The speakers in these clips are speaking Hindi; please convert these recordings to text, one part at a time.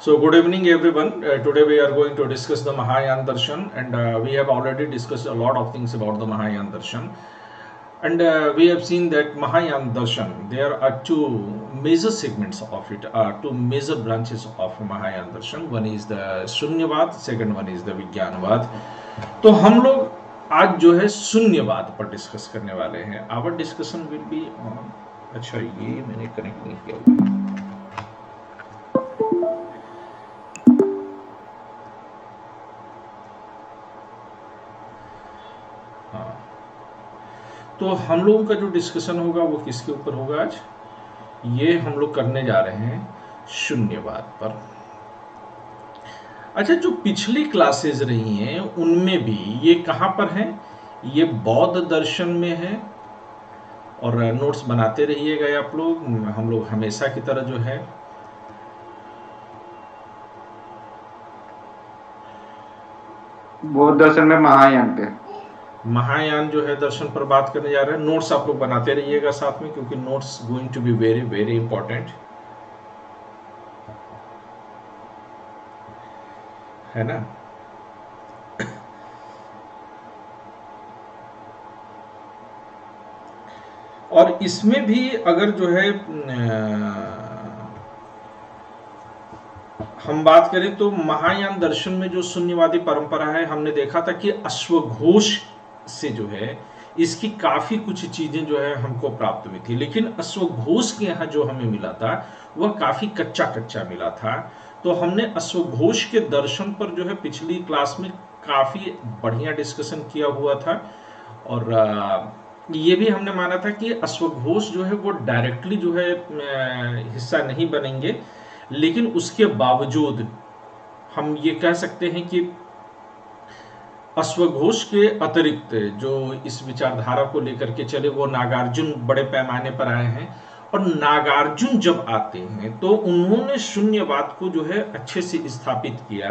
So good evening everyone. Today we are going to discuss the Mahayana Darshan, and we have already discussed a lot of things about the Mahayana Darshan. And we have seen that Mahayana Darshan, there are two major segments of it, two major branches of Mahayana Darshan. One is the Shunyavad, second one is the Vijnanavad. तो हम लोग आज जो है शून्यवाद पर डिस्कस करने वाले हैं. Our discussion will be on. अच्छा, ये मैंने कनेक्ट नहीं किया हुआ. तो हम लोगों का जो डिस्कशन होगा वो किसके ऊपर होगा आज? ये हम लोग करने जा रहे हैं शून्यवाद पर. अच्छा, जो पिछली क्लासेस रही हैं उनमें भी ये कहाँ पर है? ये बौद्ध दर्शन में है. और नोट्स बनाते रहिएगा आप लोग. हम लोग हमेशा की तरह जो है बौद्ध दर्शन में महायान पे, महायान जो है दर्शन पर बात करने जा रहे हैं. नोट्स आप लोग बनाते रहिएगा साथ में, क्योंकि notes going to be very very important है ना. और इसमें भी अगर जो है हम बात करें तो महायान दर्शन में जो शून्यवादी परंपरा है, हमने देखा था कि अश्वघोष से जो है इसकी काफी कुछ चीजें जो है हमको प्राप्त हुई थी. लेकिन अश्वघोष के यहाँ जो हमें मिला था वह काफी कच्चा कच्चा मिला था. तो हमने अश्वघोष के दर्शन पर जो है पिछली क्लास में काफी बढ़िया डिस्कशन किया हुआ था. और ये भी हमने माना था कि अश्वघोष जो है वो डायरेक्टली जो है हिस्सा नहीं बनेंगे, लेकिन उसके बावजूद हम ये कह सकते हैं कि अश्वघोष के अतिरिक्त जो इस विचारधारा को लेकर के चले वो नागार्जुन बड़े पैमाने पर आए हैं. और नागार्जुन जब आते हैं तो उन्होंने शून्यवाद को जो है अच्छे से स्थापित किया.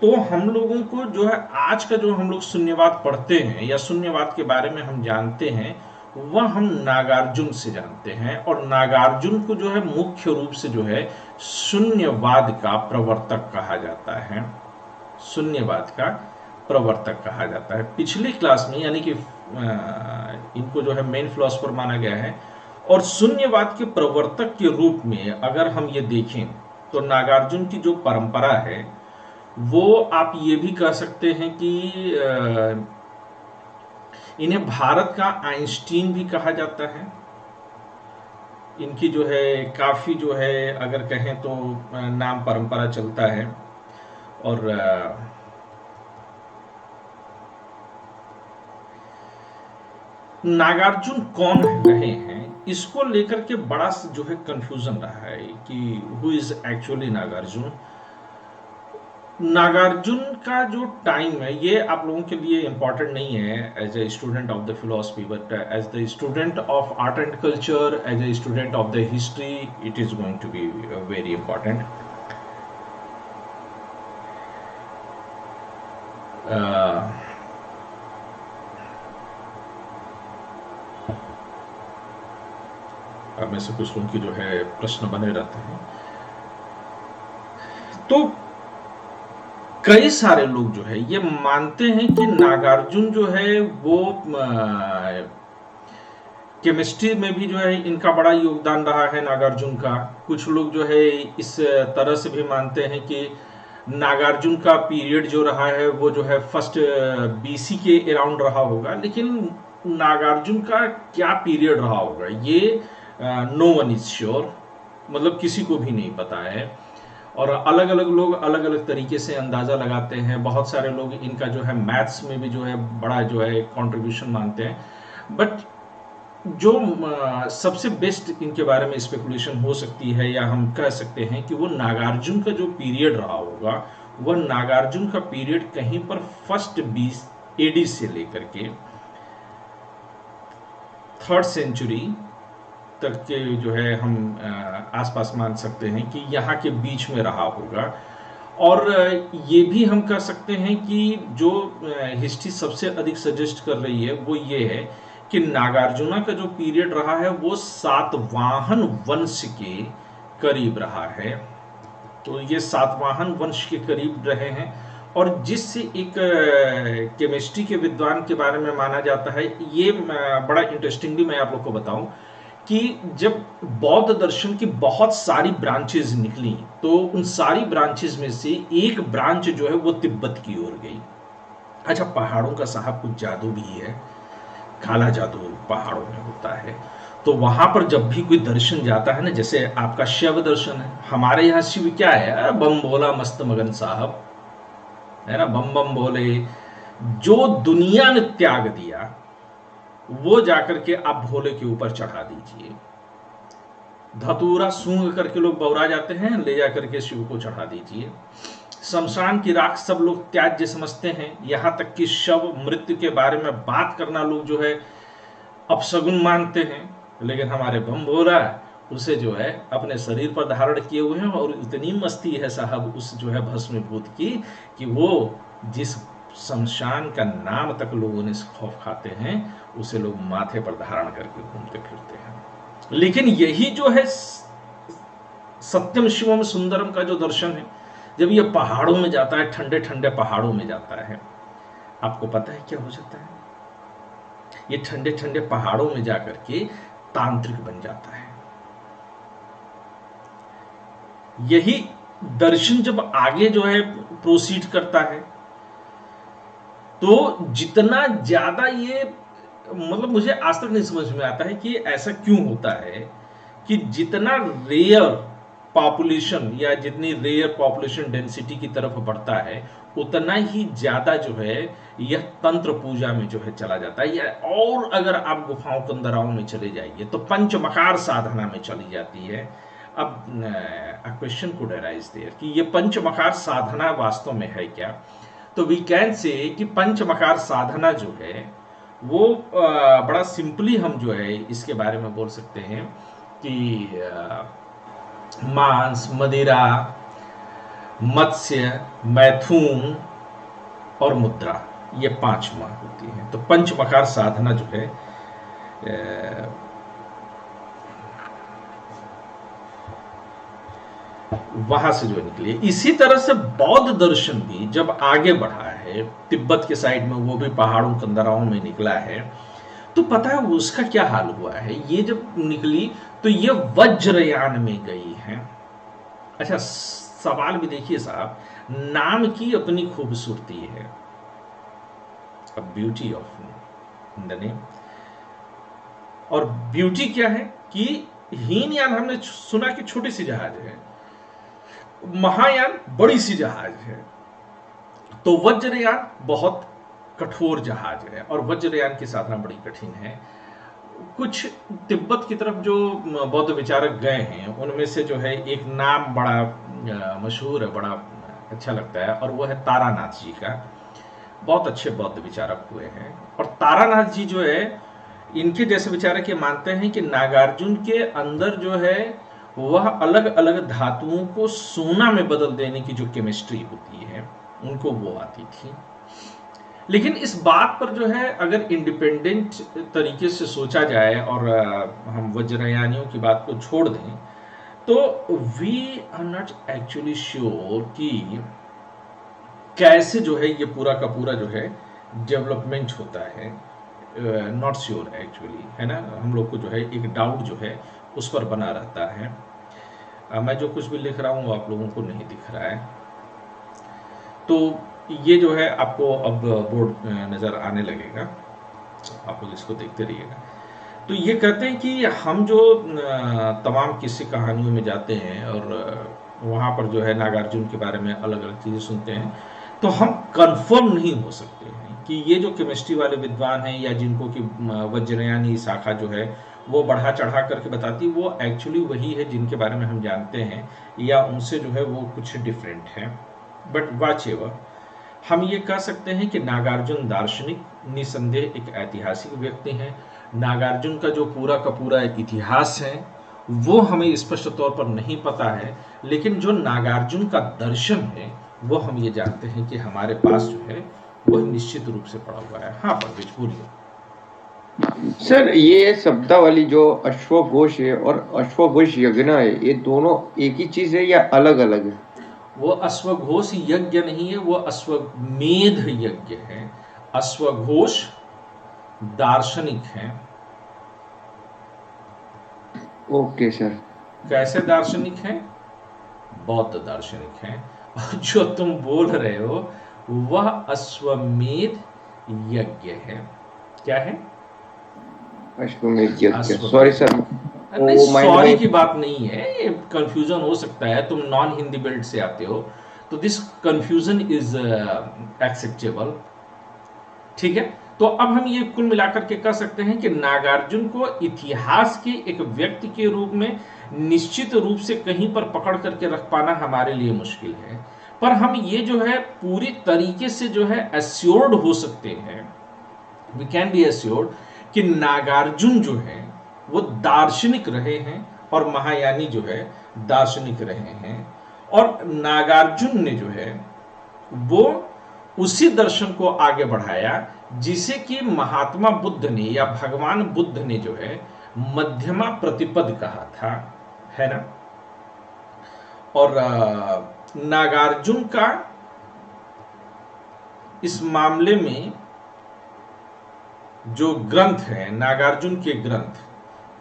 तो हम लोगों को जो है आज का जो हम लोग शून्यवाद पढ़ते हैं या शून्यवाद के बारे में हम जानते हैं वह हम नागार्जुन से जानते हैं. और नागार्जुन को जो है मुख्य रूप से जो है शून्यवाद का प्रवर्तक कहा जाता है. शून्यवाद का प्रवर्तक कहा जाता है. पिछली क्लास में यानी कि इनको जो है मेन फिलोसोफर माना गया है. और शून्यवाद के प्रवर्तक के रूप में अगर हम ये देखें तो नागार्जुन की जो परंपरा है वो आप ये भी कह सकते हैं कि इन्हें भारत का आइंस्टीन भी कहा जाता है. इनकी जो है काफी जो है अगर कहें तो नाम परंपरा चलता है. और नागार्जुन कौन रहे हैं इसको लेकर के बड़ा जो है कंफ्यूजन रहा है कि who is actually Nagarjuna. Nagarjuna का जो टाइम है ये आप लोगों के लिए इंपॉर्टेंट नहीं है as a student of the philosophy, but as the student of art and culture, as a student of the history, it is going to be very important. अब में से कुछ उनकी जो है प्रश्न बने रहते हैं. तो कई सारे लोग जो है ये मानते हैं कि नागार्जुन जो है वो केमिस्ट्री में भी जो है इनका बड़ा योगदान रहा है नागार्जुन का. कुछ लोग जो है इस तरह से भी मानते हैं कि नागार्जुन का पीरियड जो रहा है वो जो है फर्स्ट बीसी के अराउंड रहा होगा. लेकिन नागार्जुन का क्या पीरियड रहा होगा ये नो वन इज श्योर, मतलब किसी को भी नहीं पता है. और अलग अलग लोग अलग अलग तरीके से अंदाज़ा लगाते हैं. बहुत सारे लोग इनका जो है मैथ्स में भी जो है बड़ा जो है कंट्रीब्यूशन मानते हैं. बट जो सबसे बेस्ट इनके बारे में स्पेकुलेशन हो सकती है या हम कह सकते हैं कि वो नागार्जुन का जो पीरियड रहा होगा वह नागार्जुन का पीरियड कहीं पर फर्स्ट 20 एडी से लेकर के 3rd सेंचुरी तक के जो है हम आसपास मान सकते हैं कि यहाँ के बीच में रहा होगा. और ये भी हम कह सकते हैं कि जो हिस्ट्री सबसे अधिक सजेस्ट कर रही है वो ये है कि नागार्जुना का जो पीरियड रहा है वो सातवाहन वंश के करीब रहा है. तो ये सातवाहन वंश के करीब रहे हैं। और जिस एक केमिस्ट्री के विद्वान के बारे में माना जाता है, ये बड़ा इंटरेस्टिंगली मैं आप लोग को बताऊं कि जब बौद्ध दर्शन की बहुत सारी ब्रांचेज निकली, तो उन सारी ब्रांचेज में से एक ब्रांच जो है वो तिब्बत की ओर गई। अच्छा, पहाड़ों का साहब कुछ जादू भी है, काला जादू पहाड़ों में होता है। तो वहां पर जब भी कोई दर्शन जाता है ना, जैसे आपका शिव दर्शन है, हमारे यहाँ शिव क्या है, बम भोला मस्त मगन साहब, है ना, बम बम भोले। जो दुनिया ने त्याग दिया वो जाकर के आप भोले के ऊपर चढ़ा दीजिए। धतूरा सूंघ करके लोग बौरा जाते हैं, ले जाकर के शिव को चढ़ा दीजिए। शमशान की राख सब लोग त्याज्य समझते हैं, यहां तक कि शव मृत्यु के बारे में बात करना लोग जो है अपशगुन मानते हैं। लेकिन हमारे बम भोला उसे जो है अपने शरीर पर धारण किए हुए हैं, और इतनी मस्ती है साहब उस जो है भस्मीभूत की कि वो जिस शमशान का नाम तक लोगों ने खौफ खाते हैं, उसे लोग माथे पर धारण करके घूमते फिरते हैं। लेकिन यही जो है सत्यम शिवम सुंदरम का जो दर्शन है, जब ये पहाड़ों में जाता है, ठंडे ठंडे पहाड़ों में जाता है, आपको पता है क्या हो जाता है? ये ठंडे ठंडे पहाड़ों में जाकर के तांत्रिक बन जाता है। यही दर्शन जब आगे जो है प्रोसीड करता है, तो जितना ज्यादा ये, मतलब मुझे आज तक नहीं समझ में आता है कि ऐसा क्यों होता है कि जितना रेयर पॉपुलेशन या जितनी रेयर पॉपुलेशन डेंसिटी की तरफ बढ़ता है, उतना ही ज्यादा जो है यह तंत्र पूजा में जो है चला जाता है। या और अगर आप गुफाओं कंदराओं में चले जाइए तो पंचमकार साधना में चली जाती है। अब क्वेश्चन कुड अराइज देयर कि ये पंचमकार साधना वास्तव में है क्या? तो वी कैन से कि पंचमकार साधना जो है वो बड़ा सिंपली हम जो है इसके बारे में बोल सकते हैं कि मांस, मदिरा, मत्स्य, मैथुन और मुद्रा, ये 5 माह होती हैं। तो पंचमकार साधना जो है वहां से जो निकली। इसी तरह से बौद्ध दर्शन भी जब आगे बढ़ा है, तिब्बत के साइड में, वो भी पहाड़ों कंदराओं में निकला है, तो पता है उसका क्या हाल हुआ है? ये जब निकली तो ये वज्रयान में गई है। अच्छा, सवाल भी देखिए साहब, नाम की अपनी खूबसूरती है, ब्यूटी ऑफ द नेम। और ब्यूटी क्या है कि हीनयान हमने सुना कि छोटी सी जहाज है, महायान बड़ी सी जहाज है, तो वज्रयान बहुत कठोर जहाज है, और वज्रयान की साधना बड़ी कठिन है। कुछ तिब्बत की तरफ जो बौद्ध विचारक गए हैं, उनमें से जो है एक नाम बड़ा मशहूर है, बड़ा अच्छा लगता है, और वो है तारानाथ जी का। बहुत अच्छे बौद्ध विचारक हुए हैं। और तारानाथ जी जो है, इनके जैसे विचारक ये मानते हैं कि नागार्जुन के अंदर जो है वह अलग अलग धातुओं को सोना में बदल देने की जो केमिस्ट्री होती है, उनको वो आती थी। लेकिन इस बात पर जो है अगर इंडिपेंडेंट तरीके से सोचा जाए और हम वज्रयानियों की बात को छोड़ दें, तो we are not actually sure कि कैसे जो है ये पूरा का पूरा जो है डेवलपमेंट होता है। नॉट श्योर एक्चुअली, है ना। हम लोग को जो है एक डाउट जो है उस पर बना रहता है। मैं जो कुछ भी लिख रहा हूँ वो आप लोगों को नहीं दिख रहा है। तो ये जो है आपको अब बोर्ड नज़र आने लगेगा, आप लोग इसको देखते रहिएगा। तो ये कहते हैं कि हम जो तमाम किस्से कहानियों में जाते हैं और वहाँ पर जो है नागार्जुन के बारे में अलग अलग चीज़ें सुनते हैं, तो हम कंफर्म नहीं हो सकते हैं कि ये जो केमिस्ट्री वाले विद्वान हैं या जिनको कि वज्रयानी शाखा जो है वो बढ़ा चढ़ा करके बताती, वो एक्चुअली वही है जिनके बारे में हम जानते हैं, या उनसे जो है वो कुछ डिफरेंट है। बट वाच एवर, हम ये कह सकते हैं कि नागार्जुन दार्शनिक निसंदेह एक ऐतिहासिक व्यक्ति हैं। नागार्जुन का जो पूरा का पूरा इतिहास है वो हमें स्पष्ट तौर पर नहीं पता है, लेकिन जो नागार्जुन का दर्शन है वो हम ये जानते हैं कि हमारे पास जो है वह निश्चित रूप से पड़ा हुआ है। हाँ परवेज बोलिए। सर, ये शब्दावली जो अश्वघोष है और अश्वघोष यज्ञ है, ये दोनों एक ही चीज है या अलग अलग है? वो अश्वघोष यज्ञ नहीं है, वो अश्वमेध यज्ञ है। अश्वघोष दार्शनिक हैं। Okay sir. कैसे दार्शनिक हैं? बौद्ध दार्शनिक हैं। और जो तुम बोल रहे हो वह अश्वमेध यज्ञ है। क्या है? अश्वमेध यज्ञ। अश्वमेध। सॉरी सर, नहीं, वो माइंड सॉरी में। की बात नहीं है, ये कंफ्यूजन हो सकता है, तुम नॉन हिंदी बेल्ट से आते हो, तो दिस कंफ्यूजन इज एक्सेप्टेबल। ठीक है, तो अब हम ये कुल मिलाकर के कह सकते हैं कि नागार्जुन को इतिहास के एक व्यक्ति के रूप में निश्चित रूप से कहीं पर पकड़ करके रख पाना हमारे लिए मुश्किल है, पर हम ये जो है पूरी तरीके से जो है एश्योर्ड हो सकते हैं, वी कैन बी एश्योर्ड कि नागार्जुन जो है वो दार्शनिक रहे हैं और महायानी जो है दार्शनिक रहे हैं। और नागार्जुन ने जो है वो उसी दर्शन को आगे बढ़ाया जिसे कि महात्मा बुद्ध ने या भगवान बुद्ध ने जो है मध्यमा प्रतिपद कहा था, है ना। और नागार्जुन का इस मामले में जो ग्रंथ है, नागार्जुन के ग्रंथ,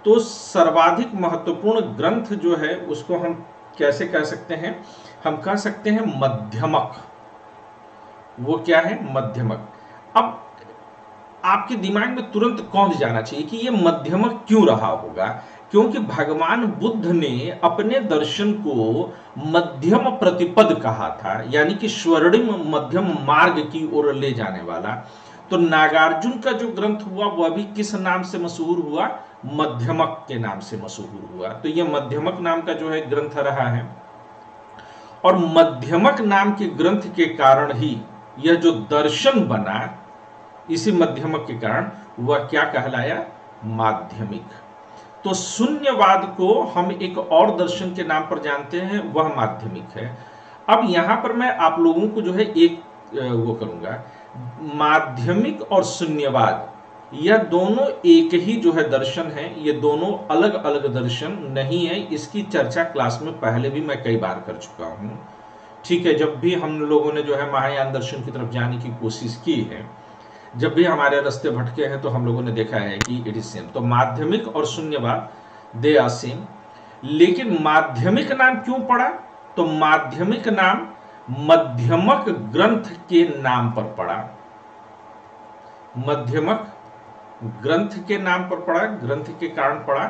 तो सर्वाधिक महत्वपूर्ण ग्रंथ जो है उसको हम कैसे कह सकते हैं? हम कह सकते हैं मध्यमक। वो क्या है? मध्यमक। अब आपके दिमाग में तुरंत कौंध जाना चाहिए कि ये मध्यमक क्यों रहा होगा, क्योंकि भगवान बुद्ध ने अपने दर्शन को मध्यम प्रतिपद कहा था, यानी कि स्वर्णिम मध्यम मार्ग की ओर ले जाने वाला। तो नागार्जुन का जो ग्रंथ हुआ वह भी किस नाम से मशहूर हुआ? मध्यमक के नाम से मशहूर हुआ। तो यह मध्यमक नाम का जो है ग्रंथ रहा है, और मध्यमक नाम के ग्रंथ के कारण ही यह जो दर्शन बना, इसी मध्यमक के कारण वह क्या कहलाया? माध्यमिक। तो शून्यवाद को हम एक और दर्शन के नाम पर जानते हैं, वह माध्यमिक है। अब यहां पर मैं आप लोगों को जो है एक वो करूंगा, माध्यमिक और शून्यवाद यह दोनों एक ही जो है दर्शन है, ये दोनों अलग अलग दर्शन नहीं है। इसकी चर्चा क्लास में पहले भी मैं कई बार कर चुका हूं। ठीक है, जब भी हम लोगों ने जो है महायान दर्शन की तरफ जाने की कोशिश की है, जब भी हमारे रास्ते भटके हैं, तो हम लोगों ने देखा है कि इट इज सेम। तो माध्यमिक और शून्यवाद दे आर सेम। लेकिन माध्यमिक नाम क्यों पड़ा? तो माध्यमिक नाम मध्यमक ग्रंथ के नाम पर पड़ा। मध्यमक ग्रंथ के नाम पर पड़ा, ग्रंथ के कारण पड़ा,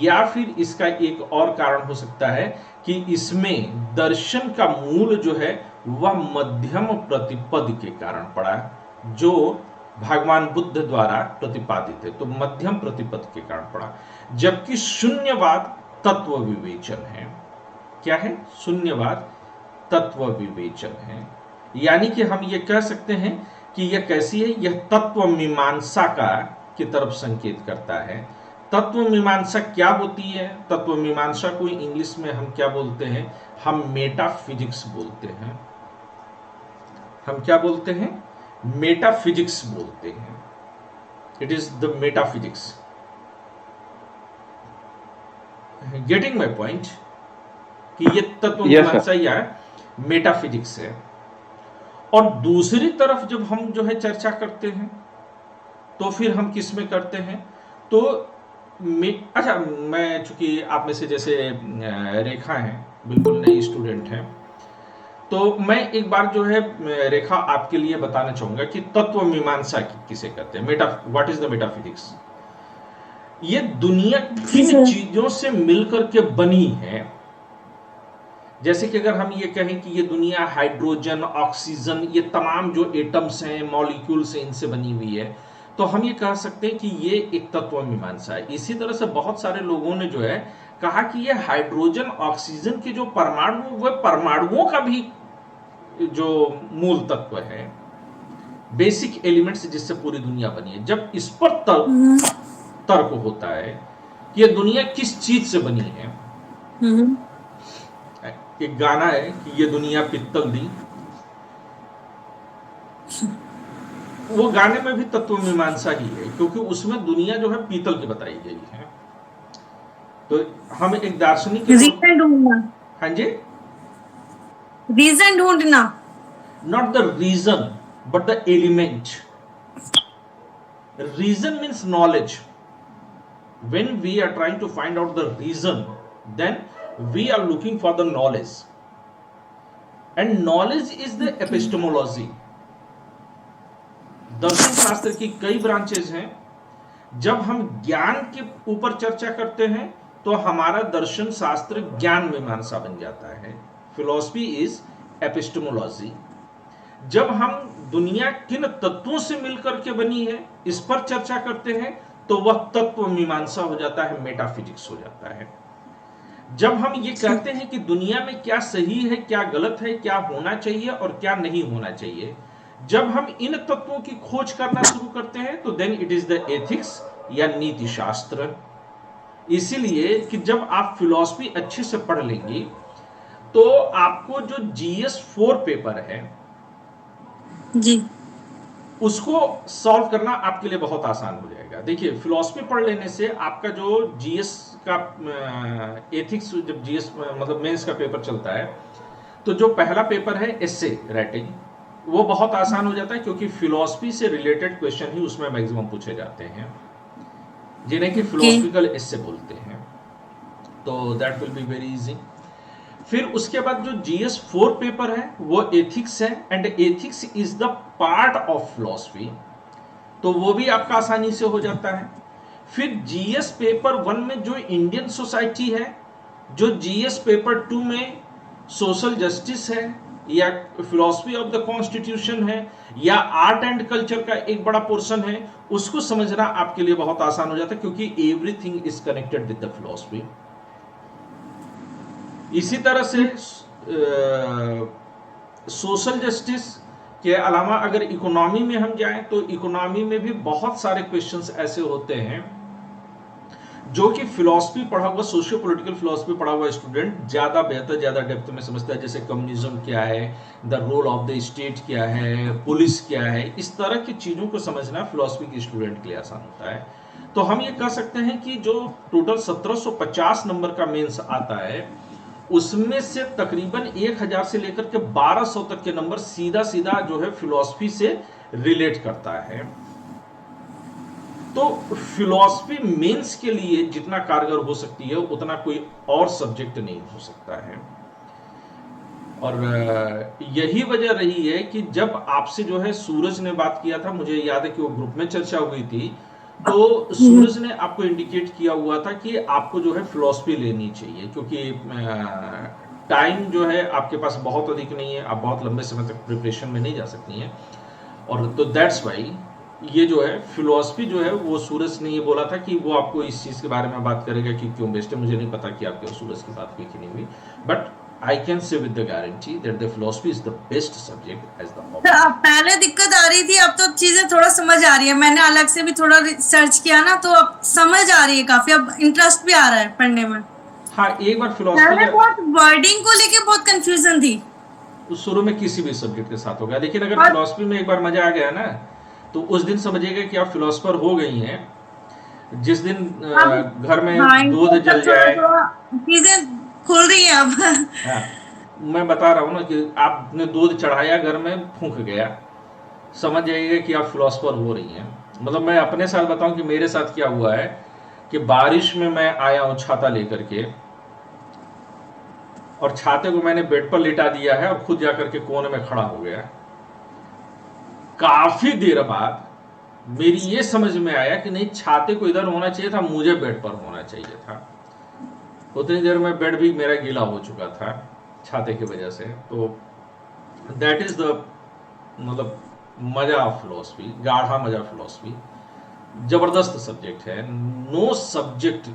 या फिर इसका एक और कारण हो सकता है कि इसमें दर्शन का मूल जो है वह मध्यम प्रतिपद के कारण पड़ा, जो भगवान बुद्ध द्वारा प्रतिपादित है। तो मध्यम प्रतिपद के कारण पड़ा। जबकि शून्यवाद तत्व विवेचन है। क्या है? शून्यवाद तत्व विवेचन है। यानी कि हम ये कह सकते हैं कि यह कैसी है? यह तत्व मीमांसा का की तरफ संकेत करता है। तत्व मीमांसा क्या होती है? तत्व मीमांसा को इंग्लिश में हम क्या बोलते हैं? हम मेटाफिजिक्स बोलते हैं। हम क्या बोलते हैं? मेटाफिजिक्स बोलते हैं। It is the metaphysics. Getting my point कि ये तत्व मीमांसा या मेटाफिजिक्स है। और दूसरी तरफ जब हम जो है चर्चा करते हैं तो फिर हम किस में करते हैं? तो अच्छा, मैं चूंकि आप में से जैसे रेखा है, बिल्कुल नई स्टूडेंट है, तो मैं एक बार जो है रेखा आपके लिए बताना चाहूंगा कि तत्व मीमांसा किसे कहते हैं। What is the metaphysics? ये दुनिया किन चीजों से मिलकर के बनी है। जैसे कि अगर हम ये कहें कि ये दुनिया हाइड्रोजन, ऑक्सीजन, ये तमाम जो एटम्स हैं, मॉलिक्यूल्स हैं, इनसे बनी हुई है, तो हम ये कह सकते हैं कि ये एक तत्व मीमांसा है। इसी तरह से बहुत सारे लोगों ने जो है कहा कि ये हाइड्रोजन, ऑक्सीजन के जो परमाणु, वह परमाणुओं का भी जो मूल तत्व है, बेसिक एलिमेंट्स जिससे पूरी दुनिया बनी है। जब इस पर तर्क होता है कि ये दुनिया किस चीज से बनी है। एक गाना है कि ये दुनिया पित्तल दी, वो गाने में भी तत्व मीमांसा ही है, क्योंकि उसमें दुनिया जो है पीतल की बताई गई है। तो हम एक दार्शनिक, हाँ जी, रीजन ढूंढना। Not the reason, but the element. Reason means knowledge. When we are trying to find out the reason, then we are looking for the knowledge. And knowledge is the epistemology. दर्शन शास्त्र की कई ब्रांचेज हैं। जब हम ज्ञान के ऊपर चर्चा करते हैं तो हमारा दर्शन शास्त्र ज्ञान मीमांसा बन जाता है। Philosophy is epistemology. जब हम दुनिया किन तत्वों से मिलकर के बनी है इस पर चर्चा करते हैं तो वह तत्व मीमांसा हो जाता है, मेटाफिजिक्स हो जाता है। जब हम ये कहते हैं कि दुनिया में क्या सही है, क्या गलत है, क्या होना चाहिए और क्या नहीं होना चाहिए, जब हम इन तत्वों की खोज करना शुरू करते हैं तो then it is the ethics या नीति शास्त्र। इसीलिए कि जब आप फिलॉसफी अच्छे से पढ़ लेंगे तो आपको जो जीएस 4 पेपर है जी, उसको सॉल्व करना आपके लिए बहुत आसान हो जाएगा। देखिए, फिलॉसफी पढ़ लेने से आपका जो जीएस का एथिक्स, जब जीएस मतलब मेंस का पेपर चलता है तो जो पहला पेपर है एस्से राइटिंग, वो बहुत आसान हो जाता है क्योंकि फिलॉसफी से रिलेटेड क्वेश्चन ही उसमें मैक्सिमम पूछे जाते हैं, जिन्हें कि फिलोसफिकल एस्से बोलते हैं। तो that will be very easy. फिर उसके बाद जो जीएस 4 पेपर है वो एथिक्स है, and ethics is the part of philosophy, तो वो भी आपका आसानी से हो जाता है। फिर जीएस पेपर 1 में जो इंडियन सोसाइटी है, जो जीएस पेपर 2 में सोशल जस्टिस है या फिलॉसफी ऑफ द कॉन्स्टिट्यूशन है या आर्ट एंड कल्चर का एक बड़ा पोर्शन है, उसको समझना आपके लिए बहुत आसान हो जाता है क्योंकि everything is connected with the philosophy. इसी तरह से सोशल जस्टिस के अलावा अगर इकोनॉमी में हम जाएं तो इकोनॉमी में भी बहुत सारे क्वेश्चंस ऐसे होते हैं जो कि फिलॉसफी पढ़ा हुआ, सोशियो पॉलिटिकल फिलॉसफी पढ़ा हुआ स्टूडेंट ज्यादा बेहतर, ज्यादा डेप्थ में समझता है। जैसे कम्युनिज्म क्या है, the role of the state क्या है, पुलिस क्या है, इस तरह की चीजों को समझना फिलॉसफी के स्टूडेंट के लिए आसान होता है। तो हम ये कह सकते हैं कि जो टोटल 1750 नंबर का मेंस आता है उसमें से तकरीबन 1000 से लेकर के 1200 तक के नंबर सीधा सीधा जो है फिलॉसफी से रिलेट करता है। तो फिलॉसफी मेंस के लिए जितना कारगर हो सकती है उतना कोई और सब्जेक्ट नहीं हो सकता है। और यही वजह रही है कि जब आपसे जो है सूरज ने बात किया था, मुझे याद है कि वो ग्रुप में चर्चा हुई थी, तो सूरज ने आपको इंडिकेट किया हुआ था कि आपको जो है फिलॉसफी लेनी चाहिए क्योंकि टाइम जो है आपके पास बहुत अधिक नहीं है, आप बहुत लंबे समय तक प्रिपरेशन में नहीं जा सकती हैं। और तो दैट्स वाई ये जो है फिलॉसफी जो है वो सूरज ने ये बोला था कि वो आपको इस चीज के बारे में बात करेगा कि क्यों बेस्ट है। मुझे नहीं पता कि आपके सूरज की बात हुई कि नहीं हुई, but I can say with the guarantee that the philosophy is the best subject as the hobby. पहले दिक्कत आ रही थी, अब तो चीजें थोड़ा समझ आ रही है। मैंने अलग से भी थोड़ा रिसर्च किया ना, तो अब समझ आ रही है काफी, अब इंटरेस्ट भी आ रहा है पढ़ने में। हाँ, एक बार पहले फिलोसफी बहुत वर्डिंग को लेके बहुत कंफ्यूजन थी। शुरू में किसी भी सब्जेक्ट के साथ होगा, लेकिन अगर फिलोसफी में एक बार मजा आ गया ना तो उस दिन समझिएगा कि आप फिलोसफर हो गई हैं। जिस दिन घर में दूध जल जाए, चीजें खुल रही है अब। हाँ, मैं बता रहा हूँ ना कि आपने दूध चढ़ाया, घर में फूंक गया, समझ जाइएगा कि आप फिलोसफर हो रही हैं। मतलब मैं अपने साथ बताऊं कि मेरे साथ क्या हुआ है कि बारिश में मैं आया हूं छाता लेकर के, और छाते को मैंने बेड पर लिटा दिया है और खुद जाकर के कोने में खड़ा हो गया। काफी देर बाद मेरी ये समझ में आया कि नहीं, छाते को इधर होना चाहिए था, मुझे बेड पर होना चाहिए था। उतनी देर में बेड भी मेरा गीला हो चुका था छाते की वजह से। तो दैट इज द मतलब मजा ऑफ फिलोसफी, गाढ़ा मजा फिलोसफी, जबरदस्त सब्जेक्ट है। No subject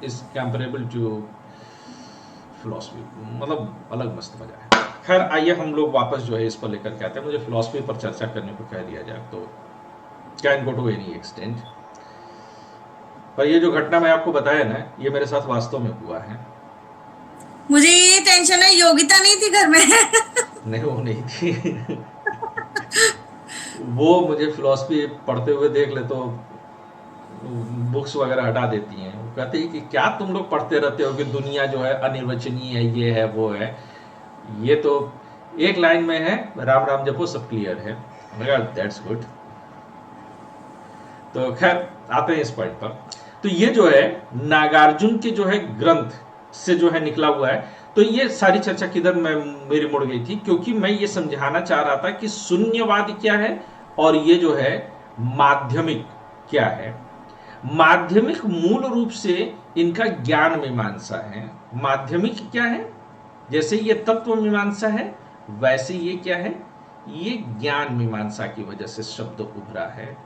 is comparable to philosophy, मतलब अलग मस्त मजा है। खैर, आइए हम लोग वापस जो है इस पर लेकर के आते हैं। मुझे फिलोसफी पर चर्चा करने को कह दिया जाए तो can go to any extent, पर ये जो घटना मैं आपको बताया ना, ये मेरे साथ वास्तव में हुआ है। मुझे ये टेंशन है, योग्यता नहीं थी घर में। नहीं, वो नहीं थी। वो मुझे फिलोसफी पढ़ते हुए देख ले तो बुक्स वगैरह हटा देती हैं। वो कहते हैं कि क्या तुम लोग पढ़ते रहते हो कि दुनिया जो है अनिर्वचनीय है, ये है वो है। ये तो एक लाइन में है, राम राम जपो सब क्लियर है। That's good. तो खैर आते हैं इस पॉइंट पर। तो ये जो है नागार्जुन के जो है ग्रंथ से जो है निकला हुआ है। तो ये सारी चर्चा किधर मेरी मुड़ गई थी, क्योंकि मैं ये समझाना चाह रहा था कि शून्यवाद क्या है और ये जो है माध्यमिक क्या है। माध्यमिक मूल रूप से इनका ज्ञान मीमांसा है। माध्यमिक क्या है? जैसे ये तत्व मीमांसा है, वैसे ये क्या है? ये ज्ञान मीमांसा की वजह से शब्द उभरा है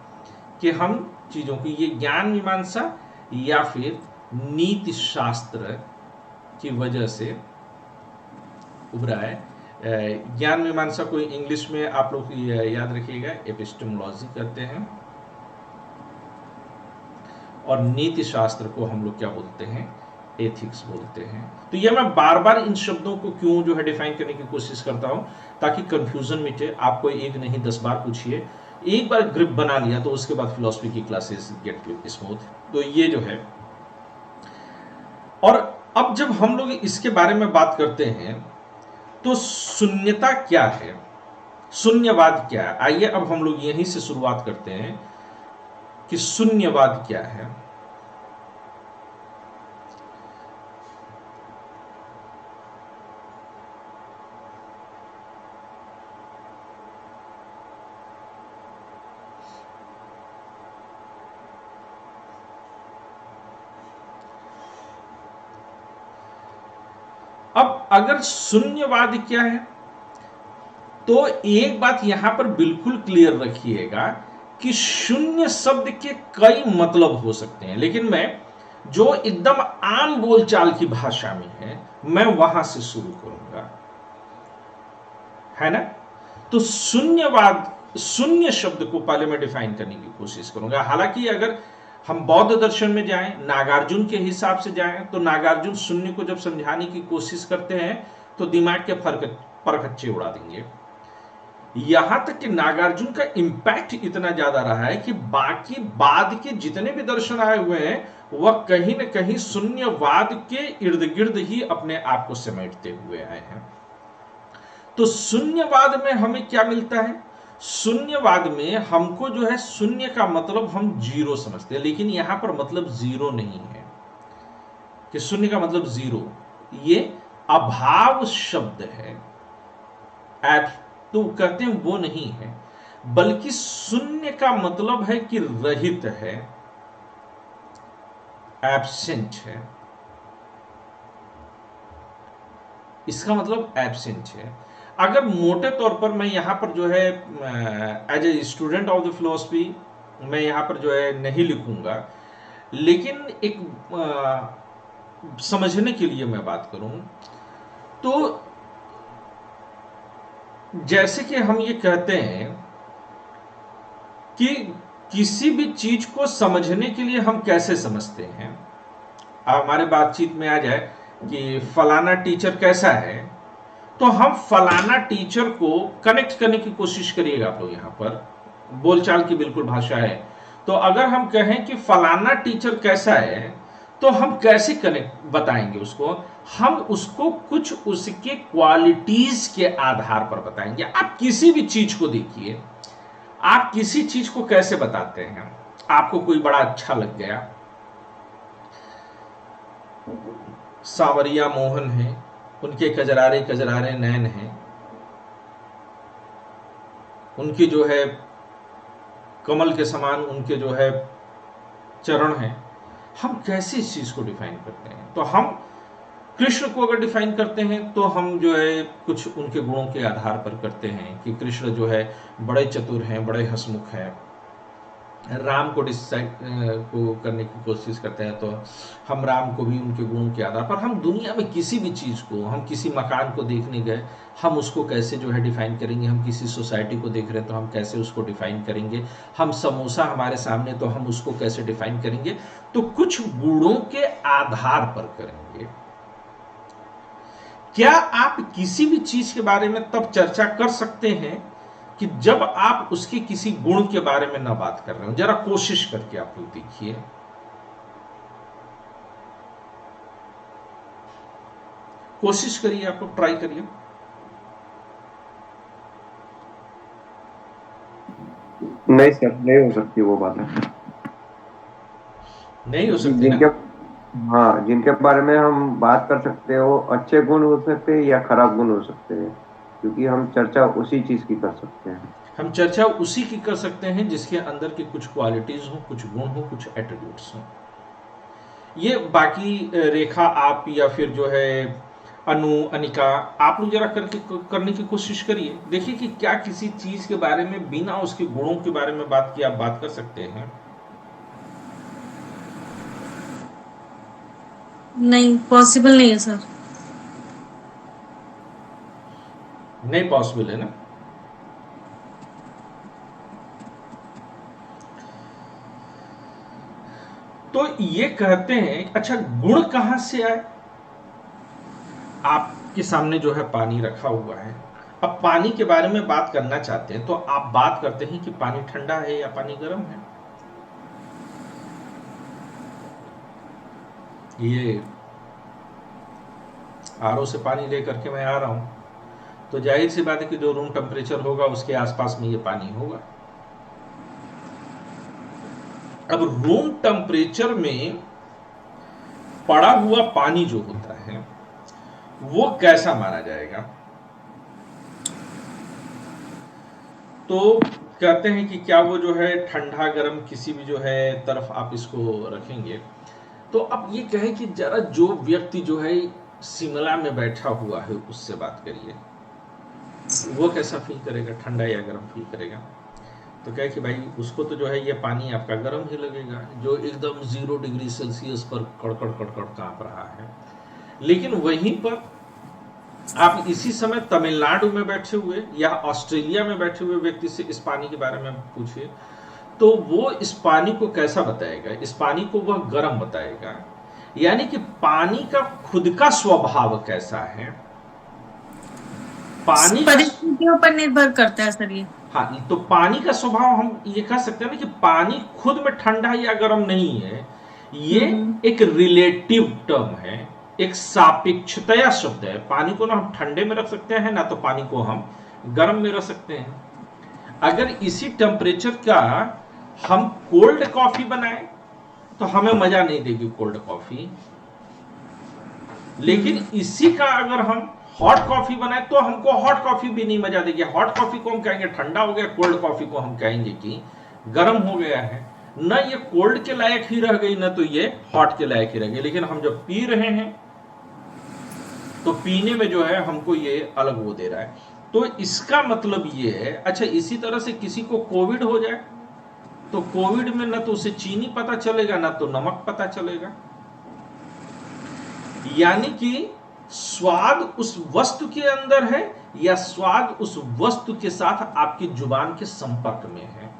कि हम चीजों की, ये ज्ञान मीमांसा या फिर नीति शास्त्र की वजह से उभरा है। ज्ञान मीमांसा को इंग्लिश में आप लोग याद रखिएगा एपिस्टेमोलॉजी कहते हैं, और नीति शास्त्र को हम लोग क्या बोलते हैं? एथिक्स बोलते हैं। तो ये मैं बार बार इन शब्दों को क्यों जो है डिफाइन करने की कोशिश करता हूं, ताकि कंफ्यूजन मिटे। आपको एक नहीं 10 बार पूछिए, एक बार ग्रिप बना लिया तो उसके बाद फिलॉसफी की क्लासेस गेट स्मूथ। तो ये जो है, और अब जब हम लोग इसके बारे में बात करते हैं तो शून्यता क्या है, शून्यवाद क्या है, आइए अब हम लोग यहीं से शुरुआत करते हैं कि शून्यवाद क्या है। अब अगर शून्यवाद क्या है, तो एक बात यहां पर बिल्कुल क्लियर रखिएगा कि शून्य शब्द के कई मतलब हो सकते हैं, लेकिन मैं जो एकदम आम बोलचाल की भाषा में है मैं वहां से शुरू करूंगा, है ना। तो शून्यवाद, शून्य शब्द को पहले मैं डिफाइन करने की कोशिश करूंगा। हालांकि अगर हम बौद्ध दर्शन में जाएं, नागार्जुन के हिसाब से जाएं, तो नागार्जुन शून्य को जब समझाने की कोशिश करते हैं तो दिमाग के परखच्चे उड़ा देंगे। यहां तक कि नागार्जुन का इंपैक्ट इतना ज्यादा रहा है कि बाकी बाद के जितने भी दर्शन आए हुए हैं वह कहीं ना कहीं शून्यवाद के इर्द गिर्द ही अपने आप को समेटते हुए आए हैं। तो शून्यवाद में हमें क्या मिलता है? शून्यवाद में हमको जो है शून्य का मतलब हम जीरो समझते हैं, लेकिन यहां पर मतलब जीरो नहीं है कि शून्य का मतलब जीरो, ये अभाव शब्द है। तो कहते हैं वो नहीं है, बल्कि शून्य का मतलब है कि रहित है, एब्सेंट है। इसका मतलब एब्सेंट है। अगर मोटे तौर पर मैं यहां पर जो है as a student of the philosophy मैं यहां पर जो है नहीं लिखूंगा, लेकिन एक समझने के लिए मैं बात करूं तो जैसे कि हम ये कहते हैं कि किसी भी चीज को समझने के लिए हम कैसे समझते हैं। हमारे बातचीत में आ जाए कि फलाना टीचर कैसा है, तो हम फलाना टीचर को कनेक्ट करने की कोशिश करिएगा। आप लोग यहां पर बोलचाल की बिल्कुल भाषा है। तो अगर हम कहें कि फलाना टीचर कैसा है, तो हम कैसे कनेक्ट बताएंगे उसको? हम उसको कुछ उसके क्वालिटीज के आधार पर बताएंगे। आप किसी भी चीज को देखिए, आप किसी चीज को कैसे बताते हैं? आपको कोई बड़ा अच्छा लग गया, सांवरिया मोहन है, उनके कजरारे कजरारे नैन हैं, उनकी जो है कमल के समान उनके जो है चरण हैं। हम कैसे इस चीज को डिफाइन करते हैं? तो हम कृष्ण को अगर डिफाइन करते हैं तो हम जो है कुछ उनके गुणों के आधार पर करते हैं कि कृष्ण जो है बड़े चतुर हैं, बड़े हंसमुख हैं। राम को डिसाइड को करने की कोशिश करते हैं तो हम राम को भी उनके गुणों के आधार पर, हम दुनिया में किसी भी चीज को, हम किसी मकान को देखने गए, हम उसको कैसे जो है डिफाइन करेंगे? हम किसी सोसाइटी को देख रहे हैं तो हम कैसे उसको डिफाइन करेंगे? हम समोसा हमारे सामने तो हम उसको कैसे डिफाइन करेंगे? तो कुछ गुणों के आधार पर करेंगे। क्या आप किसी भी चीज के बारे में तब चर्चा कर सकते हैं कि जब आप उसके किसी गुण के बारे में ना बात कर रहे हो? जरा कोशिश करके आप लोग देखिए, कोशिश करिए, आप लोग ट्राई करिए। नहीं सर, नहीं हो सकती वो बातें। नहीं हो क्योंकि सकती ना। जिनके हाँ, जिनके बारे में हम बात कर सकते हैं वो अच्छे गुण हो सकते हैं या खराब गुण हो सकते हैं, क्योंकि हम चर्चा उसी चीज की कर सकते हैं। हम चर्चा उसी की कर सकते हैं जिसके अंदर की कुछ क्वालिटीज हो, कुछ गुण हो, कुछ एट्रीब्यूट्स हो। ये बाकी रेखा आप या फिर जो है अनु, अनिका, आप लोग जरा करने की कोशिश करिए। देखिए कि क्या किसी चीज के बारे में बिना उसके गुणों के बारे में बात की आप बात कर सकते हैं। नहीं, पॉसिबल नहीं है सर। नहीं पॉसिबल है ना। तो ये कहते हैं, अच्छा गुण कहां से आए। आपके सामने जो है पानी रखा हुआ है, अब पानी के बारे में बात करना चाहते हैं तो आप बात करते हैं कि पानी ठंडा है या पानी गर्म है। ये आरओ से पानी लेकर के मैं आ रहा हूं, तो जाहिर सी बात है कि जो रूम टेम्परेचर होगा उसके आसपास में ये पानी होगा। अब रूम टेम्परेचर में पड़ा हुआ पानी जो होता है वो कैसा माना जाएगा। तो कहते हैं कि क्या वो जो है ठंडा गर्म किसी भी जो है तरफ आप इसको रखेंगे। तो अब ये कहे कि जरा जो व्यक्ति जो है शिमला में बैठा हुआ है उससे बात करिए, वो कैसा फील करेगा, ठंडा या गर्म फील करेगा। तो कहे कि भाई उसको तो जो है ये पानी आपका गर्म ही लगेगा, जो एकदम 0 डिग्री सेल्सियस पर कड़कड़ कड़कड़ कांप रहा है। लेकिन वहीं पर आप इसी समय तमिलनाडु में बैठे हुए या ऑस्ट्रेलिया में बैठे हुए व्यक्ति से इस पानी के बारे में पूछिए, तो वो इस पानी को कैसा बताएगा, इस पानी को वह गर्म बताएगा। यानी कि पानी का खुद का स्वभाव कैसा है, पानी परिस्थितियों पर निर्भर करता है सर ये। हाँ, तो पानी का स्वभाव हम ये कह सकते हैं ना कि पानी खुद में ठंडा या गर्म नहीं है, ये एक रिलेटिव टर्म है, एक सापेक्षतया शब्द है। पानी को ना हम ठंडे में रख सकते हैं, ना तो पानी को हम गर्म में रख सकते हैं। अगर इसी टेम्परेचर का हम कोल्ड कॉफी बनाएं तो हमें मजा नहीं देगी कोल्ड कॉफी, लेकिन इसी का अगर हम हॉट कॉफी बनाए तो हमको हॉट कॉफी भी नहीं मजा देगी। हॉट कॉफी को हम कहेंगे ठंडा हो गया, कोल्ड कॉफी को हम कहेंगे कि गर्म हो गया है। न ये कोल्ड के लायक ही रह गई, न तो ये हॉट के लायक ही रह गई। लेकिन हम जब पी रहे हैं तो पीने में जो है हमको ये अलग वो दे रहा है। तो इसका मतलब ये है। अच्छा, इसी तरह से किसी को कोविड हो जाए तो कोविड में न तो उसे चीनी पता चलेगा, न तो नमक पता चलेगा। यानी कि स्वाद उस वस्तु के अंदर है या स्वाद उस वस्तु के साथ आपकी जुबान के संपर्क में है।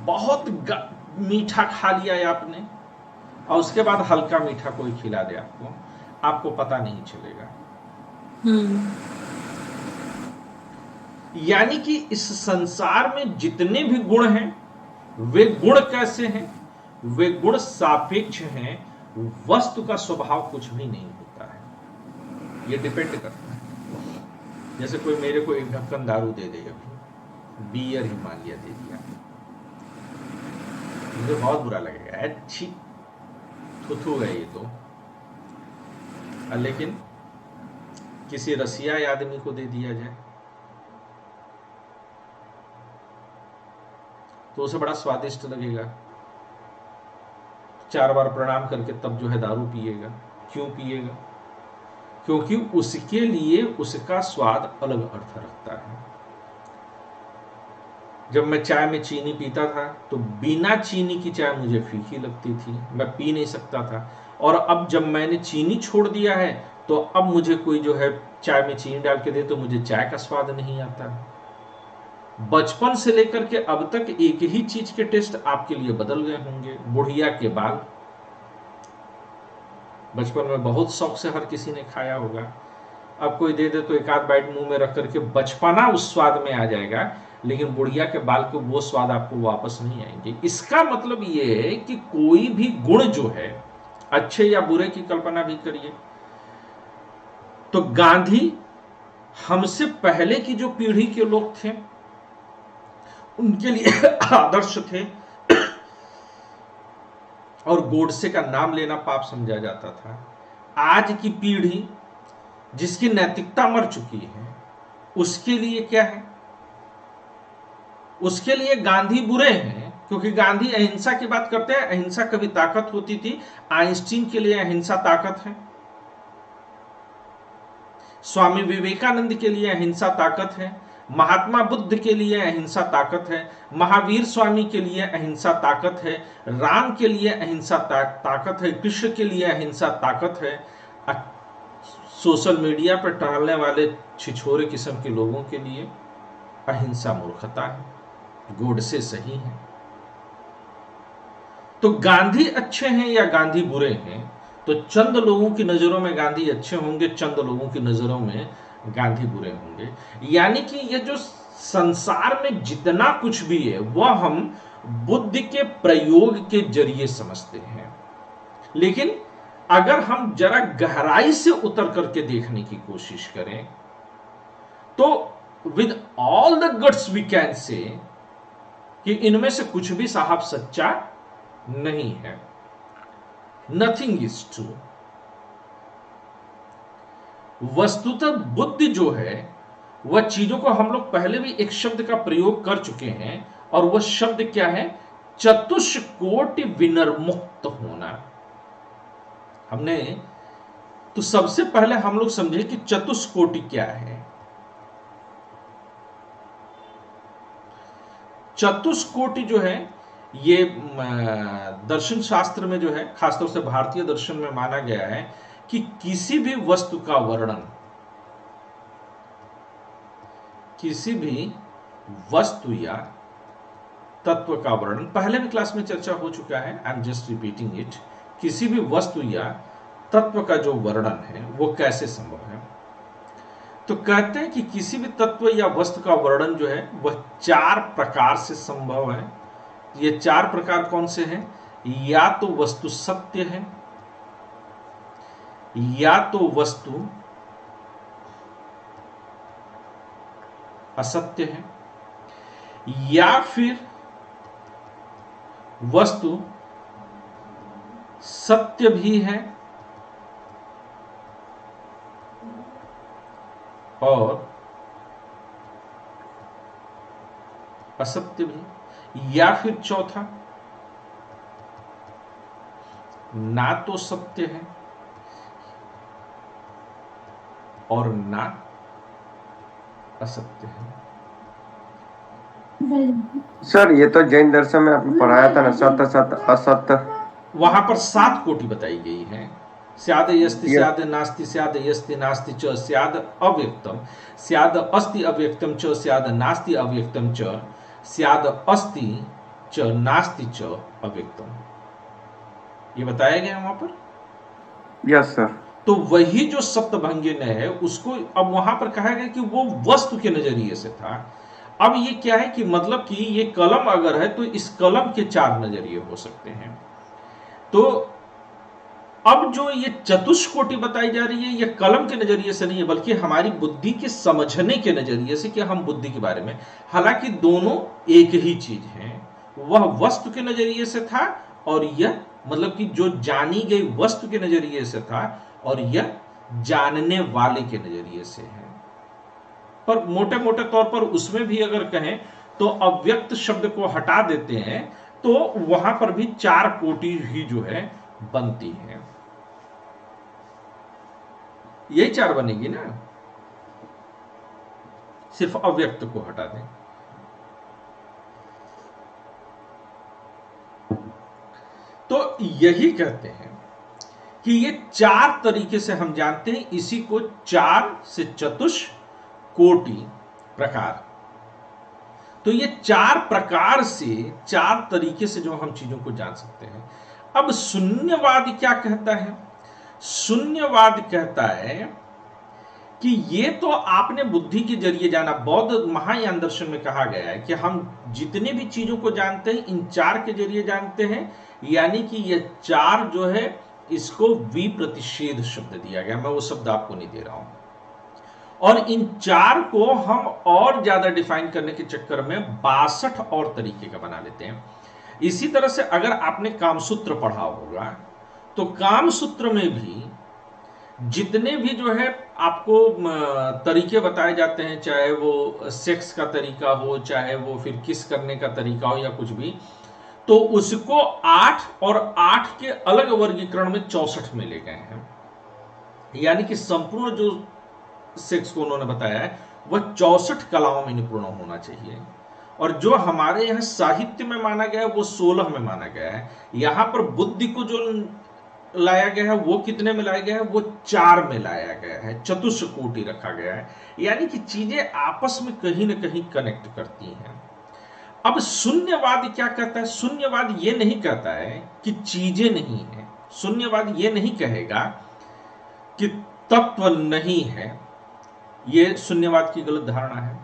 बहुत मीठा खा लिया है आपने और उसके बाद हल्का मीठा कोई खिला दे आपको, आपको पता नहीं चलेगा। यानी कि इस संसार में जितने भी गुण हैं वे गुण कैसे हैं, वे गुण सापेक्ष हैं। वस्तु का स्वभाव कुछ भी नहीं होता है, ये डिपेंड करता है। जैसे कोई मेरे को एक ढक्कन दारू दे दे, अभी बियर हिमालय दे दिया, मुझे बहुत बुरा लगेगा, अच्छी थुथु है ये तो। लेकिन किसी रसियाई आदमी को दे दिया जाए तो उसे बड़ा स्वादिष्ट लगेगा, 4 बार प्रणाम करके तब जो है दारू पिएगा। क्यों पिएगा? क्योंकि उसके लिए उसका स्वाद अलग अर्थ रखता है। जब मैं चाय में चीनी पीता था तो बिना चीनी की चाय मुझे फीकी लगती थी, मैं पी नहीं सकता था। और अब जब मैंने चीनी छोड़ दिया है तो अब मुझे कोई जो है चाय में चीनी डाल के दे तो मुझे चाय का स्वाद नहीं आता। बचपन से लेकर के अब तक एक ही चीज के टेस्ट आपके लिए बदल गए होंगे। बुढ़िया के बाल बचपन में बहुत शौक से हर किसी ने खाया होगा, अब कोई दे दे तो एक आध बाइट मुंह में रख करके बचपना उस स्वाद में आ जाएगा, लेकिन बुढ़िया के बाल के वो स्वाद आपको वापस नहीं आएंगे। इसका मतलब ये है कि कोई भी गुण जो है, अच्छे या बुरे की कल्पना भी करिए, तो गांधी हमसे पहले की जो पीढ़ी के लोग थे उनके लिए आदर्श थे, और गोडसे का नाम लेना पाप समझा जाता था। आज की पीढ़ी जिसकी नैतिकता मर चुकी है, उसके लिए क्या है? उसके लिए गांधी बुरे हैं, क्योंकि गांधी अहिंसा की बात करते हैं। अहिंसा कभी ताकत होती थी। आइंस्टीन के लिए अहिंसा ताकत है, स्वामी विवेकानंद के लिए अहिंसा ताकत है, महात्मा बुद्ध के लिए अहिंसा ताकत है, महावीर स्वामी के लिए अहिंसा ताकत है, राम के लिए अहिंसा ताकत है, कृष्ण के लिए अहिंसा ताकत है। सोशल मीडिया पर टहलने वाले छिछोरे किस्म के लोगों के लिए अहिंसा मूर्खता है, गोडसे सही है। तो गांधी अच्छे हैं या गांधी बुरे हैं? तो चंद लोगों की नजरों में गांधी अच्छे होंगे, चंद लोगों की नजरों में गांधी बुरे होंगे। यानी कि ये जो संसार में जितना कुछ भी है वह हम बुद्धि के प्रयोग के जरिए समझते हैं। लेकिन अगर हम जरा गहराई से उतर करके देखने की कोशिश करें तो with all the guts we can say कि इनमें से कुछ भी साहब सच्चा नहीं है। Nothing is true. वस्तुतः बुद्धि जो है वह चीजों को हम लोग पहले भी एक शब्द का प्रयोग कर चुके हैं, और वह शब्द क्या है? चतुष्कोटि विनिर्मुक्त होना। हमने तो सबसे पहले हम लोग समझे कि चतुष्कोटि क्या है। चतुष्कोटि जो है ये दर्शन शास्त्र में जो है, खासतौर से भारतीय दर्शन में माना गया है कि किसी भी वस्तु का वर्णन, किसी भी वस्तु या तत्व का वर्णन, पहले भी क्लास में चर्चा हो चुका है, I am just repeating it. किसी भी वस्तु या तत्व का जो वर्णन है वो कैसे संभव है? तो कहते हैं कि किसी भी तत्व या वस्तु का वर्णन जो है वह 4 प्रकार से संभव है। ये 4 प्रकार कौन से हैं? या तो वस्तु सत्य है, या तो वस्तु असत्य है, या फिर वस्तु सत्य भी है और असत्य भी, या फिर चौथा, ना तो सत्य है और ना असत्य है। सर ये तो जैन दर्शन में आपने पढ़ाया था ना, सत्य सत्य असत्य। वहां पर 7 कोटि बताई गई है। स्याद यस्ति स्याद नास्ति स्याद यस्ति नास्ति च स्याद अव्यक्तम स्याद अस्ति अव्यक्तम च स्याद नास्ति अव्यक्तम च स्याद अस्ति च नास्ति च अव्यक्तम। ये बताया गया वहां पर। Yes sir. तो वही जो सप्तभंगिन है उसको अब वहां पर कहा गया कि वो वस्तु के नजरिए से था। अब ये क्या है कि मतलब कि ये कलम अगर है तो इस कलम के 4 नजरिए हो सकते हैं। तो अब जो ये चतुष्कोटि बताई जा रही है ये कलम के नजरिए से नहीं है, बल्कि हमारी बुद्धि के समझने के नजरिए से कि हम बुद्धि के बारे में, हालांकि दोनों एक ही चीज है। वह वस्तु के नजरिए से था और यह मतलब कि जो जानी गई वस्तु के नजरिए से था, और यह जानने वाले के नजरिए से है। पर मोटे मोटे तौर पर उसमें भी अगर कहें तो अव्यक्त शब्द को हटा देते हैं तो वहां पर भी 4 कोटि ही जो है बनती है। यही 4 बनेगी ना, सिर्फ अव्यक्त को हटा दें। तो यही कहते हैं कि ये 4 तरीके से हम जानते हैं, इसी को 4 से चतुष्कोटि प्रकार। तो ये 4 प्रकार से 4 तरीके से जो हम चीजों को जान सकते हैं। अब शून्यवाद क्या कहता है? शून्यवाद कहता है कि ये तो आपने बुद्धि के जरिए जाना। बौद्ध महायान दर्शन में कहा गया है कि हम जितने भी चीजों को जानते हैं इन 4 के जरिए जानते हैं, यानी कि ये 4 जो है इसको विप्रतिषेध शब्द दिया गया। मैं वो शब्द आपको नहीं दे रहा हूं। और इन 4 को हम और ज्यादा डिफाइन करने के चक्कर में 62 और तरीके का बना लेते हैं। इसी तरह से अगर आपने कामसूत्र पढ़ा होगा तो कामसूत्र में भी जितने भी जो है आपको तरीके बताए जाते हैं, चाहे वो सेक्स का तरीका हो, चाहे वो फिर किस करने का तरीका हो या कुछ भी, तो उसको 8 और 8 के अलग वर्गीकरण में 64 में ले गए हैं। यानी कि संपूर्ण जो सेक्स को उन्होंने बताया है वह 64 कलाओं में निपुण होना चाहिए। और जो हमारे यहाँ साहित्य में माना गया है वो 16 में माना गया है। यहां पर बुद्धि को जो लाया गया है वो कितने में लाया गया है? वो 4 में लाया गया है, चतुष्कोटि रखा गया है। यानी कि चीजें आपस में कहीं ना कहीं कनेक्ट करती हैं। अब शून्यवाद क्या कहता है? शून्यवाद ये नहीं कहता है कि चीजें नहीं है। शून्यवाद ये नहीं कहेगा कि तत्व नहीं है। ये शून्यवाद की गलत धारणा है,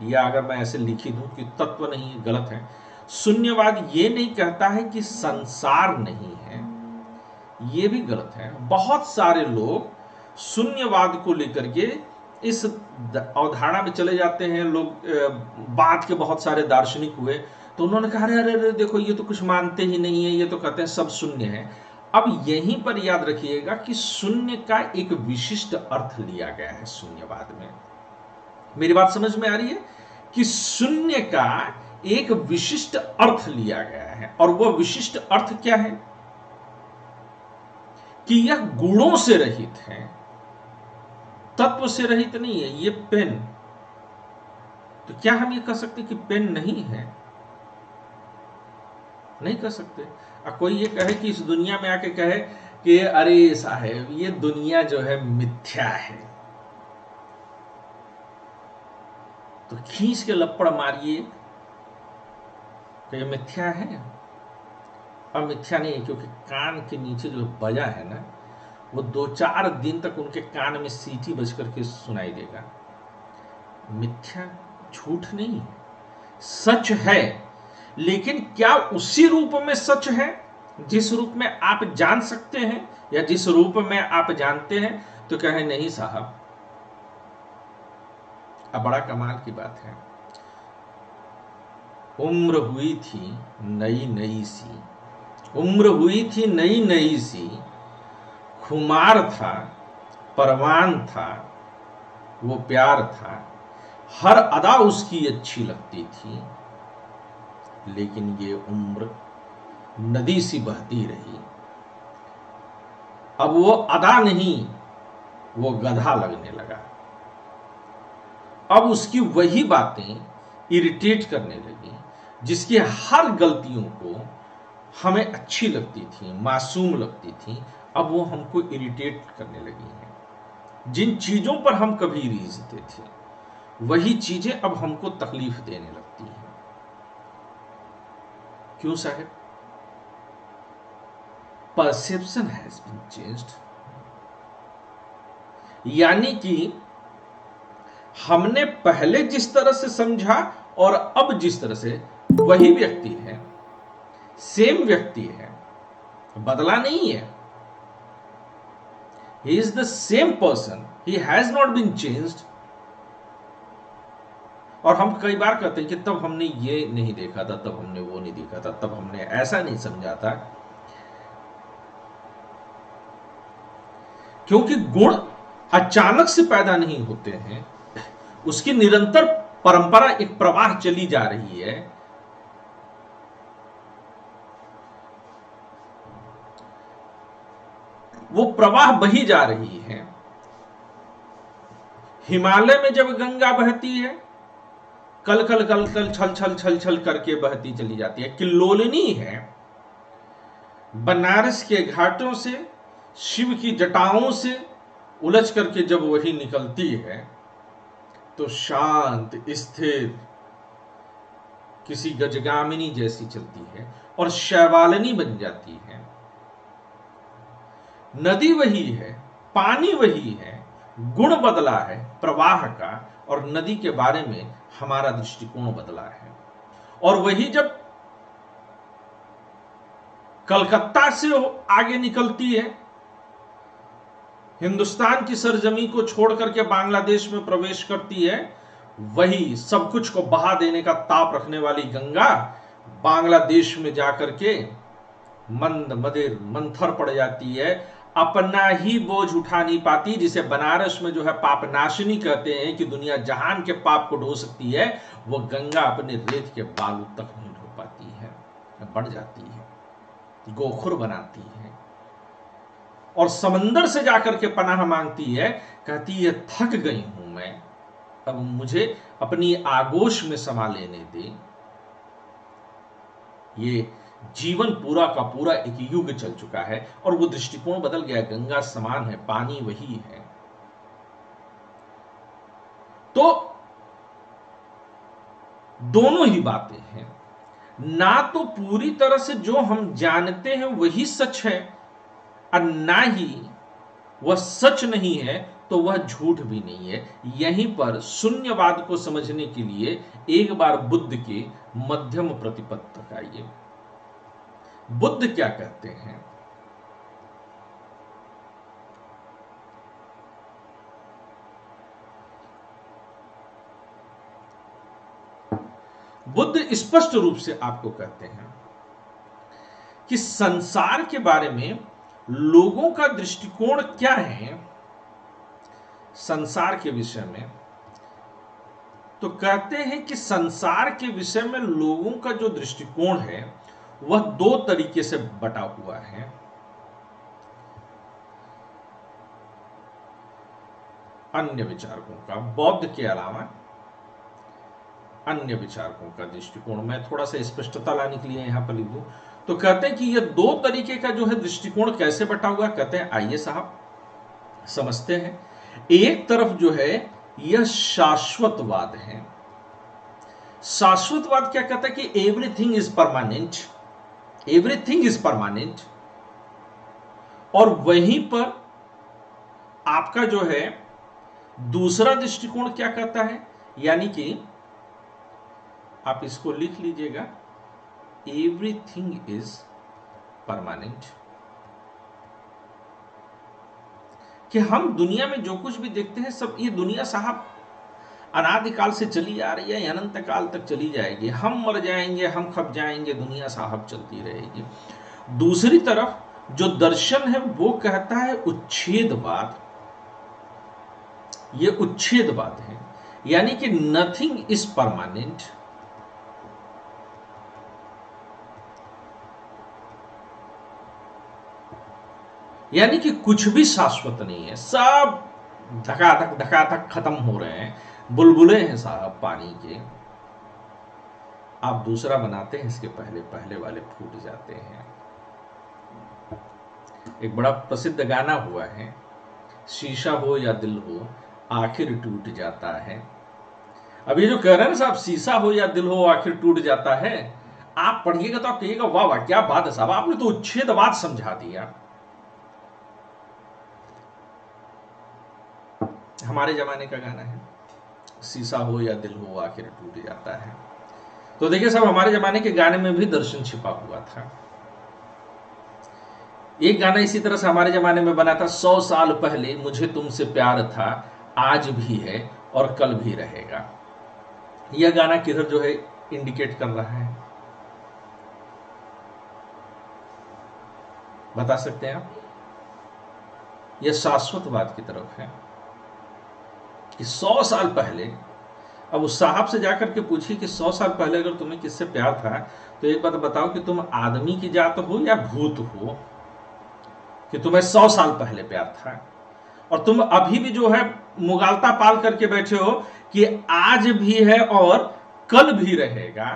या अगर मैं ऐसे लिखी दूं कि तत्व नहीं, गलत है। शून्यवाद ये नहीं कहता है कि संसार नहीं है, ये भी गलत है। बहुत सारे लोग शून्यवाद को लेकर के इस अवधारणा में चले जाते हैं। लोग बाद के बहुत सारे दार्शनिक हुए तो उन्होंने कहा अरे अरे अरे देखो ये तो कुछ मानते ही नहीं है, ये तो कहते हैं सब शून्य है। अब यहीं पर याद रखिएगा कि शून्य का एक विशिष्ट अर्थ लिया गया है शून्यवाद में। मेरी बात समझ में आ रही है कि शून्य का एक विशिष्ट अर्थ लिया गया है, और वह विशिष्ट अर्थ क्या है कि यह गुणों से रहित है, तत्व से रहित नहीं है। ये पेन, तो क्या हम ये कह सकते कि पेन नहीं है? नहीं कह सकते। कोई ये कहे कि इस दुनिया में आके कहे कि अरे साहब ये दुनिया जो है मिथ्या है, तो खींच के लपड़ मारिए कि ये मिथ्या है। और मिथ्या नहीं है, क्योंकि कान के नीचे जो बजा है ना, वो 2-4 दिन तक उनके कान में सीटी बज करके सुनाई देगा। मिथ्या झूठ नहीं है, सच है। लेकिन क्या उसी रूप में सच है जिस रूप में आप जान सकते हैं, या जिस रूप में आप जानते हैं? तो कहे नहीं साहब। अब बड़ा कमाल की बात है, उम्र हुई थी नई नई सी, उम्र हुई थी नई नई सी, खुमार था परवान था वो प्यार था, हर अदा उसकी अच्छी लगती थी, लेकिन ये उम्र नदी सी बहती रही। अब वो अदा नहीं, वो गधा लगने लगा। अब उसकी वही बातें इरिटेट करने लगी जिसकी हर गलतियों को हमें अच्छी लगती थी, मासूम लगती थी। अब वो हमको इरिटेट करने लगी हैं। जिन चीजों पर हम कभी रीझते थे वही चीजें अब हमको तकलीफ देने लगती हैं। क्यों साहब? Perception has been changed. यानी कि हमने पहले जिस तरह से समझा और अब जिस तरह से, वही व्यक्ति है, सेम व्यक्ति है, बदला नहीं है। He is the same person. He has not been changed. और हम कई बार कहते हैं कि तब हमने ये नहीं देखा था, तब हमने वो नहीं देखा था, तब हमने ऐसा नहीं समझा था। क्योंकि गुण अचानक से पैदा नहीं होते हैं, उसकी निरंतर परंपरा, एक प्रवाह चली जा रही है। वो प्रवाह बही जा रही है। हिमालय में जब गंगा बहती है, कल कल कल कल छल छल छल छल करके बहती चली जाती है। किल्लोलिनी है, बनारस के घाटों से, शिव की जटाओं से उलझ करके जब वही निकलती है तो शांत स्थिर किसी गजगामिनी जैसी चलती है और शैवालिनी बन जाती है। नदी वही है, पानी वही है, गुण बदला है प्रवाह का, और नदी के बारे में हमारा दृष्टिकोण बदला है। और वही जब कलकत्ता से आगे निकलती है, हिंदुस्तान की सरजमी को छोड़ करके बांग्लादेश में प्रवेश करती है, वही सब कुछ को बहा देने का ताप रखने वाली गंगा बांग्लादेश में जाकर के मंद मदिर मंथर पड़ जाती है, अपना ही बोझ उठा नहीं पाती, जिसे बनारस में जो है पापनाशिनी कहते हैं कि दुनिया जहान के पाप को ढो सकती है, वो गंगा अपने रेत के बालू तक नहीं ढो पाती है, बढ़ जाती है, गोखुर बनाती है और समंदर से जाकर के पनाह मांगती है, कहती है थक गई हूं मैं, अब मुझे अपनी आगोश में समा लेने दे। ये जीवन पूरा का पूरा एक युग चल चुका है और वो दृष्टिकोण बदल गया। गंगा समान है, पानी वही है। तो दोनों ही बातें हैं, ना तो पूरी तरह से जो हम जानते हैं वही सच है और ना ही वह सच नहीं है तो वह झूठ भी नहीं है। यहीं पर शून्यवाद को समझने के लिए एक बार बुद्ध के मध्यम प्रतिपद तक आइए। बुद्ध क्या कहते हैं? बुद्ध स्पष्ट रूप से आपको कहते हैं कि संसार के बारे में लोगों का दृष्टिकोण क्या है संसार के विषय में। तो कहते हैं कि संसार के विषय में लोगों का जो दृष्टिकोण है वह दो तरीके से बटा हुआ है। अन्य विचारकों का, बौद्ध के अलावा अन्य विचारकों का दृष्टिकोण, मैं थोड़ा सा स्पष्टता लाने के लिए यहां पर लिख दूं तो कहते हैं कि यह दो तरीके का जो है दृष्टिकोण कैसे बटा हुआ। कहते हैं आइए साहब समझते हैं। एक तरफ जो है यह शाश्वतवाद है। शाश्वतवाद क्या कहता है कि everything is permanent, everything is permanent. और वहीं पर आपका जो है दूसरा दृष्टिकोण क्या कहता है, यानी कि आप इसको लिख लीजिएगा, एवरीथिंग इज परमानेंट। कि हम दुनिया में जो कुछ भी देखते हैं सब ये दुनिया साहब अनादिकाल से चली आ रही है, अनंत काल तक चली जाएगी। हम मर जाएंगे, हम खप जाएंगे, दुनिया साहब चलती रहेगी। दूसरी तरफ जो दर्शन है वो कहता है उच्छेदवाद। ये उच्छेदवाद है, यानी कि नथिंग इज परमानेंट। यानी कि कुछ भी शाश्वत नहीं है, सब धकाधक खत्म हो रहे हैं, बुलबुले हैं साहब पानी के। आप दूसरा बनाते हैं, इसके पहले पहले वाले फूट जाते हैं। एक बड़ा प्रसिद्ध गाना हुआ है, शीशा हो या दिल हो आखिर टूट जाता है। अब ये जो कह रहे हैं ना साहब, शीशा हो या दिल हो आखिर टूट जाता है, आप पढ़िएगा तो आप कहिएगा वाह वाह क्या बात है साहब, आपने तो उच्छेदवाद समझा दिया। हमारे जमाने का गाना है, शीशा हो या दिल हो आखिर टूट जाता है। तो देखिए साहब, हमारे जमाने के गाने में भी दर्शन छिपा हुआ था। एक गाना इसी तरह से हमारे जमाने में बना था, 100 साल पहले मुझे तुमसे प्यार था, आज भी है और कल भी रहेगा। यह गाना किधर जो है इंडिकेट कर रहा है, बता सकते हैं आप? यह शाश्वतवाद की तरफ है कि 100 साल पहले, अब उस साहब से जाकर के पूछिए कि 100 साल पहले अगर तुम्हें किससे प्यार था तो एक बात बताओ कि तुम आदमी की जात हो या भूत हो, कि तुम्हें 100 साल पहले प्यार था और तुम अभी भी जो है मुगालता पाल करके बैठे हो कि आज भी है और कल भी रहेगा।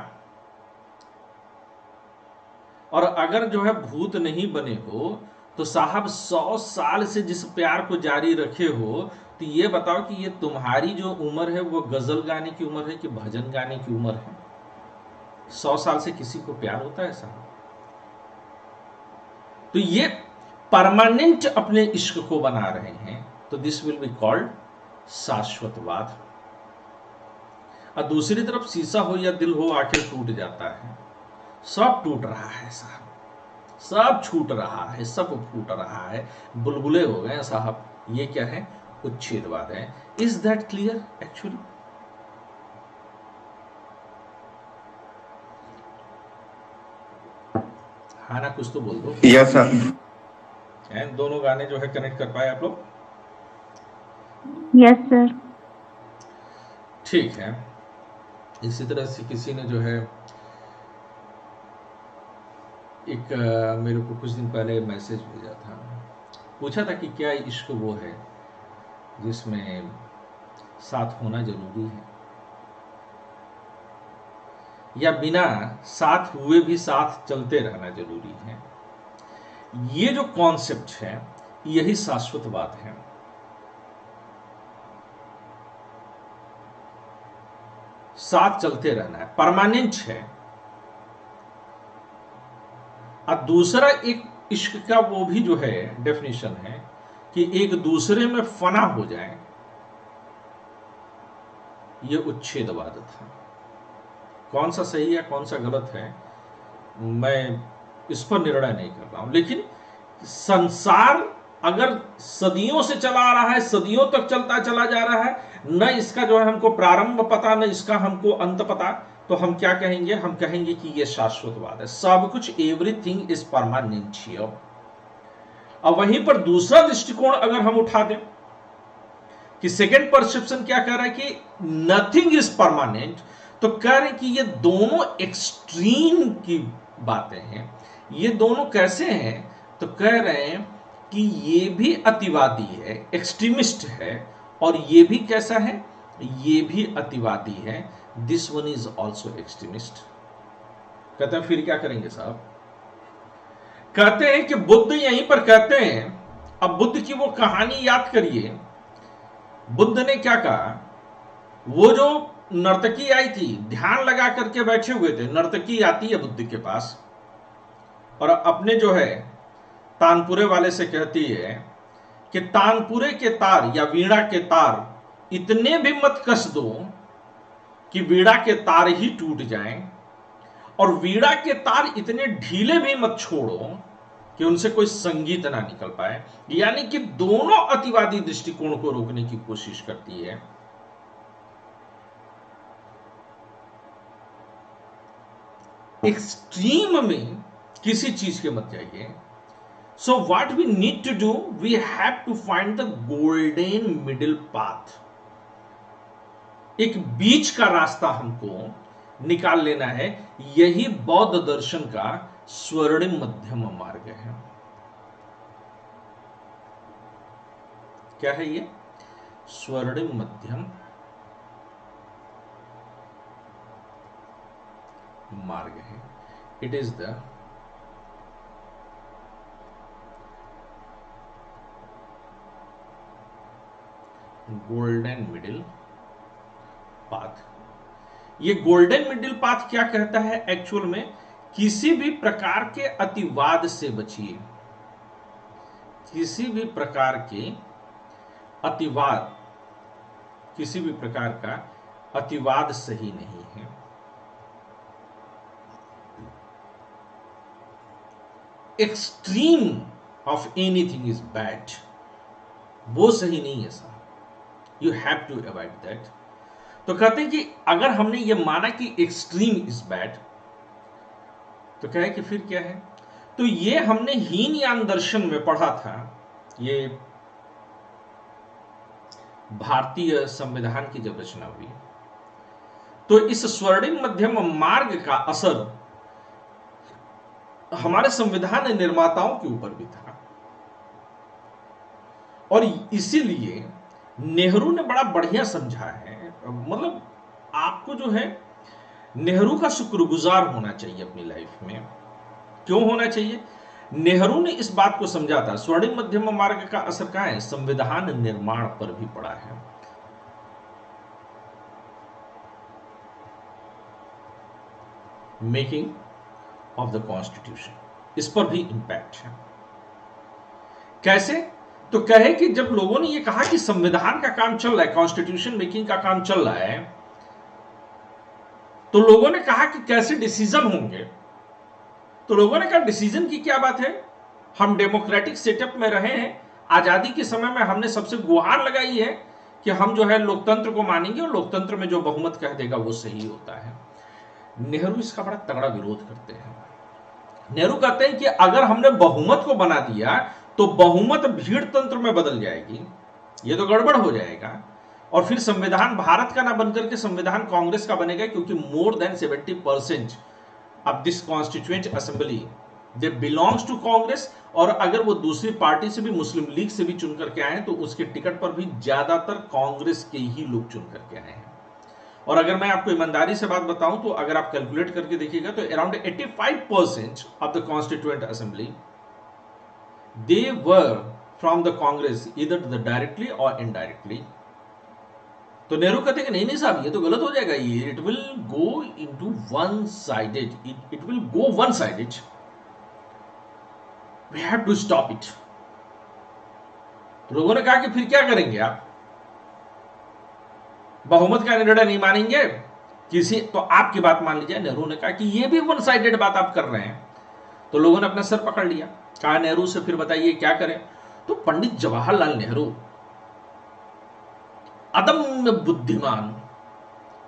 और अगर जो है भूत नहीं बने हो तो साहब 100 साल से जिस प्यार को जारी रखे हो, तो ये बताओ कि ये तुम्हारी जो उम्र है वो गजल गाने की उम्र है कि भजन गाने की उम्र है? 100 साल से किसी को प्यार होता है साहब? तो ये परमानेंट अपने इश्क को बना रहे हैं, तो दिस विल बी कॉल्ड शाश्वतवाद। और दूसरी तरफ शीशा हो या दिल हो आखिर टूट जाता है। सब टूट रहा है साहब, सब छूट रहा है, सब फूट रहा है, बुलबुले हो गए साहब। ये क्या है? उच्छेदवाद है। Is that clear? एक्चुअली हाँ ना, कुछ तो बोल दो। Yes sir. दोनों गाने जो है कनेक्ट कर पाए आप लोग? Yes sir. ठीक है। इसी तरह से किसी ने जो है एक मेरे को कुछ दिन पहले मैसेज भेजा था, पूछा था कि क्या इश्क वो है जिसमें साथ होना जरूरी है, या बिना साथ हुए भी साथ चलते रहना जरूरी है? ये जो कॉन्सेप्ट है यही शाश्वतवाद है। साथ चलते रहना है, परमानेंट है। और दूसरा एक इश्क का वो भी जो है डेफिनेशन है कि एक दूसरे में फना हो जाए, ये उच्छेदवाद था। कौन सा सही है कौन सा गलत है मैं इस पर निर्णय नहीं कर रहा हूं, लेकिन संसार अगर सदियों से चला आ रहा है, सदियों तक चलता चला जा रहा है, न इसका जो है हमको प्रारंभ पता, न इसका हमको अंत पता, तो हम क्या कहेंगे? हम कहेंगे कि यह शाश्वतवाद है। सब कुछ, एवरीथिंग इज परमानेंट हियर। अब वहीं पर दूसरा दृष्टिकोण अगर हम उठा दें कि सेकेंड परसेप्शन क्या कह रहा है कि नथिंग इज परमानेंट, तो कह रहे हैं कि ये दोनों एक्सट्रीम की बातें हैं। ये दोनों कैसे हैं? तो कह रहे हैं कि ये भी अतिवादी है, एक्सट्रीमिस्ट है, और ये भी कैसा है? ये भी अतिवादी है। This one is also extremist. कहते हैं फिर क्या करेंगे साहब? कहते हैं कि बुद्ध यहीं पर कहते हैं, अब बुद्ध की वो कहानी याद करिए। बुद्ध ने क्या कहा? वो जो नर्तकी आई थी, ध्यान लगा करके बैठे हुए थे, नर्तकी आती है बुद्ध के पास और अपने जो है तानपुरे वाले से कहती है कि तानपुरे के तार या वीणा के तार इतने भी मत कस दो कि वीणा के तार ही टूट जाएं, और वीणा के तार इतने ढीले भी मत छोड़ो कि उनसे कोई संगीत ना निकल पाए। यानी कि दोनों अतिवादी दृष्टिकोण को रोकने की कोशिश करती है। एक्सट्रीम में किसी चीज के मत जाइए। So what we need to do, we have to find the golden middle path. एक बीच का रास्ता हमको निकाल लेना है। यही बौद्ध दर्शन का स्वर्णिम मध्यम मार्ग है। क्या है ये? स्वर्णिम मध्यम मार्ग है। It is the golden middle path. ये गोल्डन मिडिल पाथ क्या कहता है एक्चुअल में? किसी भी प्रकार के अतिवाद से बचिए। किसी भी प्रकार के अतिवाद, किसी भी प्रकार का अतिवाद सही नहीं है। Extreme of anything is bad, वो सही नहीं है साहब। You have to avoid that. तो कहते हैं कि अगर हमने ये माना कि एक्सट्रीम इज बैड, तो क्या है कि फिर क्या है? तो ये हमने हीनयान दर्शन में पढ़ा था। ये भारतीय संविधान की जब रचना हुई, तो इस स्वर्णिम मध्यम मार्ग का असर हमारे संविधान निर्माताओं के ऊपर भी था, और इसीलिए नेहरू ने बड़ा बढ़िया समझा है। मतलब आपको जो है नेहरू का शुक्रगुजार होना चाहिए अपनी लाइफ में। क्यों होना चाहिए? नेहरू ने इस बात को समझा था। स्वर्णिम मध्यम मार्ग का असर कहां है? संविधान निर्माण पर भी पड़ा है। मेकिंग ऑफ द कॉन्स्टिट्यूशन, इस पर भी इंपैक्ट है। कैसे? तो कहे कि जब लोगों ने ये कहा कि संविधान का काम चल रहा है, कॉन्स्टिट्यूशन मेकिंग का काम चल रहा है, तो लोगों ने कहा कि कैसे डिसीजन होंगे। तो लोगों ने कहा डिसीजन की क्या बात है, हम डेमोक्रेटिक सेटअप में रहे हैं, आजादी के समय में हमने सबसे गुहार लगाई है कि हम जो है लोकतंत्र को मानेंगे और लोकतंत्र में जो बहुमत कह देगा वो सही होता है। नेहरू इसका बड़ा तगड़ा विरोध करते हैं। नेहरू कहते हैं कि अगर हमने बहुमत को बना दिया तो बहुमत भीड़ तंत्र में बदल जाएगी, ये तो गड़बड़ हो जाएगा, और फिर संविधान भारत का ना बनकर के संविधान कांग्रेस का बनेगा, क्योंकि more than 70% of this constituent assembly they belongs to Congress, और अगर वो दूसरी पार्टी से भी, मुस्लिम लीग से भी चुन करके आए तो उसके टिकट पर भी ज्यादातर कांग्रेस के ही लोग चुन करके आए हैं। और अगर मैं आपको ईमानदारी से बात बताऊं तो अगर आप कैलकुलेट करके देखिएगा तो around 85% of the constituent assembly they were from the Congress, either directly और इनडायरेक्टली। तो नेहरू कहते हैं कि नहीं साहब, ये तो गलत हो जाएगा, ये it will go into one sided, it will go one sided, we have to stop it. तो लोगों ने कहा कि फिर क्या करेंगे आप, बहुमत का निर्णय नहीं मानेंगे किसी, तो आपकी बात मान लीजिए। नेहरू ने कहा कि ये भी वन साइडेड बात आप कर रहे हैं। तो लोगों ने अपना सर पकड़ लिया, कहा नेहरू से फिर बताइए क्या करें। तो पंडित जवाहरलाल नेहरू, अदम्य बुद्धिमान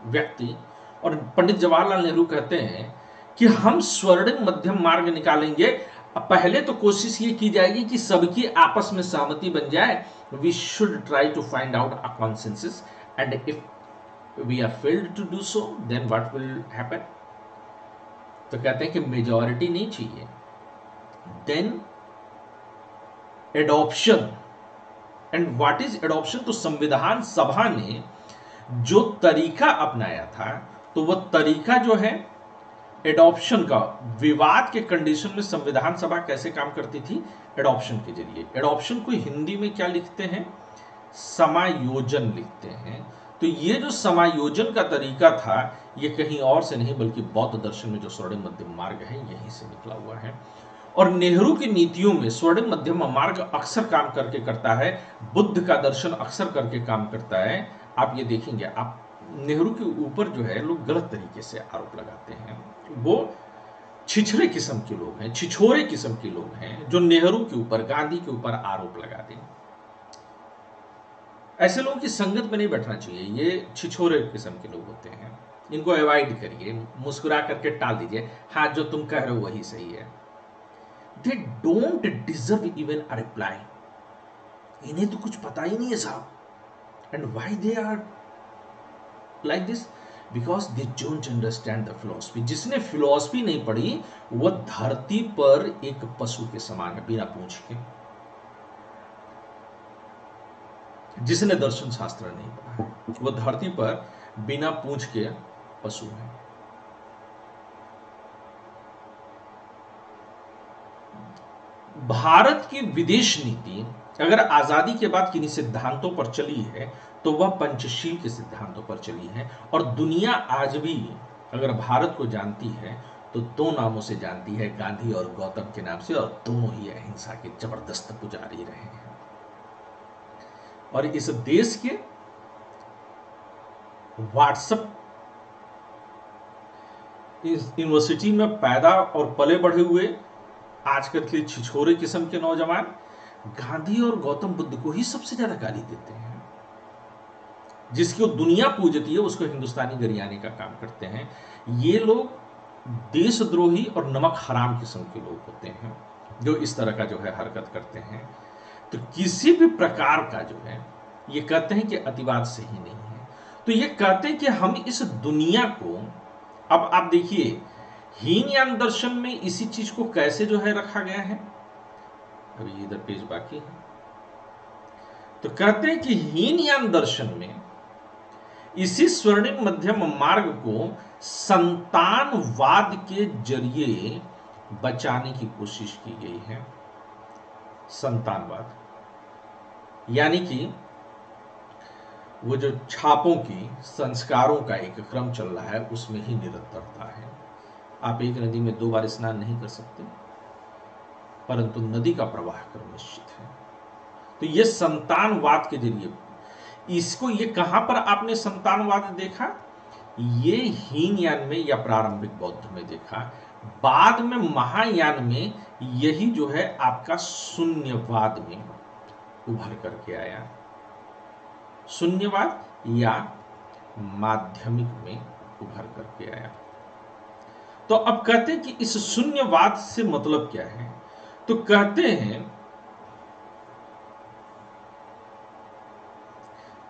व्यक्ति, और पंडित जवाहरलाल नेहरू कहते हैं कि हम स्वर्णिम मध्यम मार्ग निकालेंगे। पहले तो कोशिश ये की जाएगी कि सबकी आपस में सहमति बन जाए, we should try to find out a consensus, and if we are failed to do so then what will happen। तो कहते हैं कि मेजॉरिटी नहीं चाहिए, then adoption। and what is adoption? तो संविधान सभा ने जो तरीका अपनाया था, तो वह तरीका जो है एडॉप्शन का, विवाद के कंडीशन में संविधान सभा कैसे काम करती थी, एडॉप्शन के जरिए। एडॉप्शन को हिंदी में क्या लिखते हैं, समायोजन लिखते हैं। तो ये जो समायोजन का तरीका था, ये कहीं और से नहीं बल्कि बौद्ध दर्शन में जो स्वर्णिम मध्यम मार्ग है यहीं से निकला हुआ है। और नेहरू की नीतियों में स्वर्णिम मध्यम मार्ग अक्सर काम करके करता है, बुद्ध का दर्शन अक्सर करके काम करता है। आप ये देखेंगे, आप नेहरू के ऊपर जो है लोग गलत तरीके से आरोप लगाते हैं, वो छिछरे किस्म के लोग हैं, छिछोरे किस्म के लोग हैं जो नेहरू के ऊपर, गांधी के ऊपर आरोप लगाते हैं। ऐसे लोगों की संगत में नहीं बैठना चाहिए, ये छिछोरे किस्म के लोग होते हैं, इनको अवॉइड करिए, मुस्कुरा करके टाल दीजिए, हाँ जो तुम कह रहे हो वही सही है। They don't deserve even a reply, इन्हें तो कुछ पता ही नहीं है साहब। And why they are like this, because they don't understand the philosophy. जिसने फिलॉसफी नहीं पढ़ी वो धरती पर एक पशु के समान है, बिना पूंछ के। जिसने दर्शन शास्त्र नहीं पढ़ा वो धरती पर बिना पूंछ के पशु है। भारत की विदेश नीति अगर आजादी के बाद किन्हीं सिद्धांतों पर चली है तो वह पंचशील के सिद्धांतों पर चली है। और दुनिया आज भी अगर भारत को जानती है तो दो नामों से जानती है, गांधी और गौतम के नाम से, और दोनों ही अहिंसा के जबरदस्त पुजारी रहे हैं। और इस देश के व्हाट्सएप इस यूनिवर्सिटी में पैदा और पले बढ़े हुए आजकल के छिछोरे किस्म के नौजवान गांधी और गौतम बुद्ध को ही सबसे ज्यादा गाली देते हैं। जिसको दुनिया पूजती है उसको हिंदुस्तानी गरियाने का काम करते हैं। ये लोग देशद्रोही और नमक हराम किस्म के लोग होते हैं जो इस तरह का जो है हरकत करते हैं। तो किसी भी प्रकार का जो है ये कहते हैं कि अतिवाद सही नहीं है। तो ये कहते हैं कि हम इस दुनिया को, अब आप देखिए हीनयान दर्शन में इसी चीज को कैसे जो है रखा गया है। अभी इधर पेज बाकी है। तो कहते हैं कि हीनयान दर्शन में इसी स्वर्णिम मध्यम मार्ग को संतानवाद के जरिए बचाने की कोशिश की गई है। संतानवाद यानी कि वो जो छापों की, संस्कारों का एक क्रम चल रहा है उसमें ही निरंतरता है। आप एक नदी में 2 बार स्नान नहीं कर सकते, परंतु नदी का प्रवाह क्रम निश्चित है। तो ये संतानवाद के जरिए, इसको ये कहां पर आपने संतानवाद देखा? ये हीनयान में या प्रारंभिक बौद्ध में देखा। बाद में महायान में यही जो है आपका शून्यवाद में उभर करके आया, शून्यवाद या माध्यमिक में उभर करके आया। तो अब कहते हैं कि इस शून्यवाद से मतलब क्या है, तो कहते हैं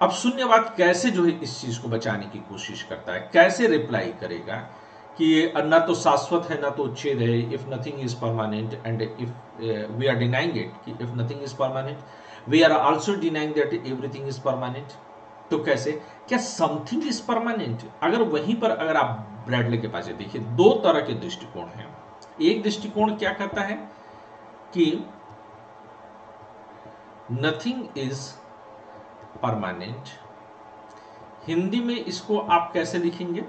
अब शून्यवाद कैसे जो है इस चीज को बचाने की कोशिश करता है, कैसे रिप्लाई करेगा कि न तो शाश्वत है न तो उच्छेद है, if nothing is permanent and if we are denying it कि if nothing is permanent we are also denying that everything is permanent. तो कैसे, क्या समथिंग इज परमानेंट? अगर वहीं पर अगर आप ब्रैडले के पास देखिए, दो तरह के दृष्टिकोण हैं। एक दृष्टिकोण क्या कहता है कि नथिंग इज परमानेंट, हिंदी में इसको आप कैसे लिखेंगे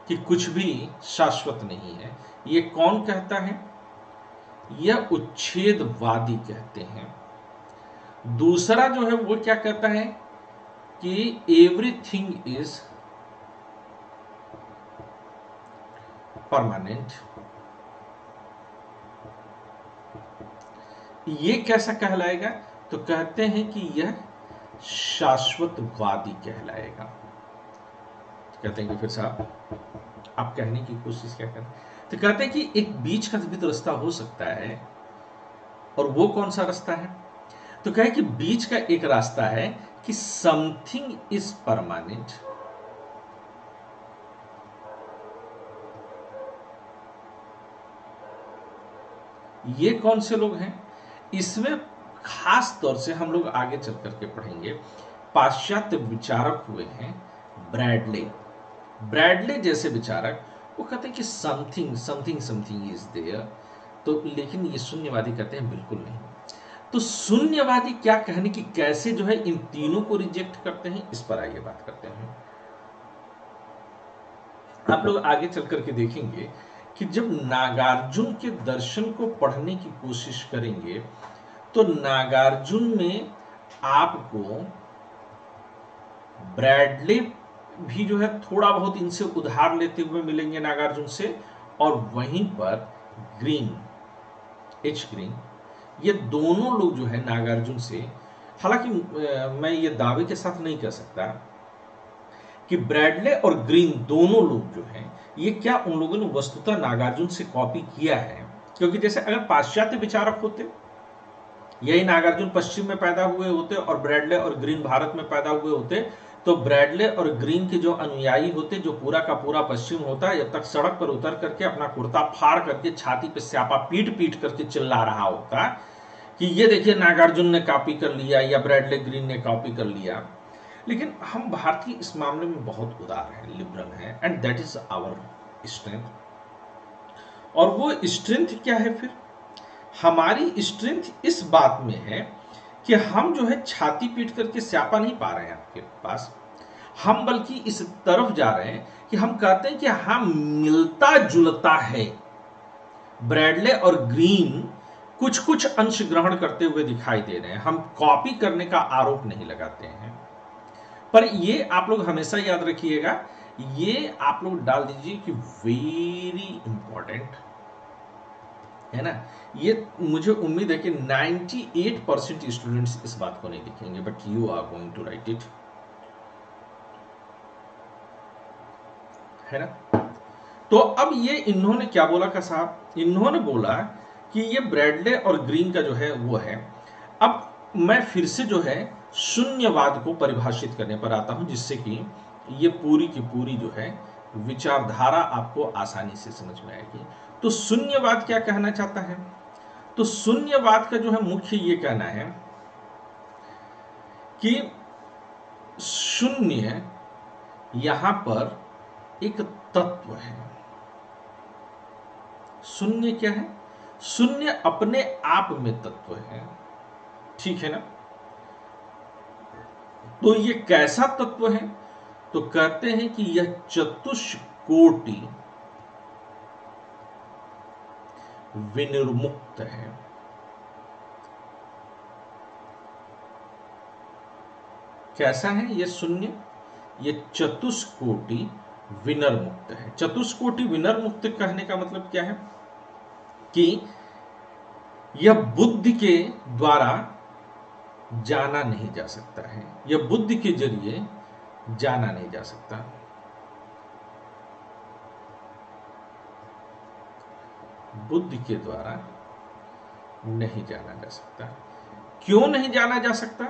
कि कुछ भी शाश्वत नहीं है। ये कौन कहता है? यह उच्छेदवादी कहते हैं। दूसरा जो है वो क्या कहता है कि एवरीथिंग इज परमानेंट। ये कैसा कहलाएगा? तो कहते हैं कि यह शाश्वतवादी कहलाएगा। कहते हैं कि फिर साहब आप कहने की कोशिश क्या करें, तो कहते हैं कि एक बीच का भी तो रास्ता हो सकता है, और वो कौन सा रास्ता है? तो कहे कि बीच का एक रास्ता है कि समथिंग इज परमानेंट ये कौन से लोग हैं? इसमें खास तौर से हम लोग आगे चल करके पढ़ेंगे, पाश्चात्य विचारक हुए हैं ब्रैडले। ब्रैडले जैसे विचारक वो कहते हैं कि something something something is there, तो लेकिन ये शून्यवादी कहते हैं बिल्कुल नहीं। तो शून्यवादी क्या कहने की कैसे जो है इन तीनों को रिजेक्ट करते हैं, इस पर आइए बात करते हैं। आप लोग आगे चल करके देखेंगे कि जब नागार्जुन के दर्शन को पढ़ने की कोशिश करेंगे तो नागार्जुन में आपको ब्रैडले भी जो है थोड़ा बहुत इनसे उधार लेते हुए मिलेंगे नागार्जुन से, और वहीं पर ग्रीन, एच ग्रीन, ये दोनों लोग जो है नागार्जुन से, हालांकि मैं ये दावे के साथ नहीं कह सकता कि ब्रैडले और ग्रीन दोनों लोग जो हैं ये क्या उन लोगों ने वस्तुतः नागार्जुन से कॉपी किया है, क्योंकि जैसे अगर पाश्चात्य विचारक होते, यही नागार्जुन पश्चिम में पैदा हुए होते और ब्रैडले और ग्रीन भारत में पैदा हुए होते, तो ब्रैडले और ग्रीन के जो अनुयायी होते, जो पूरा का पूरा पश्चिम होता, जब तक सड़क पर उतर करके अपना कुर्ता फाड़ करके छाती पे स्यापा पीट पीट करके चिल्ला रहा होता कि ये देखिए नागार्जुन ने कॉपी कर लिया या ब्रैडले ग्रीन ने कॉपी कर लिया। लेकिन हम भारतीय इस मामले में बहुत उदार हैं, लिबरल हैं, and that is our strength. और वो स्ट्रेंथ क्या है फिर? हमारी स्ट्रेंथ इस बात में है कि हम जो है छाती पीट करके स्यापा नहीं पा रहे हैं आपके पास, हम बल्कि इस तरफ जा रहे हैं कि हम कहते हैं कि हाँ मिलता जुलता है, ब्रैडले और ग्रीन कुछ कुछ अंश ग्रहण करते हुए दिखाई दे रहे हैं, हम कॉपी करने का आरोप नहीं लगाते हैं। पर ये आप लोग हमेशा याद रखिएगा, ये आप लोग डाल दीजिए कि वेरी इंपॉर्टेंट है ना। ये मुझे उम्मीद है कि 98% स्टूडेंट्स इस बात को नहीं लिखेंगे, but you are going to write it, है ना। तो अब ये इन्होंने क्या बोला का साहब? इन्होंने बोला कि ये ब्रैडले और ग्रीन का जो है वो है। अब मैं फिर से जो है शून्यवाद को परिभाषित करने पर आता हूं, जिससे कि ये पूरी की पूरी जो है विचारधारा आपको आसानी से समझ में आएगी। तो शून्यवाद क्या कहना चाहता है? तो शून्यवाद का जो है मुख्य ये कहना है कि शून्य यहां पर एक तत्व है। शून्य क्या है? शून्य अपने आप में तत्व है, ठीक है ना। तो ये कैसा तत्व है? तो कहते हैं कि यह चतुष्कोटि विनिर्मुक्त है। कैसा है ये शून्य? ये चतुष्कोटि विनिर्मुक्त है। चतुष्कोटि विनिर्मुक्त कहने का मतलब क्या है कि यह बुद्धि के द्वारा जाना नहीं जा सकता है, यह बुद्धि के जरिए जाना नहीं जा सकता। बुद्धि के द्वारा नहीं जाना जा सकता। क्यों नहीं जाना जा सकता?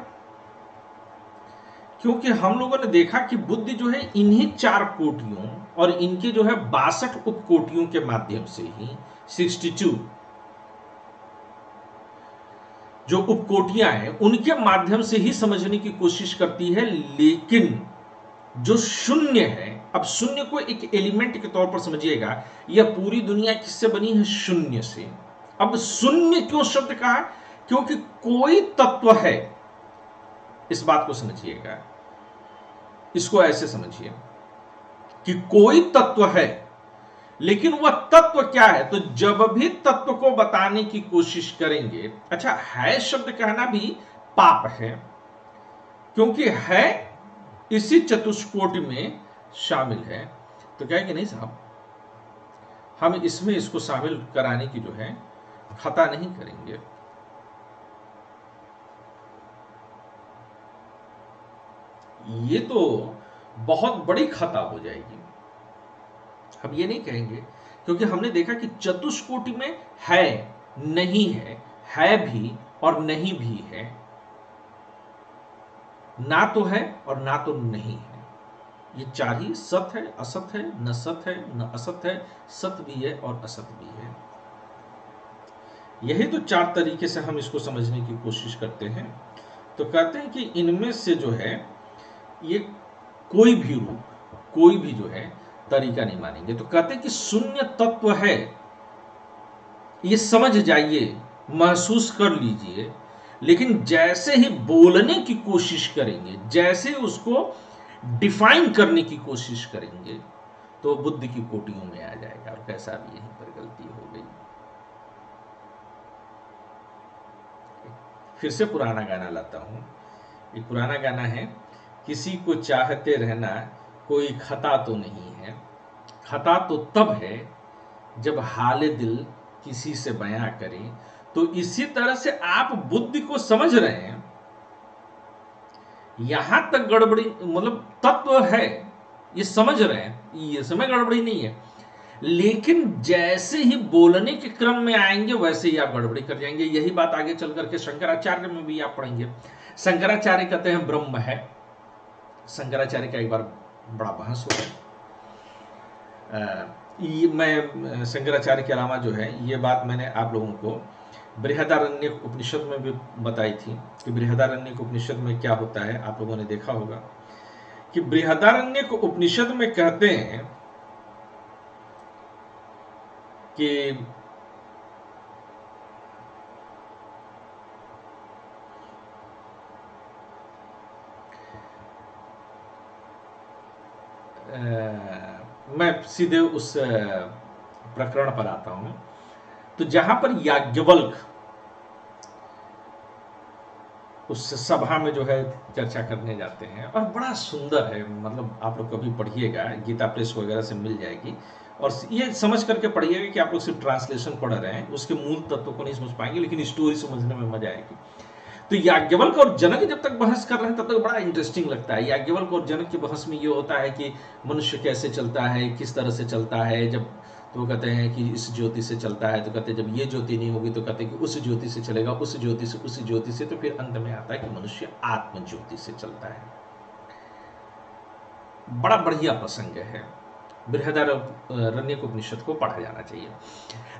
क्योंकि हम लोगों ने देखा कि बुद्धि जो है इन्हीं 4 कोटियों और इनके जो है 62 उपकोटियों के माध्यम से ही 62 जो उपकोटियां हैं उनके माध्यम से ही समझने की कोशिश करती है। लेकिन जो शून्य है, अब शून्य को एक एलिमेंट के तौर पर समझिएगा, यह पूरी दुनिया किससे बनी है? शून्य से। अब शून्य क्यों शब्द कहा? क्योंकि कोई तत्व है, इस बात को समझिएगा, इसको ऐसे समझिए कि कोई तत्व है, लेकिन वह तत्व क्या है? तो जब भी तत्व को बताने की कोशिश करेंगे, अच्छा है शब्द कहना भी पाप है, क्योंकि है इसी चतुष्कोटि में शामिल है। तो क्या है कि नहीं साहब, हम इसमें इसको शामिल कराने की जो है खता नहीं करेंगे। ये तो बहुत बड़ी खता हो जाएगी। हम ये नहीं कहेंगे, क्योंकि हमने देखा कि चतुष्कोटि में है, नहीं है भी और नहीं भी है, ना तो है और ना तो नहीं है। ये 4 ही सत है, असत है, न सत है न असत है, सत भी है और असत भी है। यही तो 4 तरीके से हम इसको समझने की कोशिश करते हैं। तो कहते हैं कि इनमें से जो है ये कोई भी रूप, कोई भी जो है तरीका नहीं मानेंगे। तो कहते हैं कि शून्य तत्व है, ये समझ जाइए, महसूस कर लीजिए, लेकिन जैसे ही बोलने की कोशिश करेंगे, जैसे उसको डिफाइन करने की कोशिश करेंगे, तो बुद्धि की कोटियों में आ जाएगा। और कैसा भी यहीं पर गलती हो गई। फिर से पुराना गाना लाता हूं। एक पुराना गाना है, किसी को चाहते रहना कोई खता तो नहीं है, खता तो तब है जब हाले दिल किसी से बयां करें। तो इसी तरह से आप बुद्धि को समझ रहे हैं, यहां तक गड़बड़ी, मतलब तत्व है, ये समझ रहे हैं, ये समय गड़बड़ी नहीं है, लेकिन जैसे ही बोलने के क्रम में आएंगे वैसे ही आप गड़बड़ी कर जाएंगे। यही बात आगे चल करके शंकराचार्य में भी आप पढ़ेंगे। शंकराचार्य कहते हैं ब्रह्म है। शंकराचार्य का एक बार बड़ा बहस हुआ। मैं शंकराचार्य के अलावा जो है ये बात मैंने आप लोगों को बृहदारण्यक उपनिषद में भी बताई थी कि बृहदारण्यक उपनिषद में क्या होता है। आप लोगों ने देखा होगा कि बृहदारण्यक उपनिषद में कहते हैं कि मैं सीधे उस प्रकरण पर आता हूं। तो जहां पर याज्ञवल्क उस सभा में जो है चर्चा करने जाते हैं, और बड़ा सुंदर है, मतलब आप लोग कभी पढ़िएगा, गीता प्रेस वगैरह से मिल जाएगी, और ये समझ करके पढ़िएगा कि आप लोग सिर्फ ट्रांसलेशन पढ़ रहे हैं, उसके मूल तत्व को नहीं समझ पाएंगे, लेकिन स्टोरी समझने में मजा आएगी। तो याज्ञवल्क और जनक जब तक बहस कर रहे हैं तब तक बड़ा इंटरेस्टिंग लगता है। याज्ञवल्क और जनक की बहस में ये होता है कि मनुष्य कैसे चलता है, किस तरह से चलता है। जब तो कहते हैं कि इस ज्योति से चलता है, तो कहते हैं जब ये ज्योति नहीं होगी तो कहते हैं कि उस ज्योति से चलेगा, उस ज्योति से, उस ज्योति से, तो फिर अंत में आता है कि मनुष्य आत्म ज्योति से चलता है। बड़ा बढ़िया प्रसंग है, बृहदारण्यक उपनिषद को पढ़ा जाना चाहिए।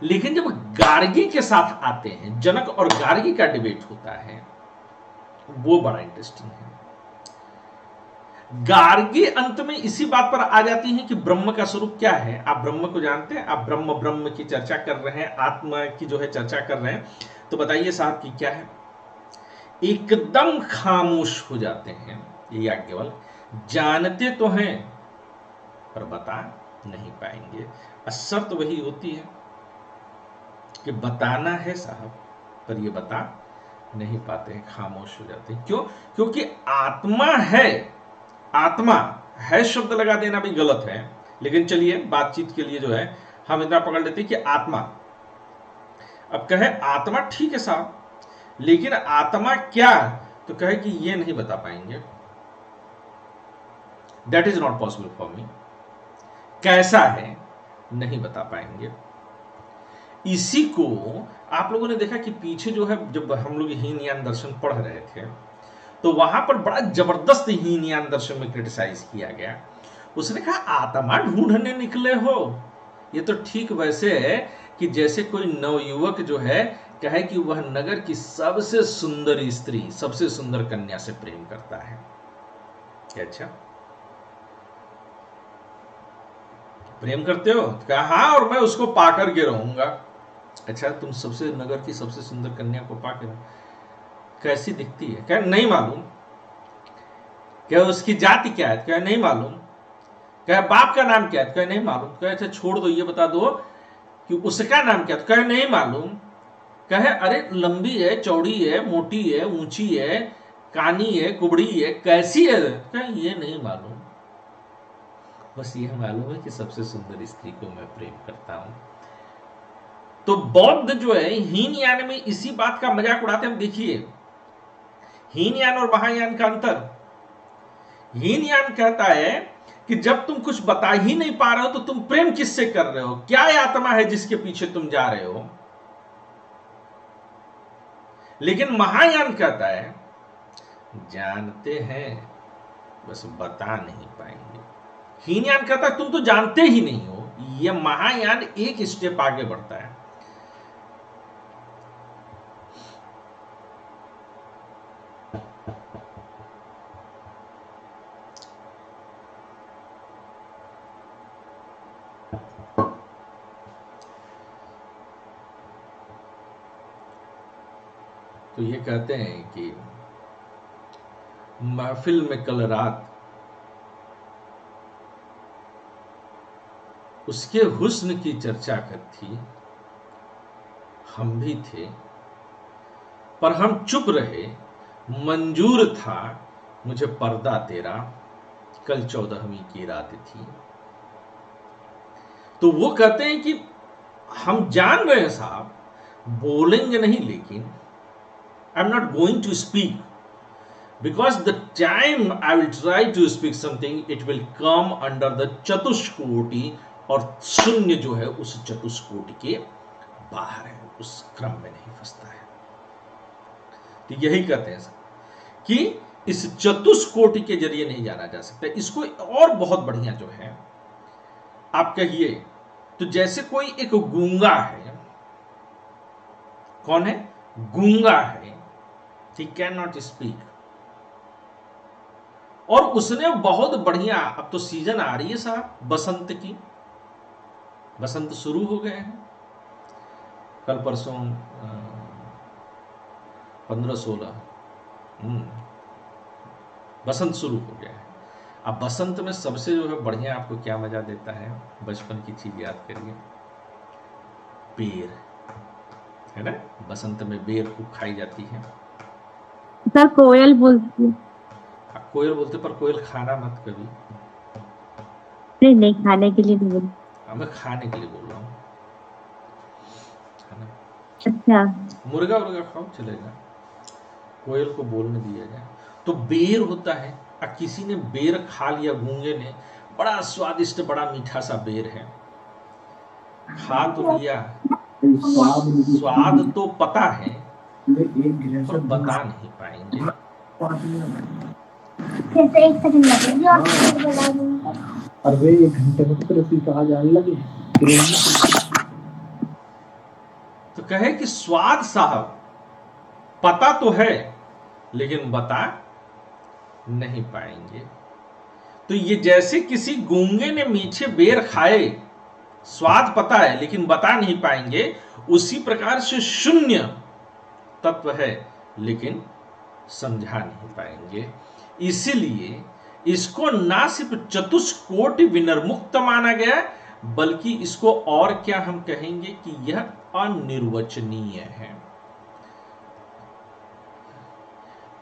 लेकिन जब गार्गी के साथ आते हैं, जनक और गार्गी का डिबेट होता है, वो बड़ा इंटरेस्टिंग है। गार्गी अंत में इसी बात पर आ जाती हैं कि ब्रह्म का स्वरूप क्या है। आप ब्रह्म को जानते हैं, आप ब्रह्म की चर्चा कर रहे हैं, आत्मा की जो है चर्चा कर रहे हैं, तो बताइए साहब कि क्या है। एकदम खामोश हो जाते हैं ये याज्ञवल्क, जानते तो हैं पर बता नहीं पाएंगे। शर्त वही होती है कि बताना है साहब, पर ये बता नहीं पाते हैं, खामोश हो जाते हैं। क्यों? क्योंकि आत्मा है। आत्मा है शब्द लगा देना भी गलत है, लेकिन चलिए बातचीत के लिए जो है हम इतना पकड़ लेते हैं कि आत्मा। अब कहे आत्मा, ठीक है साहब, लेकिन आत्मा क्या? तो तो कहे कि ये नहीं बता पाएंगे, that is not possible for me. कैसा है नहीं बता पाएंगे। इसी को आप लोगों ने देखा कि पीछे जो है, जब हम लोग हीन यान दर्शन पढ़ रहे थे तो वहां पर बड़ा जबरदस्त हीन यान दर्शन में क्रिटिसाइज किया गया। उसने कहा आत्मा ढूंढने निकले हो। ये तो ठीक वैसे है कि जैसे कोई नवयुवक जो है कहे कि वह नगर की सबसे सुंदर स्त्री, सबसे सुंदर कन्या से प्रेम करता है। अच्छा, प्रेम करते हो? तो कहा हाँ, और मैं उसको पाकर के रहूंगा। अच्छा, तुम सबसे नगर की सबसे सुंदर कन्या को पाकर कैसी दिखती है? क्या नहीं मालूम? क्या उसकी जाति क्या है? क्या नहीं मालूम? क्या बाप का नाम क्या है? क्या नहीं मालूम? क्या अच्छा छोड़ दो, ये बता दो कि उसका नाम क्या है? क्या नहीं मालूम? कहे अरे लंबी है, चौड़ी है, मोटी है, ऊंची है, कानी है, कुबड़ी है, कैसी है? क्या ये नहीं मालूम? बस ये मालूम है कि सबसे सुंदर स्त्री को मैं प्रेम करता हूं। तो बौद्ध जो है हीन यान में इसी बात का मजाक उड़ाते हैं। देखिए हीन यान और महायान का अंतर। हीन यान कहता है कि जब तुम कुछ बता ही नहीं पा रहे हो तो तुम प्रेम किससे कर रहे हो? क्या आत्मा है जिसके पीछे तुम जा रहे हो? लेकिन महायान कहता है जानते हैं बस बता नहीं पाएंगे। हीनयान कहता है तुम तो जानते ही नहीं हो। यह महायान एक स्टेप आगे बढ़ता है। तो ये कहते हैं कि महफिल में कल रात उसके हुस्न की चर्चा कर थी, हम भी थे पर हम चुप रहे, मंजूर था मुझे पर्दा तेरा, कल 14वीं की रात थी। तो वो कहते हैं कि हम जान रहे हैं साहब, बोलेंगे नहीं, लेकिन I am not going to speak because the time I will try to speak something it will come under the चतुष्कोटि, और शून्य जो है उस चतुष्कोटि के बाहर है, उस क्रम में नहीं फंसता है। तो यही कहते हैं कि इस चतुष्कोटि के जरिए नहीं जाना जा सकता। इसको और बहुत बढ़िया जो है आप कहिए तो जैसे कोई एक गूंगा है, कौन है? गूंगा है, he cannot speak, और उसने बहुत बढ़िया, अब तो सीजन आ रही है साहब बसंत की, बसंत शुरू हो गए हैं, कल परसों 15-16 बसंत शुरू हो गया है। अब बसंत में सबसे जो है बढ़िया आपको क्या मजा देता है? बचपन की चीज याद करिए, बेर है ना। बसंत में बेर खूब खाई जाती है। सर कोयल बोलती है। कोयल बोलते, पर कोयल खाना मत कभी। नहीं, खाने के लिए नहीं बोल, मैं खाने के लिए बोल रहा हूँ। अच्छा, मुर्गा मुर्गा खाओ चलेगा, कोयल को बोलने दिया जाए। तो बेर होता है, अब किसी ने बेर खा लिया, गूंगे ने, बड़ा स्वादिष्ट बड़ा मीठा सा बेर है, खा तो लिया, स्वाद तो पता है पर बता नहीं पाएंगे। एक सेकंड लगेगा। अरे 1 घंटे में तो रसी कहा जाने लगे। तो कहे कि स्वाद साहब पता तो है लेकिन बता नहीं पाएंगे। तो ये जैसे किसी गूंगे ने मीठे बेर खाए, स्वाद पता है लेकिन बता नहीं पाएंगे, उसी प्रकार से शून्य तत्व है लेकिन समझा नहीं पाएंगे। इसीलिए इसको ना सिर्फ चतुष्कोटि विनिर्मुक्त माना गया, बल्कि इसको और क्या हम कहेंगे कि यह अनिर्वचनीय है।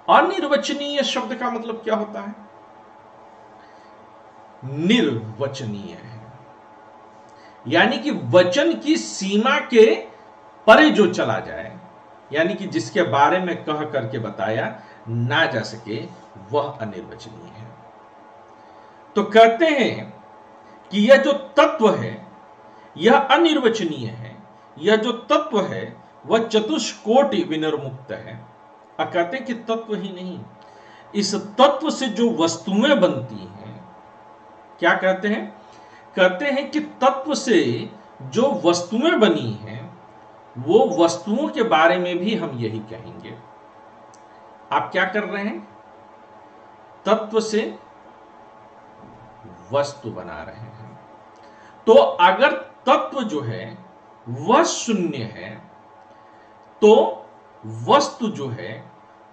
अनिर्वचनीय शब्द का मतलब क्या होता है? निर्वचनीय है, यानी कि वचन की सीमा के परे जो चला जाए, यानी कि जिसके बारे में कह करके बताया ना जा सके वह अनिर्वचनीय है। तो कहते हैं कि यह जो तत्व है यह अनिर्वचनीय है, यह जो तत्व है वह चतुष्कोटि विनिर्मुक्त है। अब कहते हैं कि तत्व ही नहीं, इस तत्व से जो वस्तुएं बनती हैं, क्या कहते हैं? कहते हैं कि तत्व से जो वस्तुएं बनी हैं वो वस्तुओं के बारे में भी हम यही कहेंगे। आप क्या कर रहे हैं? तत्व से वस्तु बना रहे हैं। तो अगर तत्व जो है वह शून्य है तो वस्तु जो है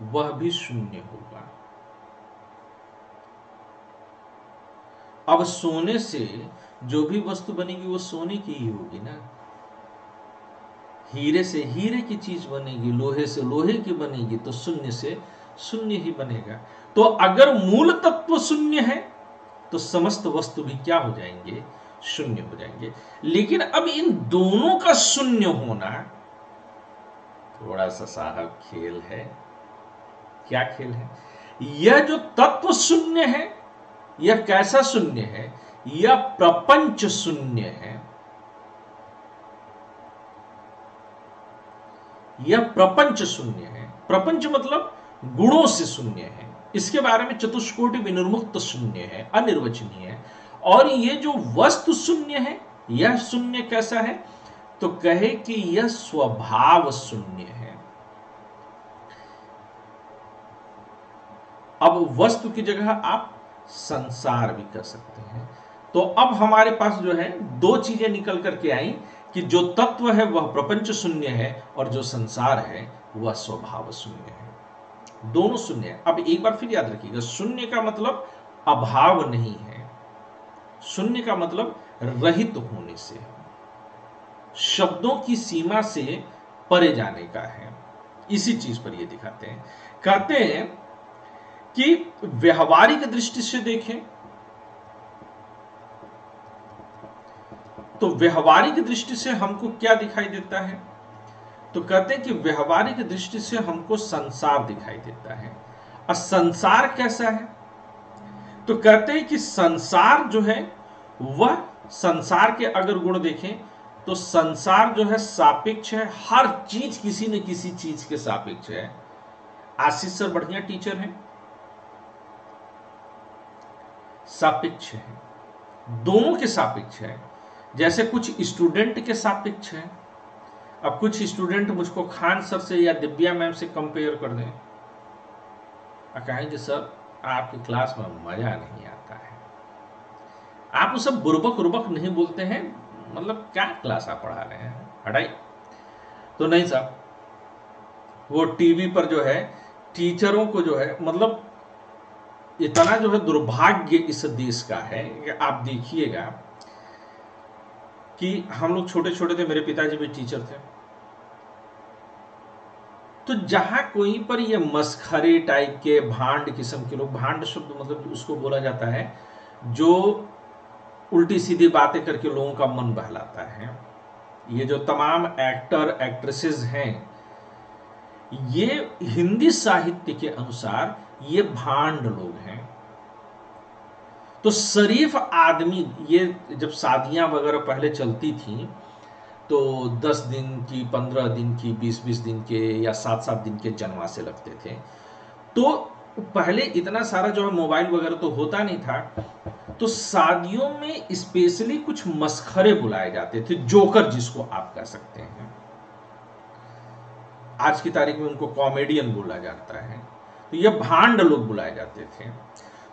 वह भी शून्य होगा। अब सोने से जो भी वस्तु बनेगी वो सोने की ही होगी ना। हीरे से हीरे की चीज बनेगी, लोहे से लोहे की बनेगी, तो शून्य से शून्य ही बनेगा। तो अगर मूल तत्व शून्य है तो समस्त वस्तु भी क्या हो जाएंगे? शून्य हो जाएंगे। लेकिन अब इन दोनों का शून्य होना थोड़ा सा साहब खेल है। क्या खेल है? यह जो तत्व शून्य है यह कैसा शून्य है? यह प्रपंच शून्य है। यह प्रपंच शून्य है। प्रपंच मतलब गुणों से शून्य है। इसके बारे में चतुष्कोटि विनिर्मुक्त शून्य है, अनिर्वचनीय है। और ये जो वस्तु शून्य है यह शून्य कैसा है? तो कहे कि यह स्वभाव शून्य है। अब वस्तु की जगह आप संसार भी कर सकते हैं। तो अब हमारे पास जो है दो चीजें निकल करके आई कि जो तत्व है वह प्रपंच शून्य है और जो संसार है वह स्वभाव शून्य है। दोनों शून्य है। अब एक बार फिर याद रखिएगा, शून्य का मतलब अभाव नहीं है, शून्य का मतलब रहित होने से, शब्दों की सीमा से परे जाने का है। इसी चीज पर ये दिखाते हैं। कहते हैं कि व्यवहारिक दृष्टि से देखें तो व्यवहारिक दृष्टि से हमको क्या दिखाई देता है? तो कहते हैं कि व्यवहारिक दृष्टि से हमको संसार दिखाई देता है। और संसार कैसा है? तो कहते हैं कि संसार जो है वह, संसार के अगर गुण देखें तो संसार जो है सापेक्ष है। हर चीज किसी न किसी चीज के सापेक्ष है। आशीष सर बढ़िया टीचर हैं, सापेक्ष है, दोनों के सापेक्ष है। जैसे कुछ स्टूडेंट के सापेक्ष है। अब कुछ स्टूडेंट मुझको खान सर से या दिव्या मैम से कंपेयर कर दें, कहेंगे सर आपकी क्लास में मजा नहीं आता है, आप उसे बुर्बक उर्बक नहीं बोलते हैं, मतलब क्या क्लास आप पढ़ा रहे हैं, हटाई। तो नहीं साहब, वो टीवी पर जो है टीचरों को जो है, मतलब इतना जो है दुर्भाग्य इस देश का है कि आप देखिएगा कि हम लोग छोटे छोटे थे, मेरे पिताजी भी टीचर थे, तो जहां कोई पर ये मस्खरे टाइप के भांड किस्म के लोग, भांड शब्द मतलब उसको बोला जाता है जो उल्टी सीधी बातें करके लोगों का मन बहलाता है। ये जो तमाम एक्टर एक्ट्रेसेस हैं, ये हिंदी साहित्य के अनुसार ये भांड लोग हैं। तो शरीफ आदमी, ये जब शादियां वगैरह पहले चलती थी तो 10 दिन की, 15 दिन की, 20-20 दिन के या 7-7 दिन के जनवासे लगते थे। तो पहले इतना सारा जो है मोबाइल वगैरह तो होता नहीं था, तो शादियों में स्पेशली कुछ मस्खरे बुलाए जाते थे, जोकर जिसको आप कह सकते हैं। आज की तारीख में उनको कॉमेडियन बोला जाता है। तो ये भांड लोग बुलाए जाते थे।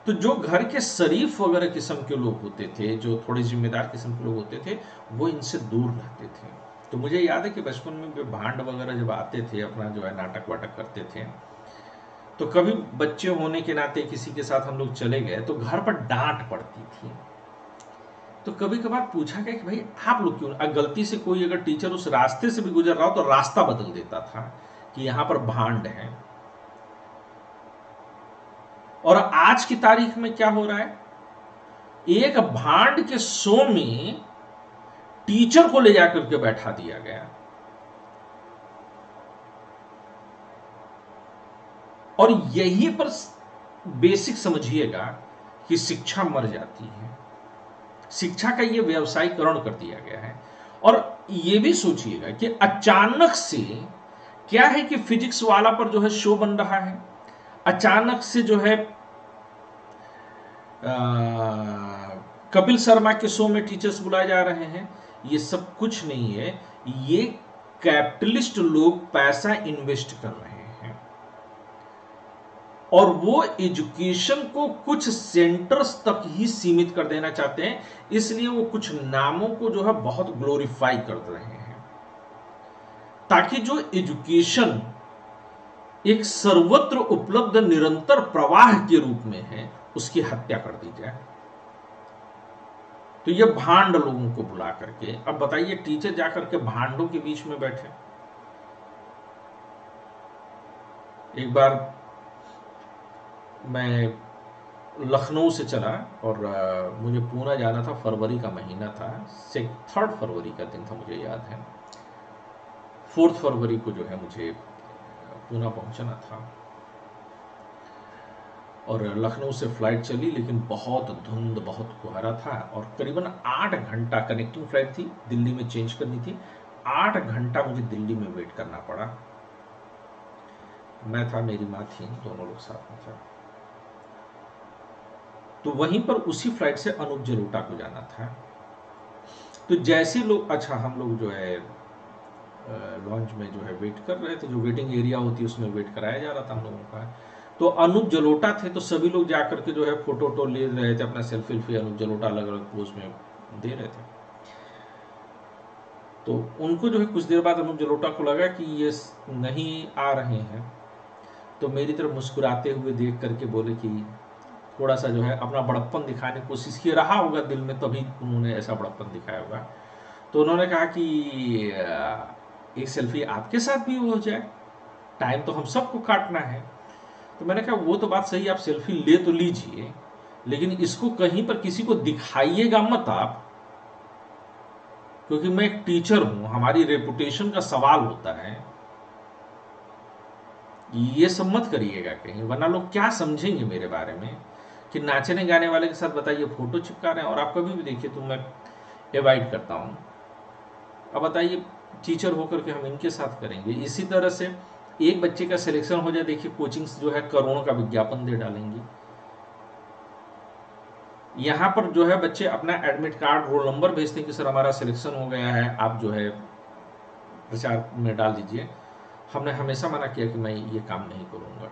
तो जो घर के शरीफ वगैरह किस्म के लोग होते थे, जो थोड़े जिम्मेदार किस्म के लोग होते थे, वो इनसे दूर रहते थे। तो मुझे याद है कि बचपन में भी भांड वगैरह जब आते थे, अपना जो है नाटक वाटक करते थे, तो कभी बच्चे होने के नाते किसी के साथ हम लोग चले गए तो घर पर डांट पड़ती थी। तो कभी कभार पूछा गया कि भाई आप लोग क्यों, गलती से कोई अगर टीचर उस रास्ते से भी गुजर रहा हो तो रास्ता बदल देता था कि यहां पर भांड है। और आज की तारीख में क्या हो रहा है, एक भांड के शो में टीचर को ले जाकर के बैठा दिया गया। और यहीं पर बेसिक समझिएगा कि शिक्षा मर जाती है। शिक्षा का ये व्यवसायीकरण कर दिया गया है। और ये भी सोचिएगा कि अचानक से क्या है कि फिजिक्स वाला पर जो है शो बन रहा है, अचानक से जो है कपिल शर्मा के शो में टीचर्स बुलाए जा रहे हैं। ये सब कुछ नहीं है, ये कैपिटलिस्ट लोग पैसा इन्वेस्ट कर रहे हैं और वो एजुकेशन को कुछ सेंटर्स तक ही सीमित कर देना चाहते हैं, इसलिए वो कुछ नामों को जो है बहुत ग्लोरीफाई कर रहे हैं ताकि जो एजुकेशन एक सर्वत्र उपलब्ध निरंतर प्रवाह के रूप में है उसकी हत्या कर दी जाए। तो ये भांड लोगों को बुला करके, अब बताइए टीचर जाकर के भांडों के बीच में बैठे। एक बार मैं लखनऊ से चला और मुझे पूना जाना था, फरवरी का महीना था, 3 फरवरी का दिन था मुझे याद है। 4 फरवरी को जो है मुझे पूना पहुंचना था और लखनऊ से फ्लाइट चली, लेकिन बहुत धुंध, बहुत कोहरा था और करीबन 8 घंटा कनेक्टिंग फ्लाइट थी, दिल्ली में चेंज करनी थी। 8 घंटा मुझे दिल्ली में वेट करना पड़ा। मैं था, मेरी माँ थी, दोनों लोग साथ में थे। तो वहीं पर उसी फ्लाइट से अनूप जलोटा को जाना था। तो जैसे लोग, अच्छा हम लोग जो है लॉन्च में जो है वेट कर रहे थे, जो वेटिंग एरिया होती है उसमें वेट कराया जा रहा था हम लोगों का। तो अनूप जलोटा थे, तो सभी लोग जाकर के जो है फोटो ले रहे थे, अपना सेल्फी अनूप जलोटा अलग अलग पोज में दे रहे थे। तो उनको जो है कुछ देर बाद अनूप जलोटा को लगा कि ये नहीं आ रहे हैं, तो मेरी तरफ मुस्कुराते हुए देख करके बोले कि थोड़ा सा जो है अपना बड़प्पन दिखाने की कोशिश की, रहा होगा दिल में तभी उन्होंने ऐसा बड़प्पन दिखाया होगा। तो उन्होंने कहा कि एक सेल्फी आपके साथ भी हो जाए, टाइम तो हम सबको काटना है। तो मैंने कहा वो तो बात सही, आप सेल्फी ले तो लीजिए, लेकिन इसको कहीं पर किसी को दिखाइएगा मत आप, क्योंकि मैं एक टीचर हूं, हमारी रेपुटेशन का सवाल होता है। ये सब मत करिएगा कहीं, वरना लोग क्या समझेंगे मेरे बारे में कि नाचने गाने वाले के साथ बताइए फोटो चिपका रहे हैं। और आप कभी भी देखिए तो मैं एवॉइड करता हूं। अब बताइए टीचर होकर के हम इनके साथ करेंगे। इसी तरह से एक बच्चे का सिलेक्शन हो जाए, देखिए कोचिंग्स जो है करोड़ों का विज्ञापन दे डालेंगी। यहां पर जो है बच्चे अपना एडमिट कार्ड, रोल नंबर भेजते हैं कि सर हमारा सिलेक्शन हो गया है, आप जो है प्रचार में डाल दीजिए। हमने हमेशा मना किया कि मैं ये काम नहीं करूंगा,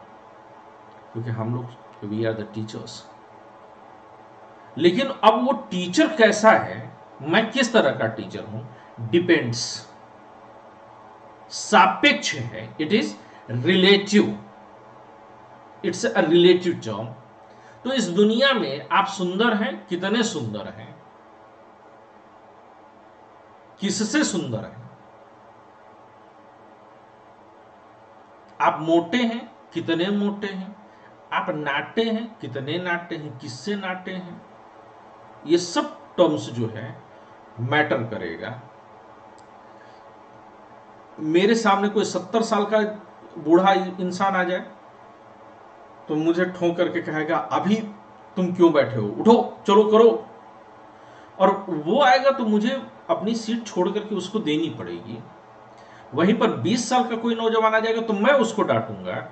क्योंकि हम लोग वी आर द टीचर्स। लेकिन अब वो टीचर कैसा है, मैं किस तरह का टीचर हूं, डिपेंड्स, सापेक्ष है। It is relative, it's a relative term. तो इस दुनिया में आप सुंदर हैं, कितने सुंदर हैं, किससे सुंदर हैं, आप मोटे हैं, कितने मोटे हैं, आप नाटे हैं, कितने नाटे हैं, किससे नाटे हैं, ये सब टर्म्स जो है मैटर करेगा। मेरे सामने कोई 70 साल का बूढ़ा इंसान आ जाए तो मुझे ठोक करके कहेगा अभी तुम क्यों बैठे हो, उठो चलो करो, और वो आएगा तो मुझे अपनी सीट छोड़ करके उसको देनी पड़ेगी। वहीं पर 20 साल का कोई नौजवान आ जाएगा तो मैं उसको डांटूंगा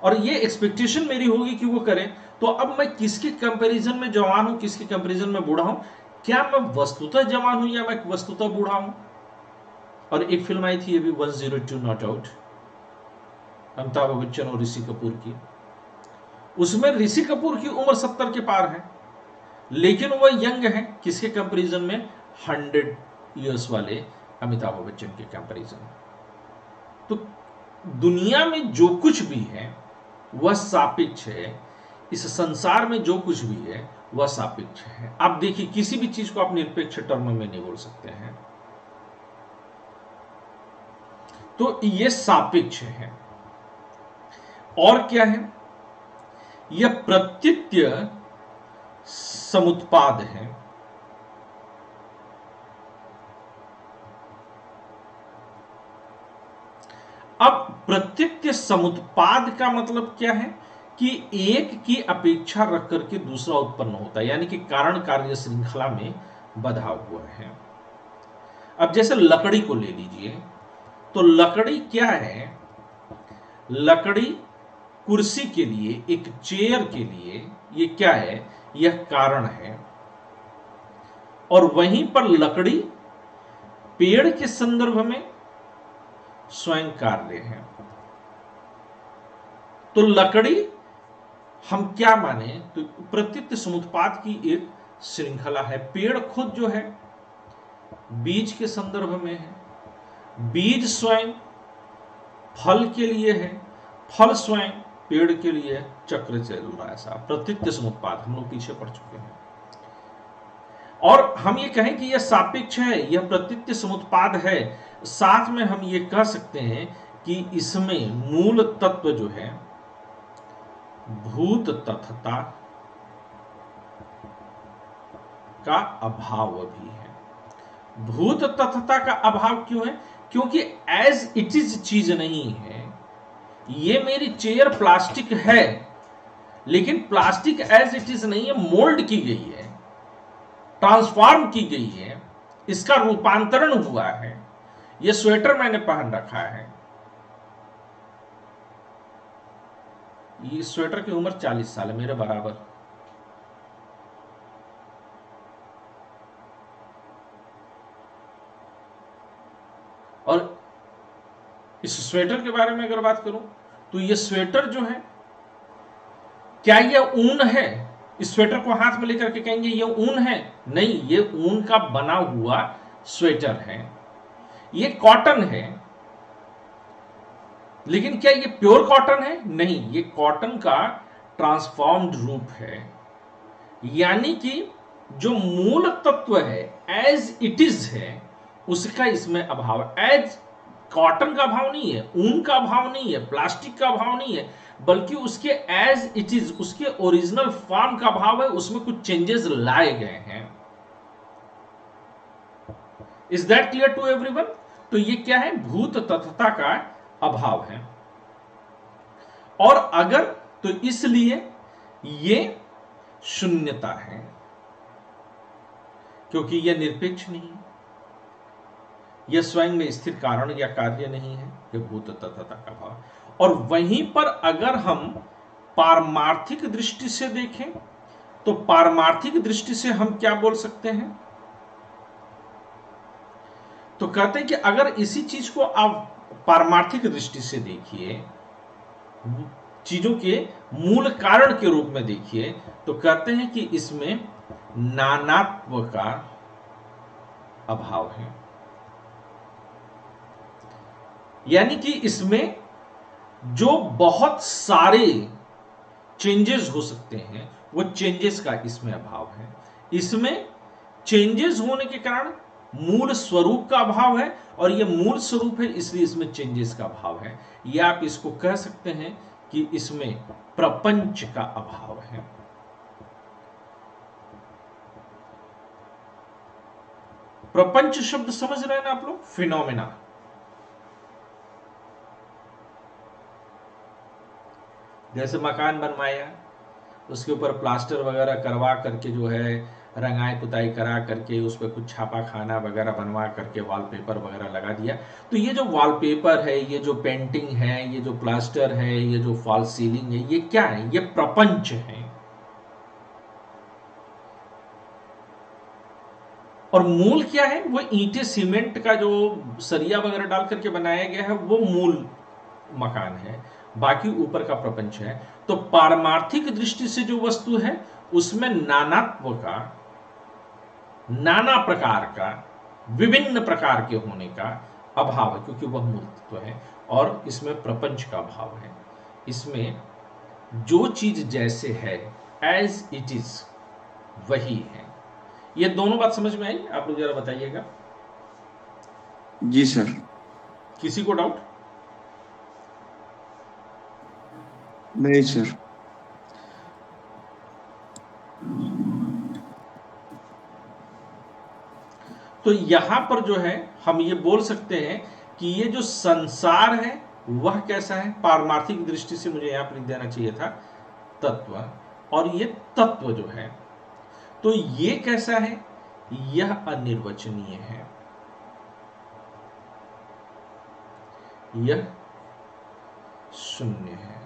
और ये एक्सपेक्टेशन मेरी होगी कि वो करे। तो अब मैं किसके कंपैरिजन में जवान हूं, किसके कंपैरिजन में बूढ़ा हूं? क्या मैं वस्तुतः जवान हूं या मैं वस्तुतः बूढ़ा हूं? और एक फिल्म आई थी अभी 102 नॉट आउट, अमिताभ बच्चन और ऋषि कपूर की। उसमें ऋषि कपूर की उम्र 70 के पार है, लेकिन वह यंग है किसके कंपैरिजन में? 100 इयर्स वाले अमिताभ बच्चन के कंपैरिजन। तो दुनिया में जो कुछ भी है वह सापेक्ष है। इस संसार में जो कुछ भी है वह सापेक्ष है। आप देखिए किसी भी चीज को आप निरपेक्ष टर्म में नहीं बोल सकते हैं। तो यह सापेक्ष है। और क्या है? यह प्रत्यय समुत्पाद है। अब प्रतीत्य समुत्पाद का मतलब क्या है कि एक की अपेक्षा रख करके दूसरा उत्पन्न होता है, यानी कि कारण कार्य श्रृंखला में बधा हुआ है। अब जैसे लकड़ी को ले लीजिए, तो लकड़ी क्या है? लकड़ी कुर्सी के लिए, एक चेयर के लिए ये क्या है? यह कारण है। और वहीं पर लकड़ी पेड़ के संदर्भ में स्वयं कार्य है। तो लकड़ी हम क्या माने तो प्रतीत्य समुत्पाद की एक श्रृंखला है। पेड़ खुद जो है बीज के संदर्भ में है, बीज स्वयं फल के लिए है, फल स्वयं पेड़ के लिए चक्र चल रहा है। ऐसा प्रतीत्य समुत्पाद हम लोग पीछे पढ़ चुके हैं। और हम ये कहें कि यह सापेक्ष है, यह प्रतीत्य समुत्पाद है, साथ में हम ये कह सकते हैं कि इसमें मूल तत्व जो है भूत तथता का अभाव भी है। भूत तथता का अभाव क्यों है? क्योंकि एज इट इज चीज नहीं है। ये मेरी चेयर प्लास्टिक है, लेकिन प्लास्टिक एज इट इज नहीं है, मोल्ड की गई है, ट्रांसफॉर्म की गई है, इसका रूपांतरण हुआ है। ये स्वेटर मैंने पहन रखा है, ये स्वेटर की उम्र 40 साल है मेरे बराबर। और इस स्वेटर के बारे में अगर बात करूं तो ये स्वेटर जो है, क्या ये ऊन है? इस स्वेटर को हाथ में लेकर के कहेंगे ये ऊन है? नहीं, ये ऊन का बना हुआ स्वेटर है। ये कॉटन है, लेकिन क्या ये प्योर कॉटन है? नहीं, ये कॉटन का ट्रांसफॉर्म्ड रूप है। यानी कि जो मूल तत्व है एज इट इज है, उसका इसमें अभाव है। एज कॉटन का अभाव नहीं है, ऊन का अभाव नहीं है, प्लास्टिक का अभाव नहीं है, बल्कि उसके एज इट इज, उसके ओरिजिनल फॉर्म का अभाव है। उसमें कुछ चेंजेस लाए गए हैं। Is that clear to everyone? तो ये क्या है? भूत तथता का अभाव है। और अगर तो इसलिए ये शून्यता है, क्योंकि यह निरपेक्ष नहीं है, यह स्वयं में स्थिर कारण या कार्य नहीं है, यह भूत तथता का अभाव। और वहीं पर अगर हम पारमार्थिक दृष्टि से देखें तो पारमार्थिक दृष्टि से हम क्या बोल सकते हैं? तो कहते हैं कि अगर इसी चीज को आप पारमार्थिक दृष्टि से देखिए, चीजों के मूल कारण के रूप में देखिए, तो कहते हैं कि इसमें नानात्व का अभाव है। यानी कि इसमें जो बहुत सारे चेंजेस हो सकते हैं, वो चेंजेस का इसमें अभाव है। इसमें चेंजेस होने के कारण मूल स्वरूप का अभाव है, और यह मूल स्वरूप है इसलिए इसमें चेंजेस का अभाव है। या आप इसको कह सकते हैं कि इसमें प्रपंच का अभाव है। प्रपंच शब्द समझ रहे हैं ना आप लोग? फिनोमेना। जैसे मकान बनवाया, उसके ऊपर प्लास्टर वगैरह करवा करके जो है रंगाई पुताई करा करके उस पर कुछ छापा खाना वगैरह बनवा करके वॉलपेपर वगैरह लगा दिया। तो ये जो वॉलपेपर है, ये जो पेंटिंग है, ये जो प्लास्टर है, ये जो फॉल सीलिंग है, ये क्या है? ये प्रपंच है। और मूल क्या है? वो ईंटें सीमेंट का जो सरिया वगैरह डाल करके बनाया गया है, वो मूल मकान है, बाकी ऊपर का प्रपंच है। तो पारमार्थिक दृष्टि से जो वस्तु है उसमें नानात्व का, नाना प्रकार का, विभिन्न प्रकार के होने का अभाव है, क्योंकि वह मूल तत्व है। और इसमें प्रपंच का अभाव है। इसमें जो चीज जैसे है एज इट इज वही है। ये दोनों बात समझ में आई? आप लोग जरा बताइएगा। जी सर। किसी को डाउट? नहीं सर। तो यहां पर जो है हम ये बोल सकते हैं कि ये जो संसार है वह कैसा है? पारमार्थिक दृष्टि से मुझे यहां पर लिख देना चाहिए था तत्व, और ये तत्व जो है, तो ये कैसा है? यह अनिर्वचनीय है, यह शून्य है।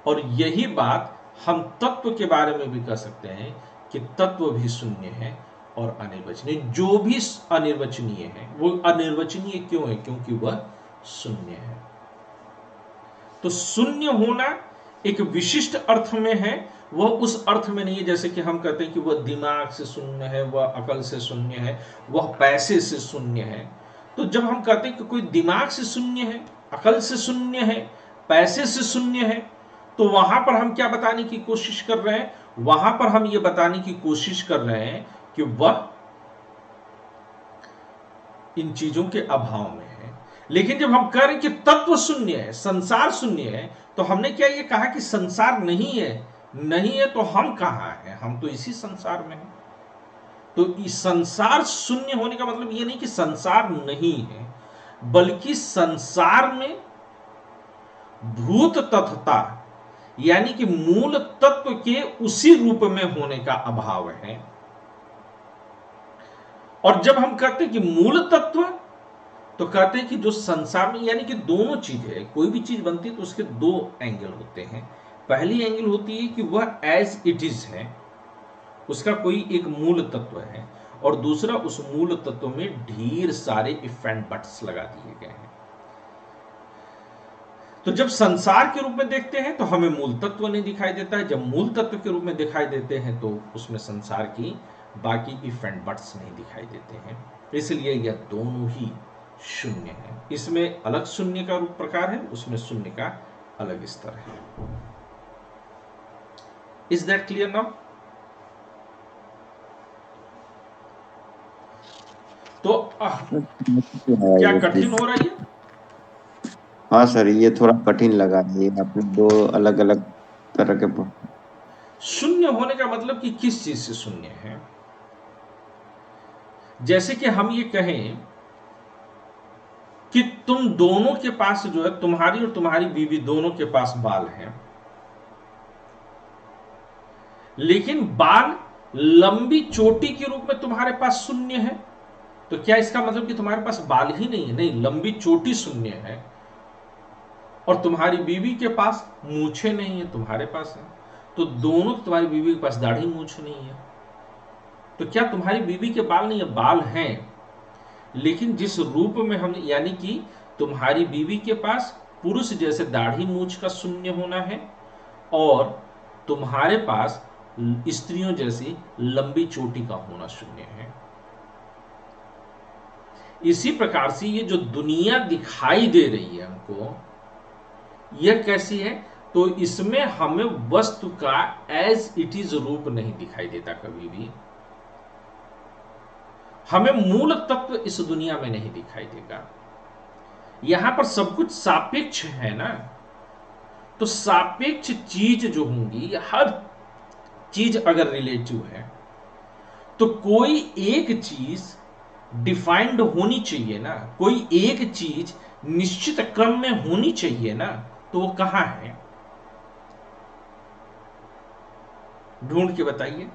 और यही बात हम तत्व के बारे में भी कह सकते हैं कि तत्व भी शून्य है और अनिर्वचनीय। जो भी अनिर्वचनीय है वो अनिर्वचनीय क्यों है? क्योंकि वह शून्य है। तो शून्य होना एक विशिष्ट अर्थ में है, वह उस अर्थ में नहीं है जैसे कि हम कहते हैं कि वह दिमाग से शून्य है, वह अकल से शून्य है, वह पैसे से शून्य है। तो जब हम कहते हैं कि कोई दिमाग से शून्य है, अकल से शून्य है, पैसे से शून्य है, तो वहां पर हम क्या बताने की कोशिश कर रहे हैं? वहां पर हम ये बताने की कोशिश कर रहे हैं कि वह इन चीजों के अभाव में है। लेकिन जब हम कह रहे हैं कि तत्व शून्य है, संसार शून्य है, तो हमने क्या ये कहा कि संसार नहीं है? नहीं है तो हम कहां हैं? हम तो इसी संसार में हैं। तो इस संसार शून्य होने का मतलब ये नहीं कि संसार नहीं है, बल्कि संसार में भूत तत्वता यानी कि मूल तत्व के उसी रूप में होने का अभाव है। और जब हम कहते हैं कि मूल तत्व, तो कहते हैं कि जो संसार में, यानी कि दोनों चीजें, कोई भी चीज बनती है तो उसके दो एंगल होते हैं। पहली एंगल होती है कि वह एज इट इज है, उसका कोई एक मूल तत्व है, और दूसरा उस मूल तत्व में ढेर सारे इफ एंड बट्स लगा दिए गए हैं। तो जब संसार के रूप में देखते हैं तो हमें मूल तत्व नहीं दिखाई देता है, जब मूल तत्व के रूप में दिखाई देते हैं तो उसमें संसार की बाकी इफ एंड बट्स नहीं दिखाई देते हैं। इसलिए यह दोनों ही शून्य है। इसमें अलग शून्य का रूप प्रकार है, उसमें शून्य का अलग स्तर है। Is that clear now? तो क्या कठिन हो रहा है? हाँ सर, ये थोड़ा कठिन लगा है। आपने दो अलग अलग तरह के शून्य होने का मतलब कि किस चीज से शून्य है? जैसे कि हम ये कहें कि तुम दोनों के पास जो है, तुम्हारी और तुम्हारी बीवी दोनों के पास बाल हैं, लेकिन बाल लंबी चोटी के रूप में तुम्हारे पास शून्य है। तो क्या इसका मतलब कि तुम्हारे पास बाल ही नहीं है? नहीं, लंबी चोटी शून्य है। और तुम्हारी बीवी के पास मूछें नहीं है, तुम्हारे पास है। तो दोनों, तुम्हारी बीवी के पास दाढ़ी मूछ नहीं है। तो क्या तुम्हारी बीवी के बाल नहीं है? बाल हैं, लेकिन जिस रूप में हम, यानी कि तुम्हारी बीवी के पास पुरुष जैसे दाढ़ी मूछ का शून्य होना है, और तुम्हारे पास स्त्रियों जैसी लंबी चोटी का होना शून्य है। इसी प्रकार से ये जो दुनिया दिखाई दे रही है हमको, यह कैसी है? तो इसमें हमें वस्तु का एज इट इज रूप नहीं दिखाई देता कभी भी। हमें मूल तत्व इस दुनिया में नहीं दिखाई देगा। यहां पर सब कुछ सापेक्ष है ना, तो सापेक्ष चीज जो होंगी, हर चीज अगर रिलेटिव है, तो कोई एक चीज डिफाइंड होनी चाहिए ना, कोई एक चीज निश्चित क्रम में होनी चाहिए ना। तो वो कहां है? ढूंढ के बताइए।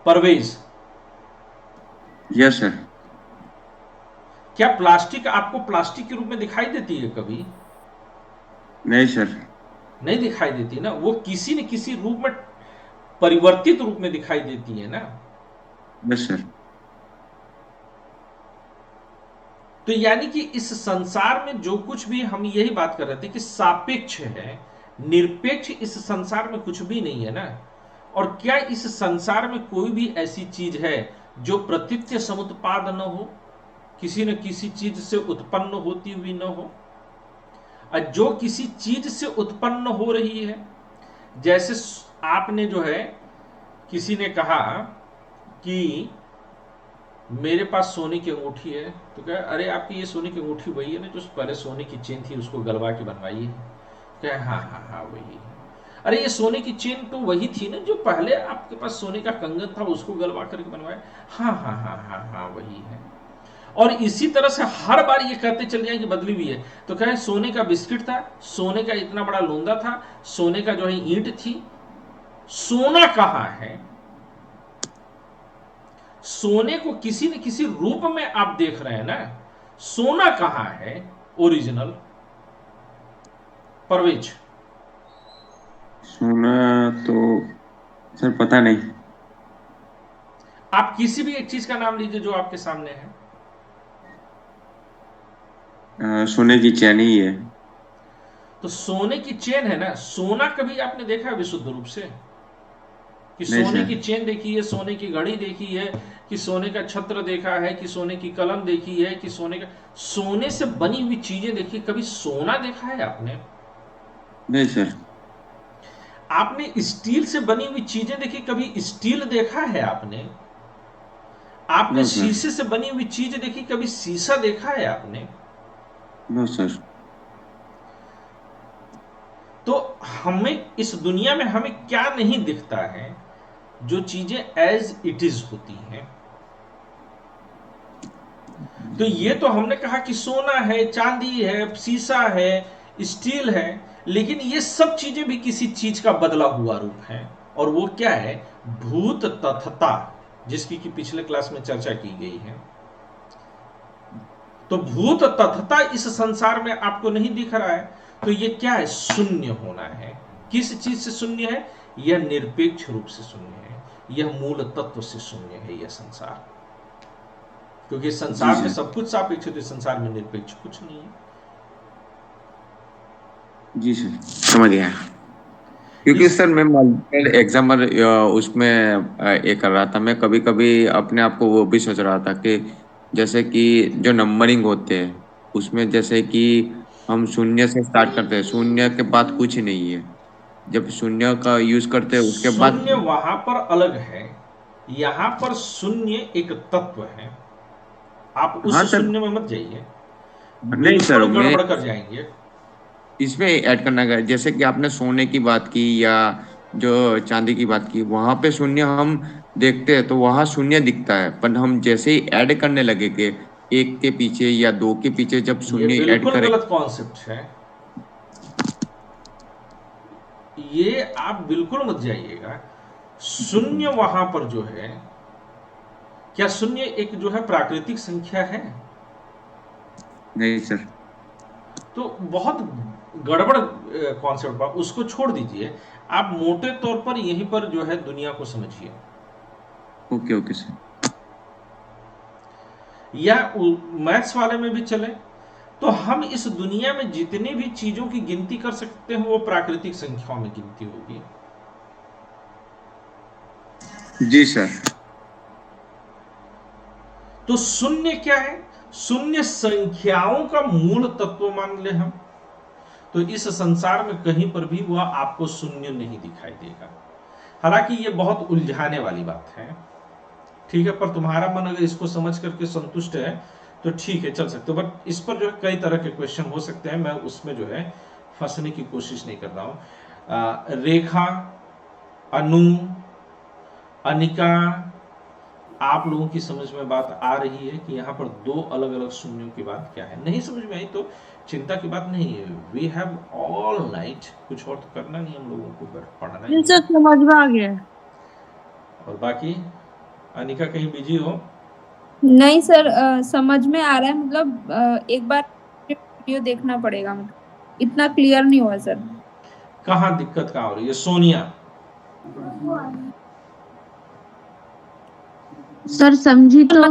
Parvez, yes sir. क्या प्लास्टिक आपको प्लास्टिक के रूप में दिखाई देती है कभी? नहीं सर। नहीं दिखाई देती ना, वो किसी न किसी रूप में, परिवर्तित रूप में दिखाई देती है ना। Yes sir. तो यानी कि इस संसार में जो कुछ भी, हम यही बात कर रहे थे कि सापेक्ष है, निरपेक्ष इस संसार में कुछ भी नहीं है ना। और क्या इस संसार में कोई भी ऐसी चीज है जो प्रतीत्य समुत्पाद न हो, किसी न किसी चीज से उत्पन्न होती हुई न हो? और जो किसी चीज से उत्पन्न हो रही है, जैसे आपने जो है, किसी ने कहा कि मेरे पास सोने की अंगूठी है, तो क्या, अरे आपकी ये सोने की अंगूठी वही है ना जो पहले सोने की चेन थी उसको गलवा के बनवाई है? क्या, हाँ हाँ हाँ वही है। अरे ये सोने की चेन तो वही थी ना जो पहले आपके पास सोने का कंगन था उसको गलवा करके बनवाया? हाँ हाँ हाँ हाँ हाँ वही है। और इसी तरह से हर बार ये कहते चल जाए कि बदली हुई है। तो कहें सोने का बिस्किट था, सोने का इतना बड़ा लोंदा था, सोने का जो है ईंट थी। सोना कहां है? सोने को किसी न किसी रूप में आप देख रहे हैं ना, सोना कहां है ओरिजिनल? परवेज, सोना तो सर पता नहीं। आप किसी भी एक चीज का नाम लीजिए जो आपके सामने है। सोने की चैन ही है। तो सोने की चेन है ना। सोना कभी आपने देखा है विशुद्ध रूप से कि नहीं सोने सर। की चेन देखी है, सोने की घड़ी देखी है, कि सोने का छत्र देखा है, कि सोने की कलम देखी है, कि सोने से बनी हुई चीजें देखी? कभी सोना देखा है आपने? नहीं सर। आपने स्टील से बनी हुई चीजें देखी? कभी स्टील देखा है आपने? आपने नो सर। शीशे से बनी हुई चीज देखी? कभी शीशा देखा है आपने? No sir. तो हमें इस दुनिया में हमें क्या नहीं दिखता है? जो चीजें एज इट इज होती हैं। तो ये तो हमने कहा कि सोना है, चांदी है, शीशा है, स्टील है, लेकिन ये सब चीजें भी किसी चीज का बदला हुआ रूप है। और वो क्या है? भूत तथता, जिसकी कि पिछले क्लास में चर्चा की गई है। तो भूत तथता इस संसार में आपको नहीं दिख रहा है। तो ये क्या है? शून्य होना है। किस चीज से शून्य है? यह निरपेक्ष रूप से शून्य है, यह मूल तत्व से शून्य है यह संसार। क्योंकि संसार में सब कुछ सापेक्ष है, तो संसार में निरपेक्ष कुछ नहीं है। जी सर, समझ गया। क्योंकि सर मैं मल्टीपल एग्जाम्पल उसमें ये कर रहा था। मैं कभी कभी अपने आप को वो भी सोच रहा था कि जैसे कि जो नंबरिंग होते हैं उसमें जैसे कि हम शून्य से स्टार्ट करते हैं, शून्य के बाद कुछ नहीं है। जब शून्य का यूज करते हैं उसके बाद शून्य वहां पर अलग है, यहां पर शून्य एक तत्व है। आप हाँ उस सर। शून्य में मत जाइए, नहीं सर, बिल्कुल मैं गड़बड़ कर जाएंगे। इसमें ऐड करना है जैसे कि आपने सोने की बात की या जो चांदी की बात की, वहां पे शून्य हम देखते हैं तो वहां शून्य दिखता है, पर हम जैसे ही ऐड करने लगे कि एक के पीछे या दो के पीछे जब ये शून्य ऐड बिल्कुल करें। गलत कॉन्सेप्ट है, ये आप बिल्कुल मत जाइएगा। शून्य वहां पर जो है, क्या शून्य एक जो है प्राकृतिक संख्या है? नहीं सर। तो बहुत गड़बड़ कॉन्सेप्ट बा, उसको छोड़ दीजिए। आप मोटे तौर पर यहीं पर जो है दुनिया को समझिए। Okay okay sir. या मैथ्स वाले में भी चले तो हम इस दुनिया में जितनी भी चीजों की गिनती कर सकते हैं वो प्राकृतिक संख्याओं में गिनती होगी। जी सर। तो शून्य क्या है? शून्य संख्याओं का मूल तत्व मान ले हम। तो इस संसार में कहीं पर भी वह आपको शून्य नहीं दिखाई देगा। हालांकि ये बहुत उलझाने वाली बात है, ठीक है, पर तुम्हारा मन अगर इसको समझ करके संतुष्ट है तो ठीक है, चल सकते हो। बट इस पर जो है कई तरह के क्वेश्चन हो सकते हैं, मैं उसमें जो है फंसने की कोशिश नहीं कर रहा हूं। रेखा, अनु, अनिका, आप लोगों की समझ में बात आ रही है कि यहाँ पर दो अलग अलग शून्यों की बात क्या है? नहीं समझ में आई तो चिंता की बात नहीं है। वी हैव ऑल नाइट, कुछ और तो करना नहीं हम लोगों को, पढ़ना ही। समझ में आ गया। और बाकी अनिका कहीं बिजी हो? नहीं सर, समझ में आ रहा है। मतलब एक बार वीडियो देखना पड़ेगा, मतलब इतना क्लियर नहीं हुआ सर। कहाँ दिक्कत कहाँ हो रही है? सोनिया सर समझी तो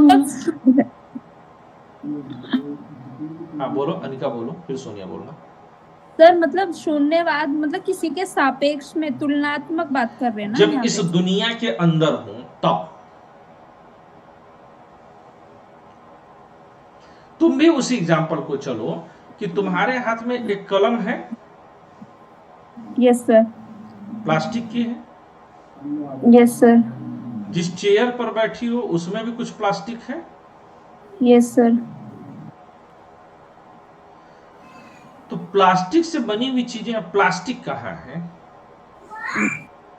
हाँ बोलो, अनिका बोलो, फिर सोनिया बोलना। सर मतलब शून्यवाद मतलब किसी के सापेक्ष में तुलनात्मक बात कर रहे हैं ना जब यहाँ इस पे? दुनिया के अंदर हूं तब तुम भी उसी एग्जाम्पल को चलो कि तुम्हारे हाथ में एक कलम है, यस सर। प्लास्टिक की है। Yes sir. जिस चेयर पर बैठी हो उसमें भी कुछ प्लास्टिक है। Yes sir. तो प्लास्टिक से बनी हुई चीजें, प्लास्टिक कहाँ है?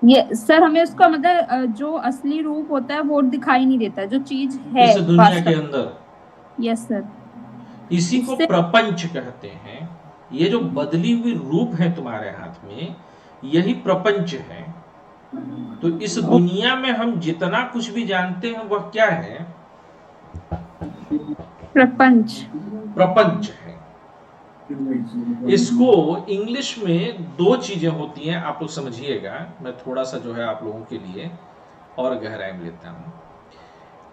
ये सर हमें उसका मतलब जो असली रूप होता है वो दिखाई नहीं देता, जो चीज है इस दुनिया के अंदर। Yes sir. इसी को उससे प्रपंच कहते हैं। ये जो बदली हुई रूप है तुम्हारे हाथ में, यही प्रपंच है। तो इस दुनिया में हम जितना कुछ भी जानते हैं वह क्या है? प्रपंच। प्रपंच है। इसको इंग्लिश में दो चीजें होती हैं, आप लोग समझिएगा। मैं थोड़ा सा जो है आप लोगों के लिए और गहराई में लेता हूं।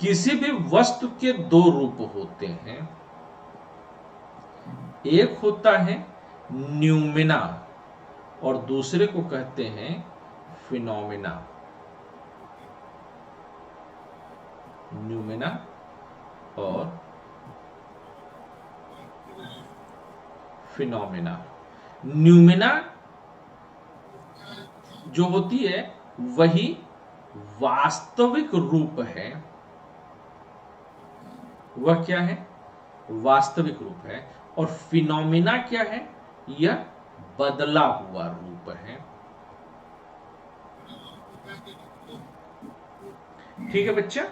किसी भी वस्तु के दो रूप होते हैं। एक होता है न्यूमिना और दूसरे को कहते हैं फिनोमिना। न्यूमिना और फिनोमिना। न्यूमिना जो होती है वही वास्तविक रूप है। वह क्या है? वास्तविक रूप है। और फिनोमिना क्या है? यह बदला हुआ रूप है। ठीक है बच्चा?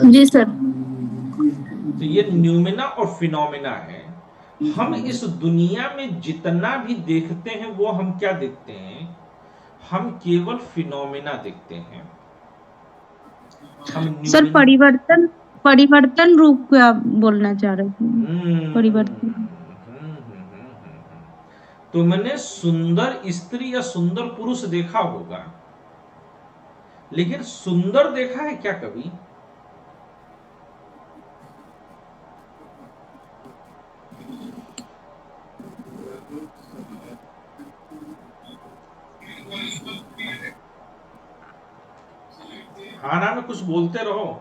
जी सर। तो ये न्यूमिना और फिनोमिना है। हम इस दुनिया में जितना भी देखते हैं वो हम क्या देखते हैं? हम केवल फिनोमिना देखते हैं। हम सर परिवर्तन रूप क्या बोलना चाह रहे थे? परिवर्तन। तुमने सुंदर स्त्री या सुंदर पुरुष देखा होगा, लेकिन सुंदर देखा है क्या कभी? हाँ ना, में कुछ बोलते रहो।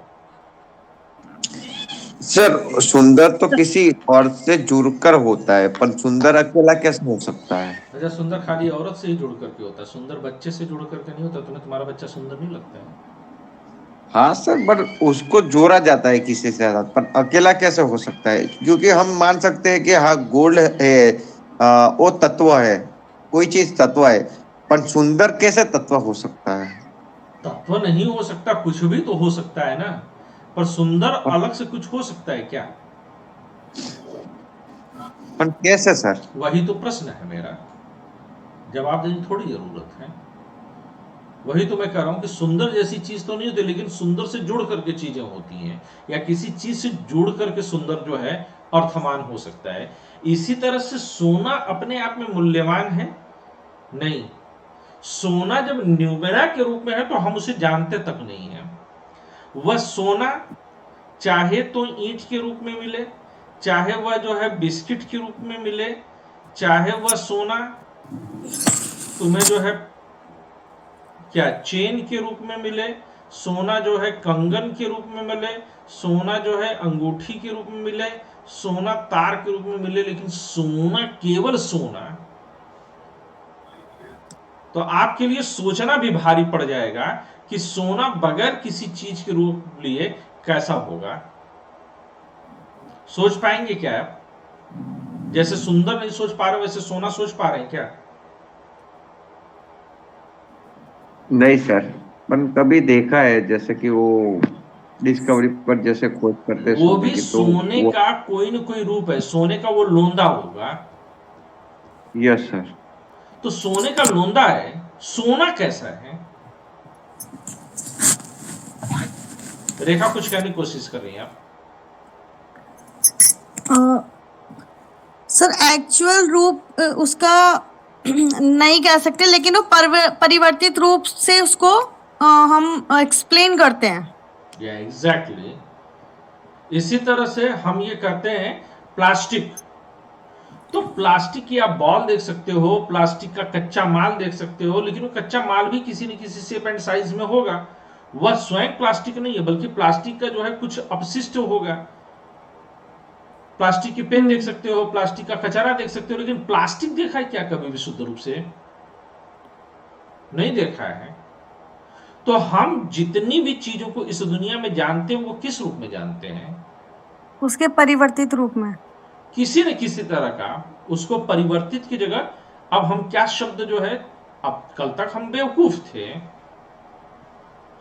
सर सुंदर तो किसी औरत से जुड़कर होता है, पर सुंदर अकेला कैसे हो सकता है? अच्छा, सुंदर खाली औरत से ही जुड़ करके होता है, सुंदर बच्चे से जुड़ करके नहीं होता। तुम्हें तुम्हारा बच्चा सुंदर नहीं लगता है? हाँ सर, पर उसको जोड़ा जाता है किसी से ज्यादा, पर अकेला कैसे हो सकता है? क्योंकि हम मान सकते हैं कि हाँ गोल्ड है, वो तत्व है, कोई चीज तत्व है, पर सुंदर कैसे तत्व हो सकता है? तत्व नहीं हो सकता, कुछ भी तो हो सकता है ना। पर सुंदर अलग से कुछ हो सकता है क्या? पर कैसे सर? वही तो प्रश्न है मेरा, जवाब देने की थोड़ी जरूरत है। वही तो मैं कह रहा हूं कि सुंदर जैसी चीज तो नहीं होती, लेकिन सुंदर से जुड़ करके चीजें होती हैं, या किसी चीज से जुड़ करके सुंदर जो है अर्थमान हो सकता है। इसी तरह से सोना अपने आप में मूल्यवान है? नहीं। सोना जब न्यूमेरा के रूप में है तो हम उसे जानते तक नहीं है। वह सोना चाहे तो ईंट के रूप में मिले, चाहे वह जो है बिस्किट के रूप में मिले, चाहे वह सोना तुम्हें जो है क्या चेन के रूप में मिले, सोना जो है कंगन के रूप में मिले, सोना जो है अंगूठी के रूप में मिले, सोना तार के रूप में मिले, लेकिन सोना केवल सोना, तो आपके लिए सोचना भी भारी पड़ जाएगा कि सोना बगैर किसी चीज के रूप लिए कैसा होगा। सोच पाएंगे क्या आप? जैसे सुंदर नहीं सोच पा रहे वैसे सोना सोच पा रहे हैं क्या? नहीं सर, पर कभी देखा है जैसे कि वो डिस्कवरी पर जैसे खोज करते वो सोने भी की, तो सोने का कोई न कोई रूप है। सोने का वो लोंदा होगा। Yes sir. तो सोने का लोंदा है, सोना कैसा है? रेखा कुछ कहने की कोशिश कर रही हैं आप? सर एक्चुअल रूप उसका नहीं कह सकते, लेकिन वो परिवर्तित रूप से उसको हम एक्सप्लेन करते हैं। या एग्जैक्टली। इसी तरह से हम ये कहते हैं प्लास्टिक। तो प्लास्टिक की आप बॉल देख सकते हो, प्लास्टिक का कच्चा माल देख सकते हो, लेकिन वो कच्चा माल भी किसी न किसी शेप एंड साइज में होगा। वह स्वयं प्लास्टिक नहीं है, बल्कि प्लास्टिक का जो है कुछ अपशिष्ट होगा। प्लास्टिक की पेन देख सकते हो, प्लास्टिक का कचरा देख सकते हो, लेकिन प्लास्टिक देखा है क्या कभी विशुद्ध रूप से? नहीं देखा है। तो हम जितनी भी चीजों को इस दुनिया में जानते हैं वो किस रूप में जानते हैं? उसके परिवर्तित रूप में। किसी न किसी तरह का उसको परिवर्तित की जगह अब हम क्या शब्द जो है, अब कल तक हम बेवकूफ थे,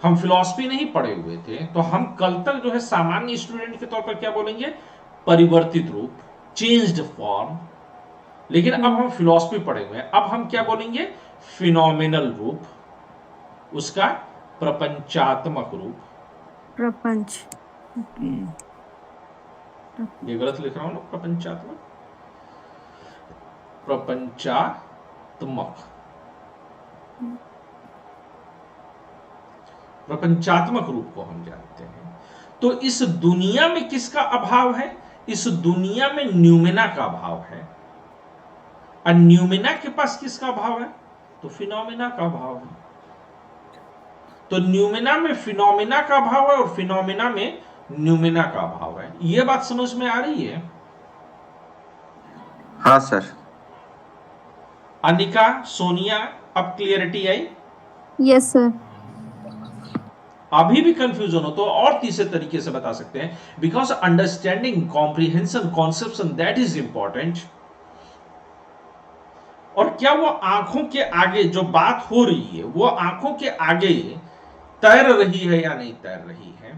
हम फिलॉसफी नहीं पढ़े हुए थे, तो हम कल तक जो है सामान्य स्टूडेंट के तौर पर क्या बोलेंगे, परिवर्तित रूप, चेंज्ड फॉर्म। लेकिन अब हम फिलॉसफी पढ़े हुए हैं, अब हम क्या बोलेंगे, फिनोमिनल रूप, उसका प्रपंचात्मक रूप। प्रपंच। ये गलत लिख रहा हूं ना, प्रपंचात्मक, प्रपंचात्मक, प्रपंचात्मक रूप को हम जानते हैं। तो इस दुनिया में किसका अभाव है, इस दुनिया में न्यूमेना का अभाव है। और न्यूमेना के पास किसका अभाव है, तो फिनोमेना का अभाव है। तो न्यूमेना में फिनोमेना का अभाव है और फिनोमेना में न्यूमेना का अभाव है। यह बात समझ में आ रही है? हाँ सर। अनिका, सोनिया, अब क्लियरिटी आई? Yes sir. अभी भी कंफ्यूजन हो तो और तीसरे तरीके से बता सकते हैं, because understanding, comprehension, conception, that is important. और क्या वो आंखों के आगे जो बात हो रही है, वो आंखों के आगे तैर रही है या नहीं तैर रही है?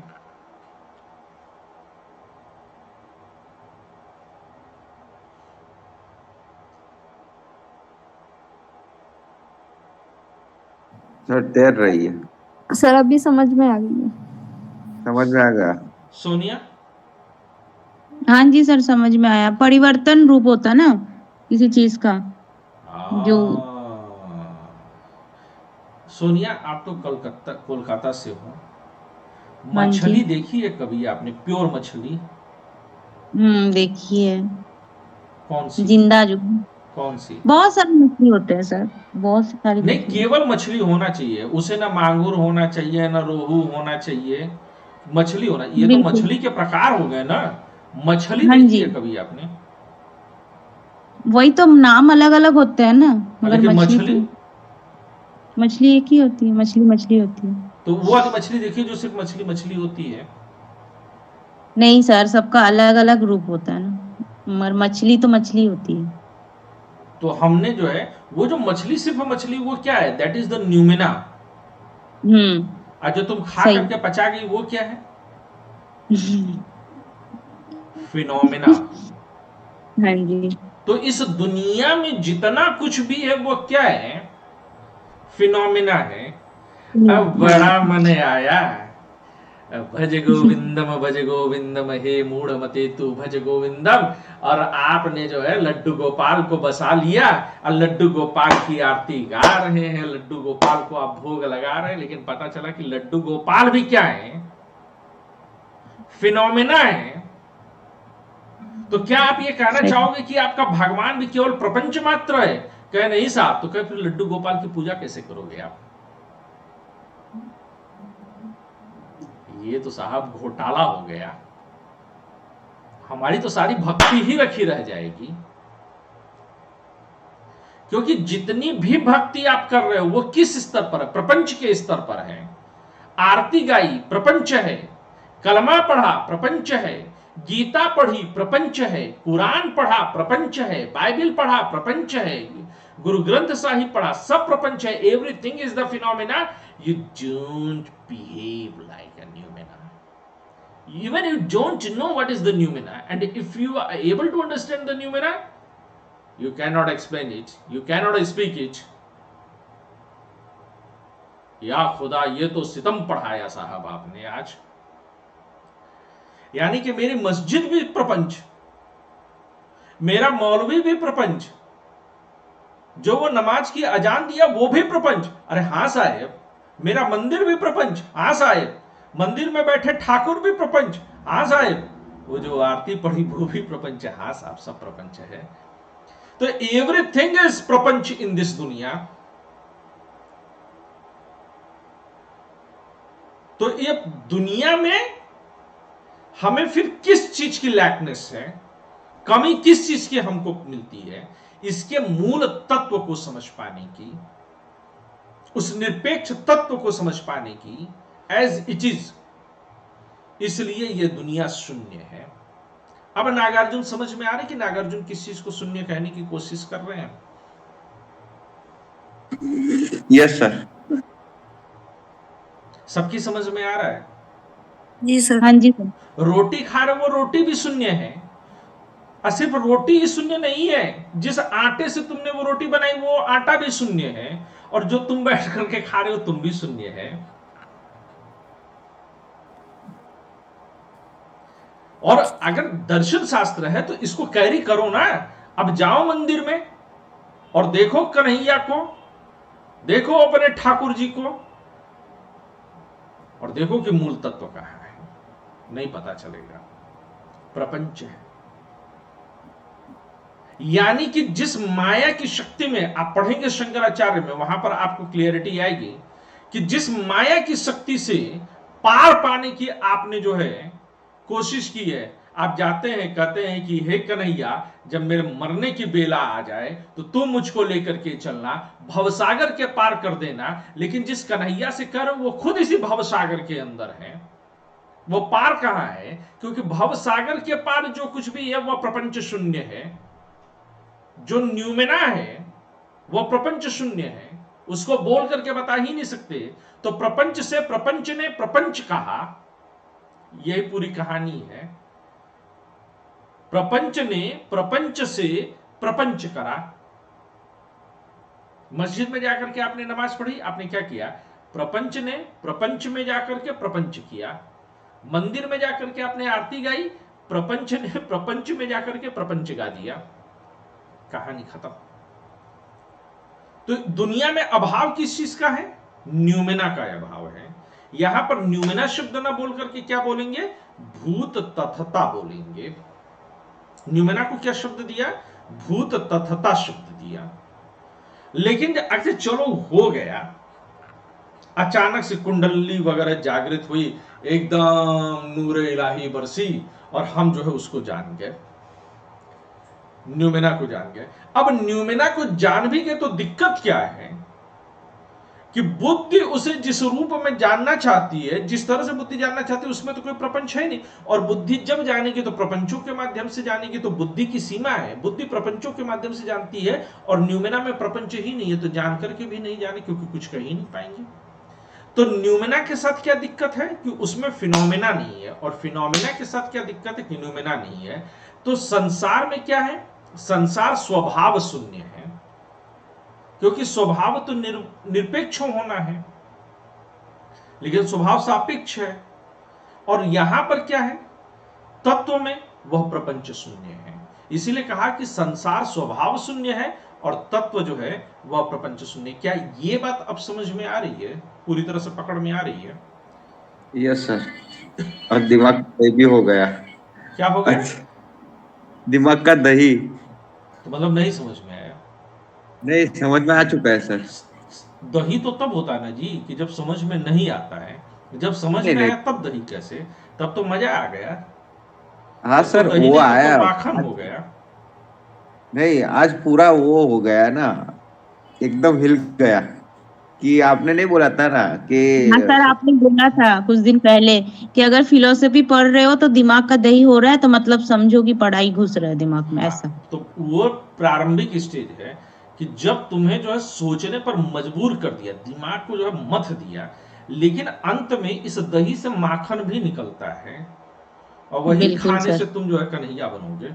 सर तैर रही है। सर अभी समझ में आ गई है। समझ में आ गया। सोनिया? हाँ जी सर, समझ में आया। परिवर्तन रूप होता ना किसी चीज का, जो सोनिया, आप तो कोलकाता से हो, हाँ जी। मछली देखी है कभी आपने, प्योर मछली? देखिए। कौन सी? जिंदा जो, कौन सी? बहुत सारी मछली होते हैं सर, बहुत सारी नहीं, मछली। केवल मछली होना चाहिए, उसे ना मांगुर होना चाहिए, ना रोहू होना चाहिए, मछली होना। ये तो बिल्कुल। मछली के प्रकार हो गए ना। मछली हाँ देखी जी। है कभी आपने? वही तो, नाम अलग अलग होते हैं ना, मगर लेकिन मछली मछली तो मछली एक ही होती है, मछली मछली होती है। तो वो वाली मछली देखिए जो सिर्फ मछली मछली होती है। नहीं सर, सबका अलग अलग रूप होता है ना, मगर मछली तो मछली होती है। तो हमने जो है वो जो मछली सिर्फ मछली, वो क्या है, दैट इज द न्यूमेना। और जो तुम खा सही। करके पचा गई वो क्या है, फिनोमेना। हाँ जी। तो इस दुनिया में जितना कुछ भी है वो क्या है, फिनोमेना है। अब बड़ा मन आया, भज गोविंदम हे मूढ़ मते तू भज गोविंदम। और आपने जो है लड्डू गोपाल को बसा लिया और लड्डू गोपाल की आरती गा रहे हैं, लड्डू गोपाल को आप भोग लगा रहे हैं। लेकिन पता चला कि लड्डू गोपाल भी क्या है, फिनोमेना है। तो क्या आप ये कहना चाहोगे कि आपका भगवान भी केवल प्रपंच मात्र है? कहे नहीं साहब। तो कहे फिर लड्डू गोपाल की पूजा कैसे करोगे आप? ये तो साहब घोटाला हो गया, हमारी तो सारी भक्ति ही रखी रह जाएगी। क्योंकि जितनी भी भक्ति आप कर रहे हो वो किस स्तर पर है, प्रपंच के स्तर पर है। आरती गाई प्रपंच है, कलमा पढ़ा प्रपंच है, गीता पढ़ी प्रपंच है, कुरान पढ़ा प्रपंच है, बाइबल पढ़ा प्रपंच है, गुरु ग्रंथ साहिब पढ़ा, सब प्रपंच है। Everything is the phenomena. You don't behave like a noumena. Even you don't know what is the noumena, and if you are able to understand the noumena, you cannot explain it, you cannot speak it. या खुदा, ये तो सितम पढ़ाया साहब आपने आज। यानी कि मेरी मस्जिद भी प्रपंच, मेरा मौलवी भी प्रपंच, जो वो नमाज की अजान दिया वो भी प्रपंच। अरे हाँ साहेब, मेरा मंदिर भी प्रपंच। हाँ साहेब, मंदिर में बैठे ठाकुर भी प्रपंच। हाँ साहेब, वो जो आरती पढ़ी वो भी प्रपंच है। हाँ साहब, सब प्रपंच है। तो एवरीथिंग इज प्रपंच इन दिस दुनिया। तो ये दुनिया में हमें फिर किस चीज की लैकनेस है, कमी किस चीज की हमको मिलती है, इसके मूल तत्व को समझ पाने की, उस निरपेक्ष तत्व को समझ पाने की, एज इट इज, इसलिए यह दुनिया शून्य है। अब नागार्जुन समझ में आ रहे कि नागार्जुन किस चीज को शून्य कहने की कोशिश कर रहे हैं? Yes sir. सबकी समझ में आ रहा है? जी सर। हाँ जी सर। रोटी खा रहे, वो रोटी भी शून्य है। और सिर्फ रोटी ही शून्य नहीं है, जिस आटे से तुमने वो रोटी बनाई वो आटा भी शून्य है, और जो तुम बैठ करके खा रहे हो तुम भी शून्य है। और अगर दर्शन शास्त्र है तो इसको कैरी करो ना। अब जाओ मंदिर में और देखो कन्हैया को, देखो अपने ठाकुर जी को, और देखो कि मूल तत्व कहां है, नहीं पता चलेगा। प्रपंच है, यानी कि जिस माया की शक्ति में आप पढ़ेंगे शंकराचार्य में, वहां पर आपको क्लियरिटी आएगी कि जिस माया की शक्ति से पार पाने की आपने जो है कोशिश की है। आप जाते हैं, कहते हैं कि हे कन्हैया, जब मेरे मरने की बेला आ जाए तो तुम मुझको लेकर के चलना, भवसागर के पार कर देना। लेकिन जिस कन्हैया से कर वो खुद इसी भवसागर के अंदर है, वो पार कहां है? क्योंकि भवसागर के पार जो कुछ भी है वह प्रपंच शून्य है। जो न्यूमेना है वो प्रपंच शून्य है, उसको बोल करके बता ही नहीं सकते। तो प्रपंच से प्रपंच ने प्रपंच कहा, यही पूरी कहानी है। प्रपंच ने प्रपंच से प्रपंच करा। मस्जिद में जाकर के आपने नमाज पढ़ी, आपने क्या किया? प्रपंच ने प्रपंच में जाकर के प्रपंच किया। मंदिर में जाकर के आपने आरती गाई, प्रपंच ने प्रपंच में जाकर के प्रपंच गा दिया, कहानी खत्म। तो दुनिया में अभाव किस चीज का है? न्यूमेना का अभाव है। यहां पर न्यूमेना शब्द ना बोल करके क्या बोलेंगे? भूत तथता बोलेंगे। न्यूमेना को क्या शब्द दिया? भूत तथता शब्द दिया। लेकिन अगर चलो हो गया, अचानक से कुंडली वगैरह जागृत हुई, एकदम नूर इलाही बरसी और हम जो है उसको जान गए, न्यूमेना को जान गए। अब न्यूमेना को जान भी गए तो दिक्कत क्या है कि बुद्धि उसे जिस रूप में जानना चाहती है, जिस तरह से बुद्धि जानना चाहती है, उसमें तो कोई प्रपंच है नहीं। और बुद्धि जब जानेगी तो प्रपंचों के माध्यम से जानेगी, तो बुद्धि की सीमा है, बुद्धि प्रपंचों के माध्यम से जानती है। और न्यूमेना में प्रपंच ही नहीं है, तो जान करके भी नहीं जाने, क्योंकि कुछ कह ही नहीं पाएंगे। तो न्यूमेना के साथ क्या दिक्कत है कि उसमें फिनोमेना नहीं है, और फिनोमेना के साथ क्या दिक्कत है कि न्यूमेना नहीं है। तो संसार में क्या है? संसार स्वभाव शून्य है, क्योंकि स्वभाव तो निरपेक्ष होना है, लेकिन स्वभाव सापेक्ष है। और यहां पर क्या है? तत्व में वह प्रपंच शून्य है। इसीलिए कहा कि संसार स्वभाव शून्य है और तत्व जो है वह प्रपंच शून्य। क्या ये बात अब समझ में आ रही है? पूरी तरह से पकड़ में आ रही है? Yes sir. और दिमाग दही भी हो गया। क्या हो गया? दिमाग का दही। तो मतलब नहीं समझ में आया? नहीं, समझ में आ चुका है सर। दही तो तब होता है ना जी कि जब समझ में नहीं आता है। जब समझ में आया तब दही कैसे? तब तो मजा आ गया। हाँ तो सर, दही वो नहीं, आया। तो माखन हो गया। नहीं, आज पूरा वो हो गया ना, एकदम हिल गया। कि आपने नहीं बोला था ना कि हाँ सर, आपने बोला था कुछ दिन पहले कि अगर फिलोसफी पढ़ रहे हो तो दिमाग का दही हो रहा है, तो मतलब समझो कि पढ़ाई घुस रहा है दिमाग में, ऐसा। तो वो प्रारंभिक स्टेज है कि जब तुम्हें जो है सोचने पर मजबूर कर दिया, दिमाग को जो है मथ दिया, लेकिन अंत में इस दही से माखन भी निकलता है, और वही बिल्कुल खाने सर। से तुम जो है कन्हैया बनोगे।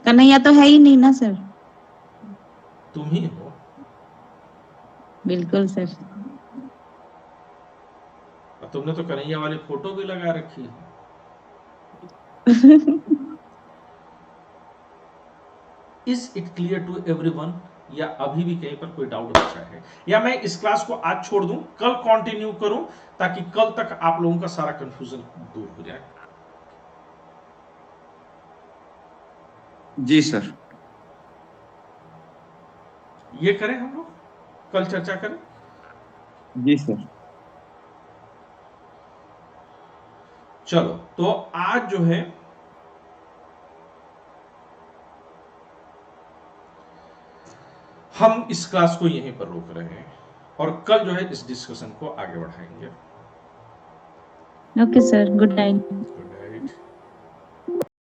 कन्हैया तो है ही नहीं ना सर। तुम ही हो। बिल्कुल सर। और तुमने तो कन्हैया वाली फोटो भी लगा रखी है। Is it clear to everyone, या अभी भी कहीं पर कोई डाउट बचा है? या मैं इस क्लास को आज छोड़ दूं, कल कंटिन्यू करूं, ताकि कल तक आप लोगों का सारा कंफ्यूजन दूर हो जाए? जी सर। ये करें हम लोग, कल चर्चा करें? जी सर। चलो, तो आज जो है हम इस क्लास को यहीं पर रोक रहे हैं, और कल जो है इस डिस्कशन को आगे बढ़ाएंगे। Okay sir, good night. Good night.